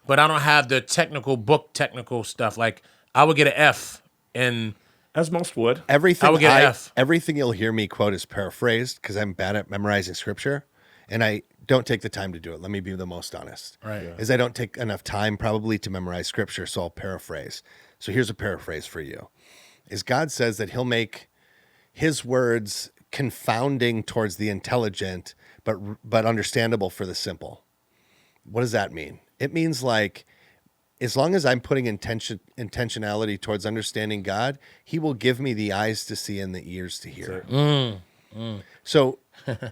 But I don't have the technical stuff. Like I would get an F and As most would. Everything I would get an F. Everything you'll hear me quote is paraphrased because I'm bad at memorizing scripture, and I don't take the time to do it. Let me be the most honest. Right. Yeah. Is I don't take enough time probably to memorize scripture, so I'll paraphrase. So here's a paraphrase for you. Is God says that he'll make his words confounding towards the intelligent, but understandable for the simple. What does that mean? It means like, as long as I'm putting intentionality towards understanding God, he will give me the eyes to see and the ears to hear. So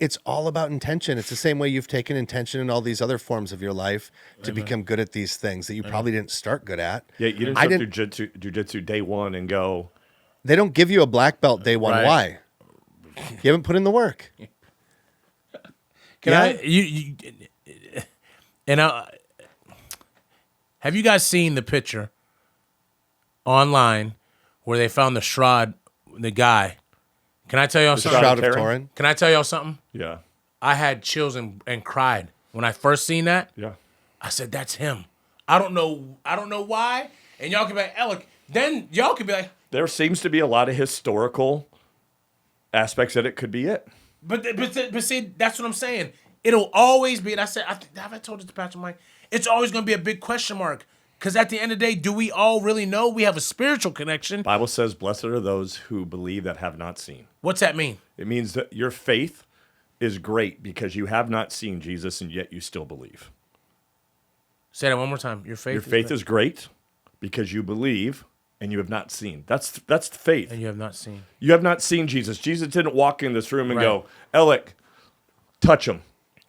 it's all about intention. It's the same way you've taken intention in all these other forms of your life to become good at these things that you probably didn't start good at. Yeah, you didn't start jujitsu day one and go. They don't give you a black belt day one. Right. Why? You haven't put in the work. have you guys seen the picture online where they found the shroud, the guy? Can I tell y'all something? Shroud of Turin. Can I tell y'all something? Yeah. I had chills and cried when I first seen that. Yeah. I said, that's him. I don't know why. And y'all can be like, Elec. Then y'all could be like, There seems to be a lot of historical aspects that it could be it. But see, that's what I'm saying. It'll always be, and I said, have I told it to Patrick Mike? It's always going to be a big question mark. Because at the end of the day, do we all really know? We have a spiritual connection. Bible says, blessed are those who believe that have not seen. What's that mean? It means that your faith is great because you have not seen Jesus and yet you still believe. Say that one more time. Your faith is great because you believe and you have not seen. That's faith. And you have not seen. You have not seen Jesus. Jesus didn't walk in this room and Right. go, Elec, touch him.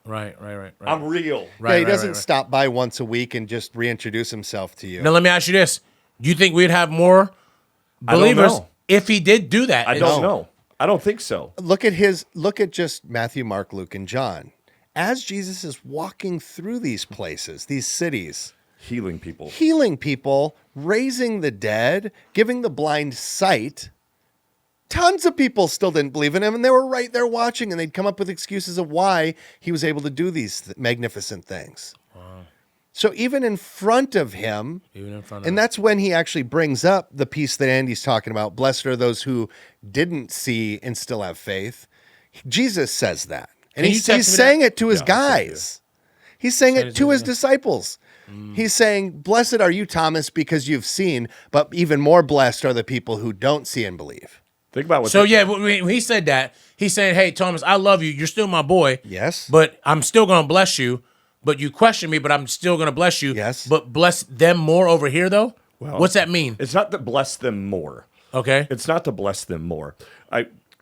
Right. I'm real. He doesn't stop by once a week and just reintroduce himself to you. Now, let me ask you this. Do you think we'd have more believers know. if he did do that? I don't know. I don't think so. Look at just Matthew, Mark, Luke, and John. As Jesus is walking through these places, these cities, Healing people. raising the dead, giving the blind sight, tons of people still didn't believe in him, and they were right there watching, and they'd come up with excuses of why he was able to do these magnificent things. Wow. So even in front of him, that's when he actually brings up the piece that Andy's talking about, blessed are those who didn't see and still have faith. Jesus says that. And he's saying it to his guys. He's saying it to his disciples. He's saying, blessed are you, Thomas, because you've seen, but even more blessed are the people who don't see and believe. Think about what. So when he said that, he's saying, "Hey, Thomas, I love you. You're still my boy. Yes. But I'm still gonna bless you. But you question me, but I'm still gonna bless you. Yes. But bless them more over here, though. Well, what's that mean? It's not to bless them more. Okay. It's not to bless them more.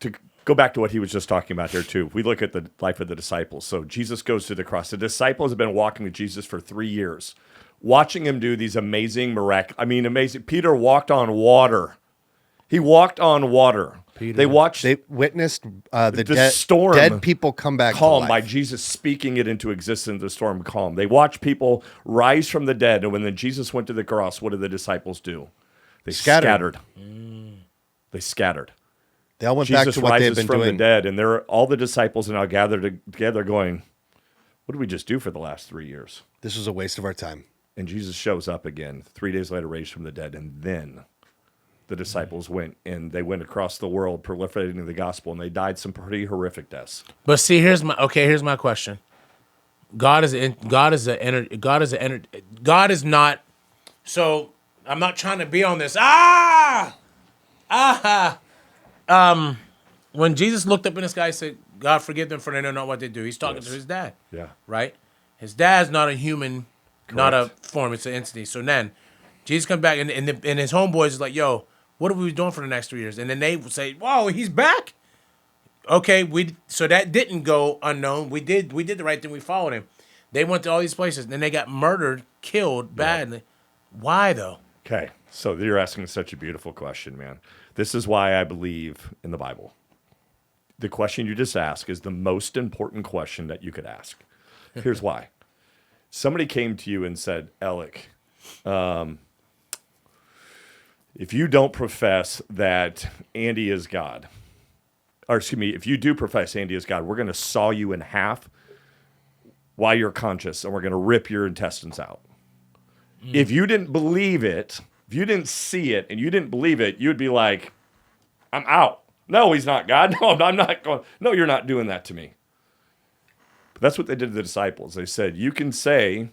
To go back to what he was just talking about here too. We look at the life of the disciples. So Jesus goes to the cross. The disciples have been walking with Jesus for 3 years, watching him do these amazing amazing. Peter walked on water. He walked on water. Peter. They witnessed the storm dead people come back calm to life. by Jesus speaking it into existence. The storm calm. They watched people rise from the dead, and when then Jesus went to the cross, what did the disciples do? They scattered. They scattered. They all went Jesus back to what they had been from doing. the dead, and all the disciples are now gathered together, going, "What did we just do for the last 3 years?" This was a waste of our time. And Jesus shows up again 3 days later, raised from the dead, and then the disciples went across the world proliferating the gospel, and they died some pretty horrific deaths. But see, here's my question. God is not. So I'm not trying to be on this. When Jesus looked up in the sky and said, "God forgive them, for they know not what they do," he's talking to his dad. Yeah. Right. His dad's not a human, not a form. It's an entity. So then Jesus comes back, and his homeboys is like, "Yo, what are we doing for the next 3 years?" And then they would say, "Whoa, he's back." Okay, so that didn't go unknown. We did the right thing. We followed him. They went to all these places, and then they got murdered, killed badly. Why though? Okay, so you're asking such a beautiful question, man. This is why I believe in the Bible. The question you just asked is the most important question that you could ask. Here's why. Somebody came to you and said, Elec, if you don't profess that Andy is God, or excuse me, if you do profess Andy is God, we're going to saw you in half while you're conscious, and we're going to rip your intestines out. If you didn't believe it, If you didn't see it and you didn't believe it, you'd be like, I'm out. No, he's not God. No, I'm not going. No, you're not doing that to me. But that's what they did to the disciples. They said, you can say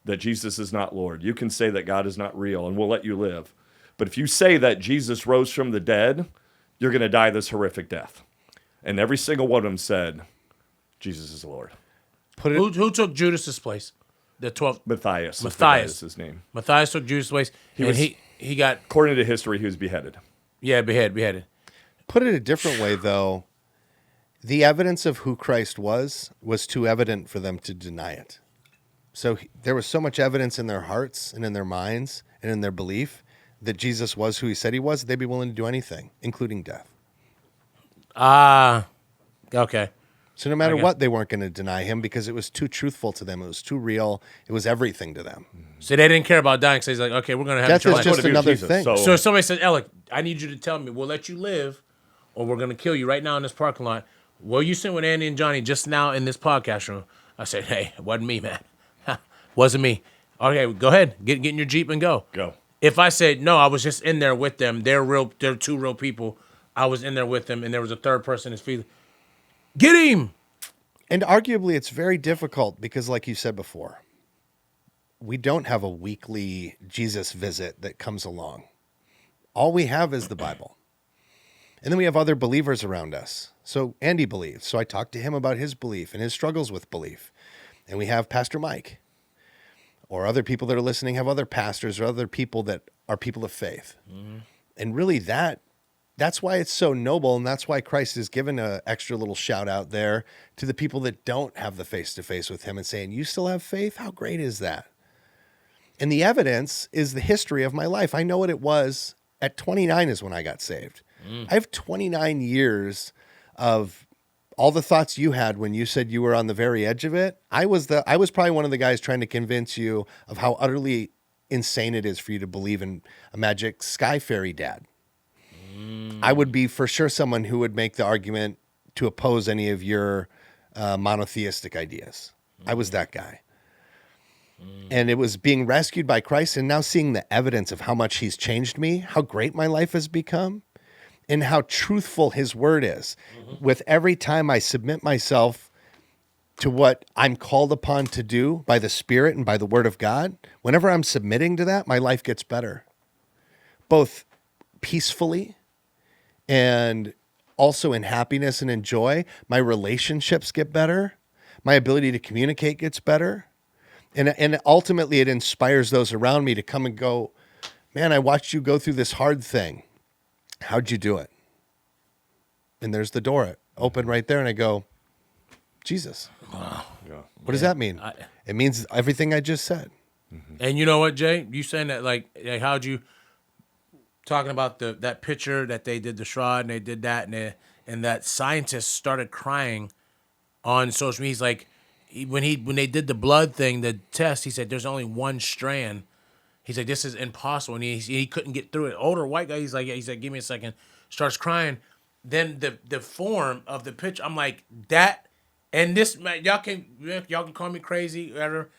that Jesus is not Lord. You can say that God is not real, and we'll let you live. But if you say that Jesus rose from the dead, you're going to die this horrific death. And every single one of them said, Jesus is Lord. Who took Judas's place? The 12th. Matthias. Matthias is his name. Matthias took Judas's place. He got, according to history, he was beheaded. Yeah, beheaded. Put it a different way, though. The evidence of who Christ was too evident for them to deny it. So there was so much evidence in their hearts and in their minds and in their belief that Jesus was who he said he was, they'd be willing to do anything, including death. Okay. So no matter what, they weren't going to deny him because it was too truthful to them. It was too real. It was everything to them. So they didn't care about dying. So he's like, okay, we're going to have death a is just another thing. So if somebody says, Elec, I need you to tell me, we'll let you live or we're going to kill you right now in this parking lot. Well, you sitting with Andy and Jonny just now in this podcast room. I said, hey, it wasn't me, man. Wasn't me. Okay, go ahead. Get in your Jeep and go. Go. If I said, no, I was just in there with them. They're two real people. I was in there with them and there was a third person is feeling, get him. And arguably, it's very difficult because, like you said before, we don't have a weekly Jesus visit that comes along. All we have is the Bible. And then we have other believers around us. So Andy believes. So I talk to him about his belief and his struggles with belief. And we have Pastor Mike. Or other people that are listening have other pastors or other people that are people of faith. Mm-hmm. And really that's why it's so noble, and that's why Christ has given an extra little shout out there to the people that don't have the face-to-face with him and saying, you still have faith? How great is that? And the evidence is the history of my life. I know what it was. At 29 is when I got saved. I have 29 years of all the thoughts you had when you said you were on the very edge of it. I was probably one of the guys trying to convince you of how utterly insane it is for you to believe in a magic sky fairy dad. I would be for sure someone who would make the argument to oppose any of your monotheistic ideas. I was that guy. And it was being rescued by Christ and now seeing the evidence of how much he's changed me, how great my life has become, and how truthful his word is. With every time I submit myself to what I'm called upon to do by the Spirit and by the word of God, whenever I'm submitting to that, my life gets better, both peacefully and also in happiness and in joy. My relationships get better. My ability to communicate gets better. And ultimately it inspires those around me to come and go, man, I watched you go through this hard thing. How'd you do it? And there's the door open right there. And I go, Jesus. Wow. Yeah. What does that mean? It means everything I just said. And you know what, Jay? You saying that like how'd you... Talking about that picture that they did the shroud and they did that and that scientist started crying on social media. He's like, when they did the blood thing, the test, he said there's only one strand. He's like, this is impossible, and he couldn't get through it. Older white guy, he's like, give me a second. Starts crying. Then the form of the picture, I'm like that, and this man, y'all can call me crazy, whatever.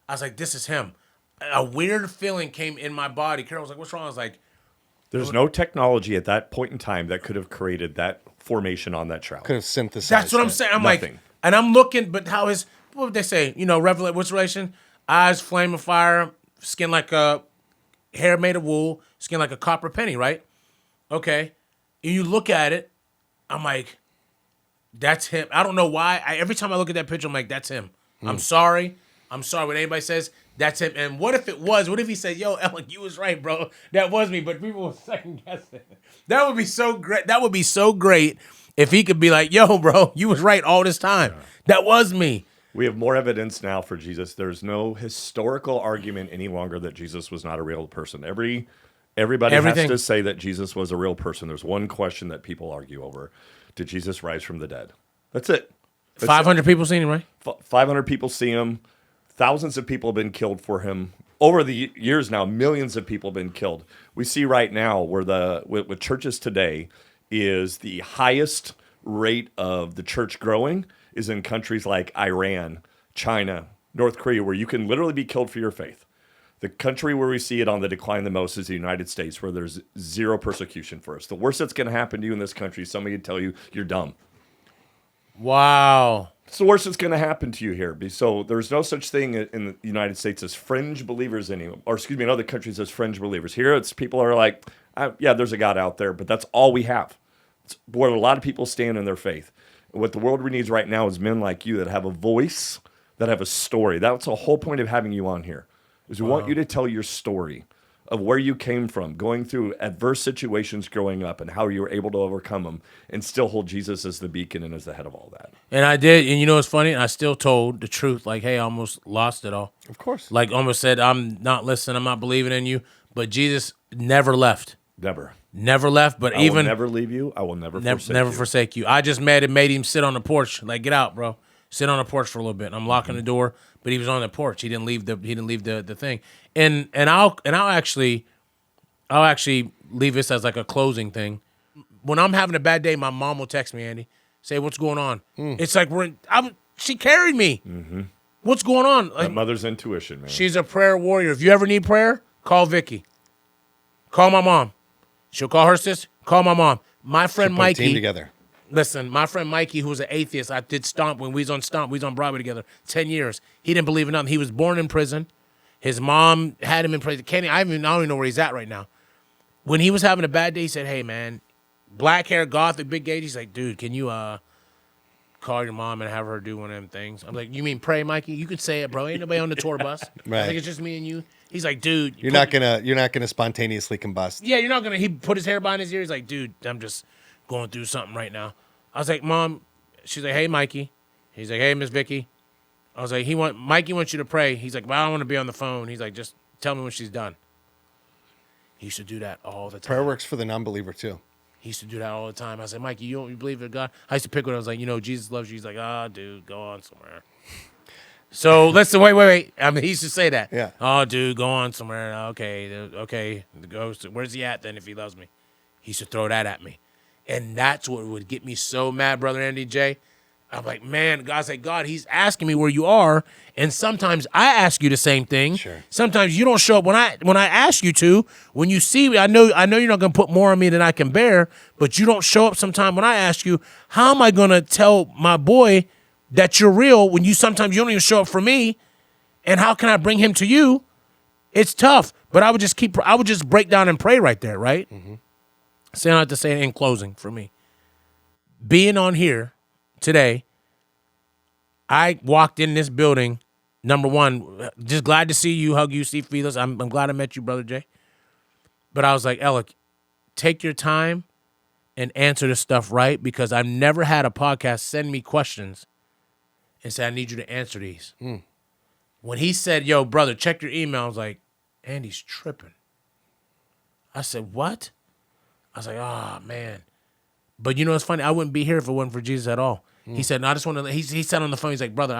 I was like, this is him. A weird feeling came in my body. Carol was like, what's wrong? I was like. There's no technology at that point in time that could have created that formation on that shroud. Could have synthesized. That's what I'm saying. I'm Nothing. like, and I'm looking, but how is, what would they say? You know, what's relation? Eyes, flame of fire, skin like hair made of wool, skin like a copper penny, right? Okay. And you look at it, I'm like, that's him. I don't know why. Every time I look at that picture, I'm like, that's him. I'm sorry when anybody says that's him. And what if it was? What if he said, yo, Elec, you was right, bro. That was me. But people were second guessing. That would be so great. That would be so great if he could be like, yo, bro, you was right all this time. Yeah. That was me. We have more evidence now for Jesus. There's no historical argument any longer that Jesus was not a real person. Everybody has to say that Jesus was a real person. There's one question that people argue over. Did Jesus rise from the dead? That's it. 500 people seen him, right? 500 people see him. Thousands of people have been killed for him. Over the years now, millions of people have been killed. We see right now where with churches today is the highest rate of the church growing is in countries like Iran, China, North Korea, where you can literally be killed for your faith. The country where we see it on the decline the most is the United States, where there's zero persecution for us. The worst that's going to happen to you in this country, somebody would tell you you're dumb. Wow. It's the worst that's going to happen to you here. So there's no such thing in the United States as fringe believers anymore, or excuse me, in other countries as fringe believers. Here, it's people are like, yeah, there's a God out there, but that's all we have. It's where a lot of people stand in their faith. And what the world needs right now is men like you that have a voice, that have a story. That's the whole point of having you on here, is we want you to tell your story of where you came from, going through adverse situations growing up and how you were able to overcome them and still hold Jesus as the beacon and as the head of all that. And I did, and you know what's funny? I still told the truth, like, hey, I almost lost it all. Of course. Like, almost said, I'm not listening, I'm not believing in you. But Jesus never left. Never left, but I will never leave you. I will never forsake you. I just made him sit on the porch. Like, get out, bro. Sit on the porch for a little bit. And I'm locking the door, but he was on the porch. He didn't leave the thing. And I'll actually leave this as like a closing thing. When I'm having a bad day, my mom will text me, Andy, say, "What's going on?" It's like she carried me. Mm-hmm. What's going on? Like, that mother's intuition, man. She's a prayer warrior. If you ever need prayer, call Vicky. Call my mom. She'll call her sister. Call my mom. My friend Mikey. Team together. Listen, my friend Mikey, who was an atheist, I did Stomp when we was on Stomp. We was on Broadway together 10 years. He didn't believe in nothing. He was born in prison. His mom had him in prison. I don't even know where he's at right now. When he was having a bad day, he said, "Hey, man, black hair, gothic, big gauge." He's like, "Dude, can you call your mom and have her do one of them things?" I'm like, "You mean pray, Mikey? You can say it, bro. Ain't nobody on the tour bus. Right. I think it's just me and you." He's like, "Dude, you're not gonna spontaneously combust." Yeah, you're not gonna. He put his hair behind his ear. He's like, "Dude, I'm just going through something right now." I was like, "Mom," she's like, "Hey, Mikey." He's like, "Hey, Miss Vicky." I was like, Mikey wants you to pray. He's like, "Well, I don't want to be on the phone." He's like, "Just tell me when she's done." He used to do that all the time. Prayer works for the non-believer too. He used to do that all the time. I said, "Mikey, you believe in God?" I used to pick one. I was like, Jesus loves you. He's like, dude, go on somewhere. So listen, wait. I mean, he used to say that. Yeah. "Oh, dude, go on somewhere." Okay. Where's he at then if he loves me? He used to throw that at me. And that's what would get me so mad, Brother Andy J. I'm like, man, God's like, God, he's asking me where you are. And sometimes I ask you the same thing. Sure. Sometimes you don't show up when I ask you to. When you see me, I know you're not going to put more on me than I can bear, but you don't show up sometime when I ask you. How am I going to tell my boy that you're real when sometimes you don't even show up for me? And how can I bring him to you? It's tough. But I would just break down and pray right there, right? Mm-hmm. So I have to say it in closing for me. Being on here today, I walked in this building, number one, just glad to see you, hug you, see Felix. I'm glad I met you, Brother Jay. But I was like, Elec, take your time and answer this stuff right, because I've never had a podcast send me questions and say, I need you to answer these. When he said, yo, brother, check your email, I was like, Andy's tripping. I said, what? I was like, oh, man. But you know what's funny? I wouldn't be here if it wasn't for Jesus at all. He said, no, I just want to, he said on the phone, he's like, brother,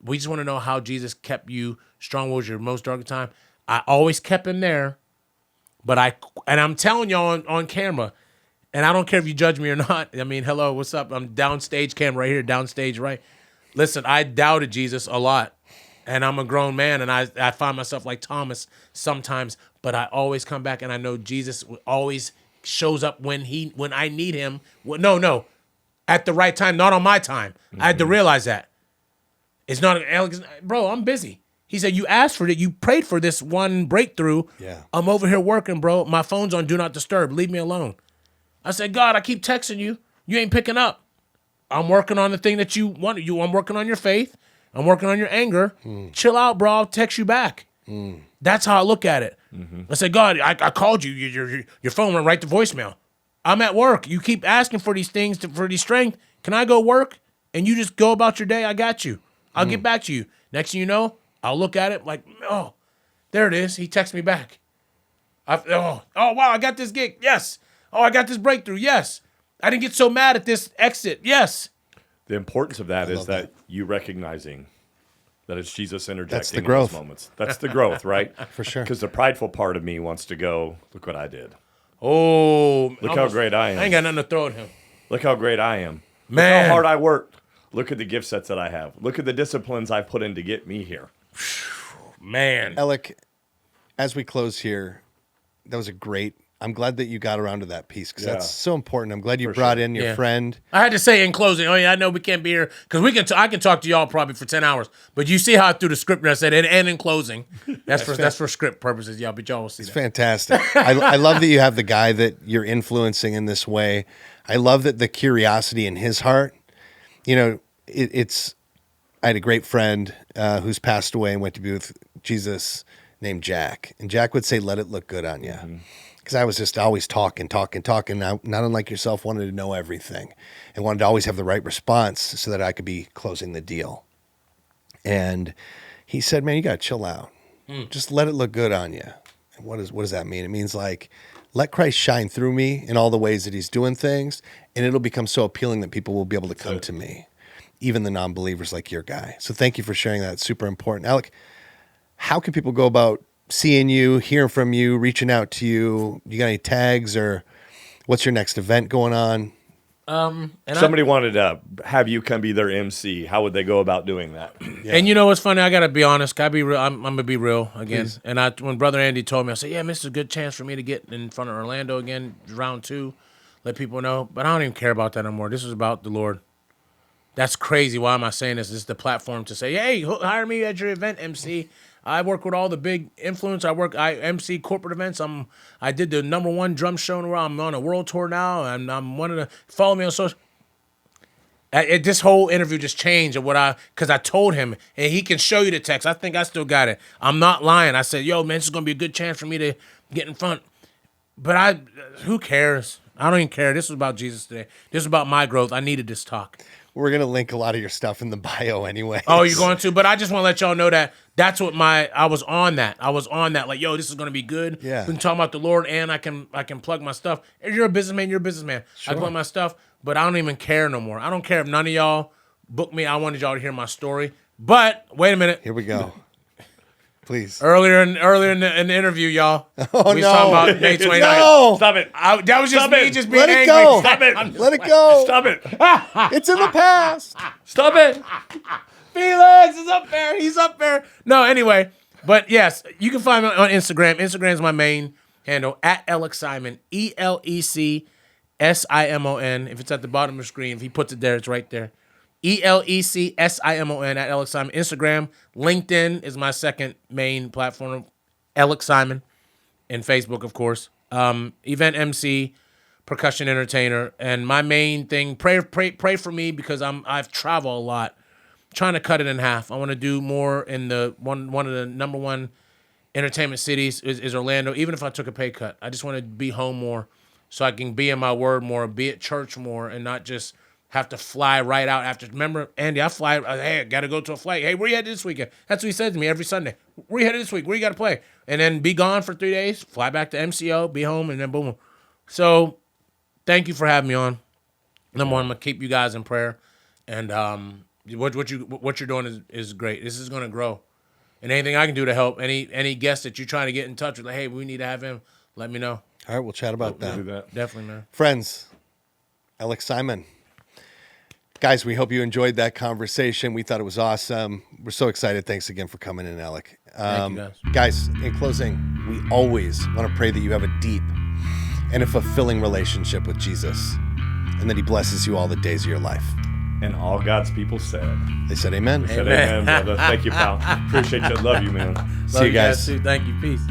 we just want to know how Jesus kept you strong. What was your most dark time? I always kept him there, but I'm telling y'all on camera, and I don't care if you judge me or not. I mean, hello, what's up? I'm downstage cam right here, downstage right. Listen, I doubted Jesus a lot, and I'm a grown man, and I find myself like Thomas sometimes, but I always come back, and I know Jesus always shows up when I need him. No, at the right time, not on my time. Mm-hmm. I had to realize that. It's not, Alex, bro, I'm busy. He said, you asked for it. You prayed for this one breakthrough. Yeah. I'm over here working, bro. My phone's on Do Not Disturb. Leave me alone. I said, God, I keep texting you. You ain't picking up. I'm working on the thing that you want. I'm working on your faith. I'm working on your anger. Chill out, bro. I'll text you back. That's how I look at it. Mm-hmm. I said, God, I called you. Your phone went right to voicemail. I'm at work. You keep asking for these things, for these strength. Can I go work? And you just go about your day. I got you. I'll get back to you. Next thing you know, I'll look at it like, oh, there it is. He texts me back. Oh, wow, I got this gig. Yes. Oh, I got this breakthrough. Yes. I didn't get so mad at this exit. Yes. The importance of that is that you recognizing that it's Jesus interjecting That's the growth. in those moments. That's the growth, right? For sure. Because the prideful part of me wants to go, look what I did. Oh. Look how great I am. I ain't got nothing to throw at him. Look how great I am. Man. Look how hard I worked. Look at the gift sets that I have. Look at the disciplines I put in to get me here. Man. Elec, As we close here, that was I'm glad that you got around to that piece because that's so important. I'm glad you brought in your friend. I had to say in closing, I know we can't be here because I can talk to y'all probably for 10 hours, but you see how I threw the script and I said, and in closing, that's for script purposes, y'all, but y'all will see that. It's fantastic. I love that you have the guy that you're influencing in this way. I love that the curiosity in his heart, I had a great friend who's passed away and went to be with Jesus named Jack. And Jack would say, let it look good on you. Because I was just always talking. Not unlike yourself, wanted to know everything and wanted to always have the right response so that I could be closing the deal. And he said, man, you got to chill out. Just let it look good on you. And what does that mean? It means like, let Christ shine through me in all the ways that he's doing things, and it'll become so appealing that people will be able to come to me, even the non-believers like your guy. So thank you for sharing that. It's super important. Elec, how can people go about seeing you, hearing from you, reaching out to you? You got any tags or what's your next event going on? Somebody wanted to have you come be their MC. How would they go about doing that? And you know what's funny? I got to be honest. Can I be real? I'm going to be real again. Please. And when Brother Andy told me, I said, man, this is a good chance for me to get in front of Orlando again, round 2, let people know. But I don't even care about that anymore. This is about the Lord. That's crazy. Why am I saying this? This is the platform to say, hey, hire me at your event, MC. I work with all the big influence. I MC corporate events. I did the #1 drum show in the world. I'm on a world tour now, and I'm one of the follow me on social. This whole interview just changed because I told him, and he can show you the text. I think I still got it. I'm not lying. I said, yo, man, this is gonna be a good chance for me to get in front. But who cares? I don't even care. This was about Jesus today. This was about my growth. I needed this talk. We're going to link a lot of your stuff in the bio anyway. Oh, you're going to? But I just want to let y'all know that's what I was on that. Like, yo, this is going to be good. Yeah. We can talk about the Lord, and I can plug my stuff. If you're a businessman, you're a businessman. Sure. I plug my stuff, but I don't even care no more. I don't care if none of y'all book me. I wanted y'all to hear my story. But wait a minute. Here we go. Please. Earlier in the interview, y'all. Oh, we no. was talking about May 29th. No. Stop it. That was just me just being Let it angry. go. Stop it. Let it go. Stop it. It's in the past. Stop it. Felix is up there. He's up there. No, anyway. But yes, you can find me on Instagram. Instagram is my main handle, at Elec Simon, ElecSimon. If it's at the bottom of the screen, if he puts it there, it's right there. ElecSimon at Elec Simon. Instagram, LinkedIn is my second main platform. Elec Simon, and Facebook, of course. Event MC, percussion entertainer, and my main thing. Pray for me because I've traveled a lot. I'm trying to cut it in half. I want to do more in the one of the #1 entertainment cities is Orlando. Even if I took a pay cut, I just want to be home more, so I can be in my word more, be at church more, and not just have to fly right out after. Remember, Andy, I got to go to a flight. Hey, where you headed this weekend? That's what he said to me every Sunday. Where you headed this week? Where you got to play? And then be gone for 3 days, fly back to MCO, be home, and then boom. So thank you for having me on. #1, I'm going to keep you guys in prayer. And what you're doing is great. This is going to grow. And anything I can do to help, any guest that you're trying to get in touch with, like, hey, we need to have him, let me know. All right, we'll chat about that. We'll do that. Definitely, man. Friends, Elec Simon. Guys, we hope you enjoyed that conversation. We thought it was awesome. We're so excited. Thanks again for coming in, Elec. Thank you, guys. Guys, in closing, we always want to pray that you have a deep and a fulfilling relationship with Jesus and that he blesses you all the days of your life. And all God's people said. They said amen. Said amen, brother. Thank you, pal. Appreciate you. Love you, man. See you guys. Too. Thank you. Peace.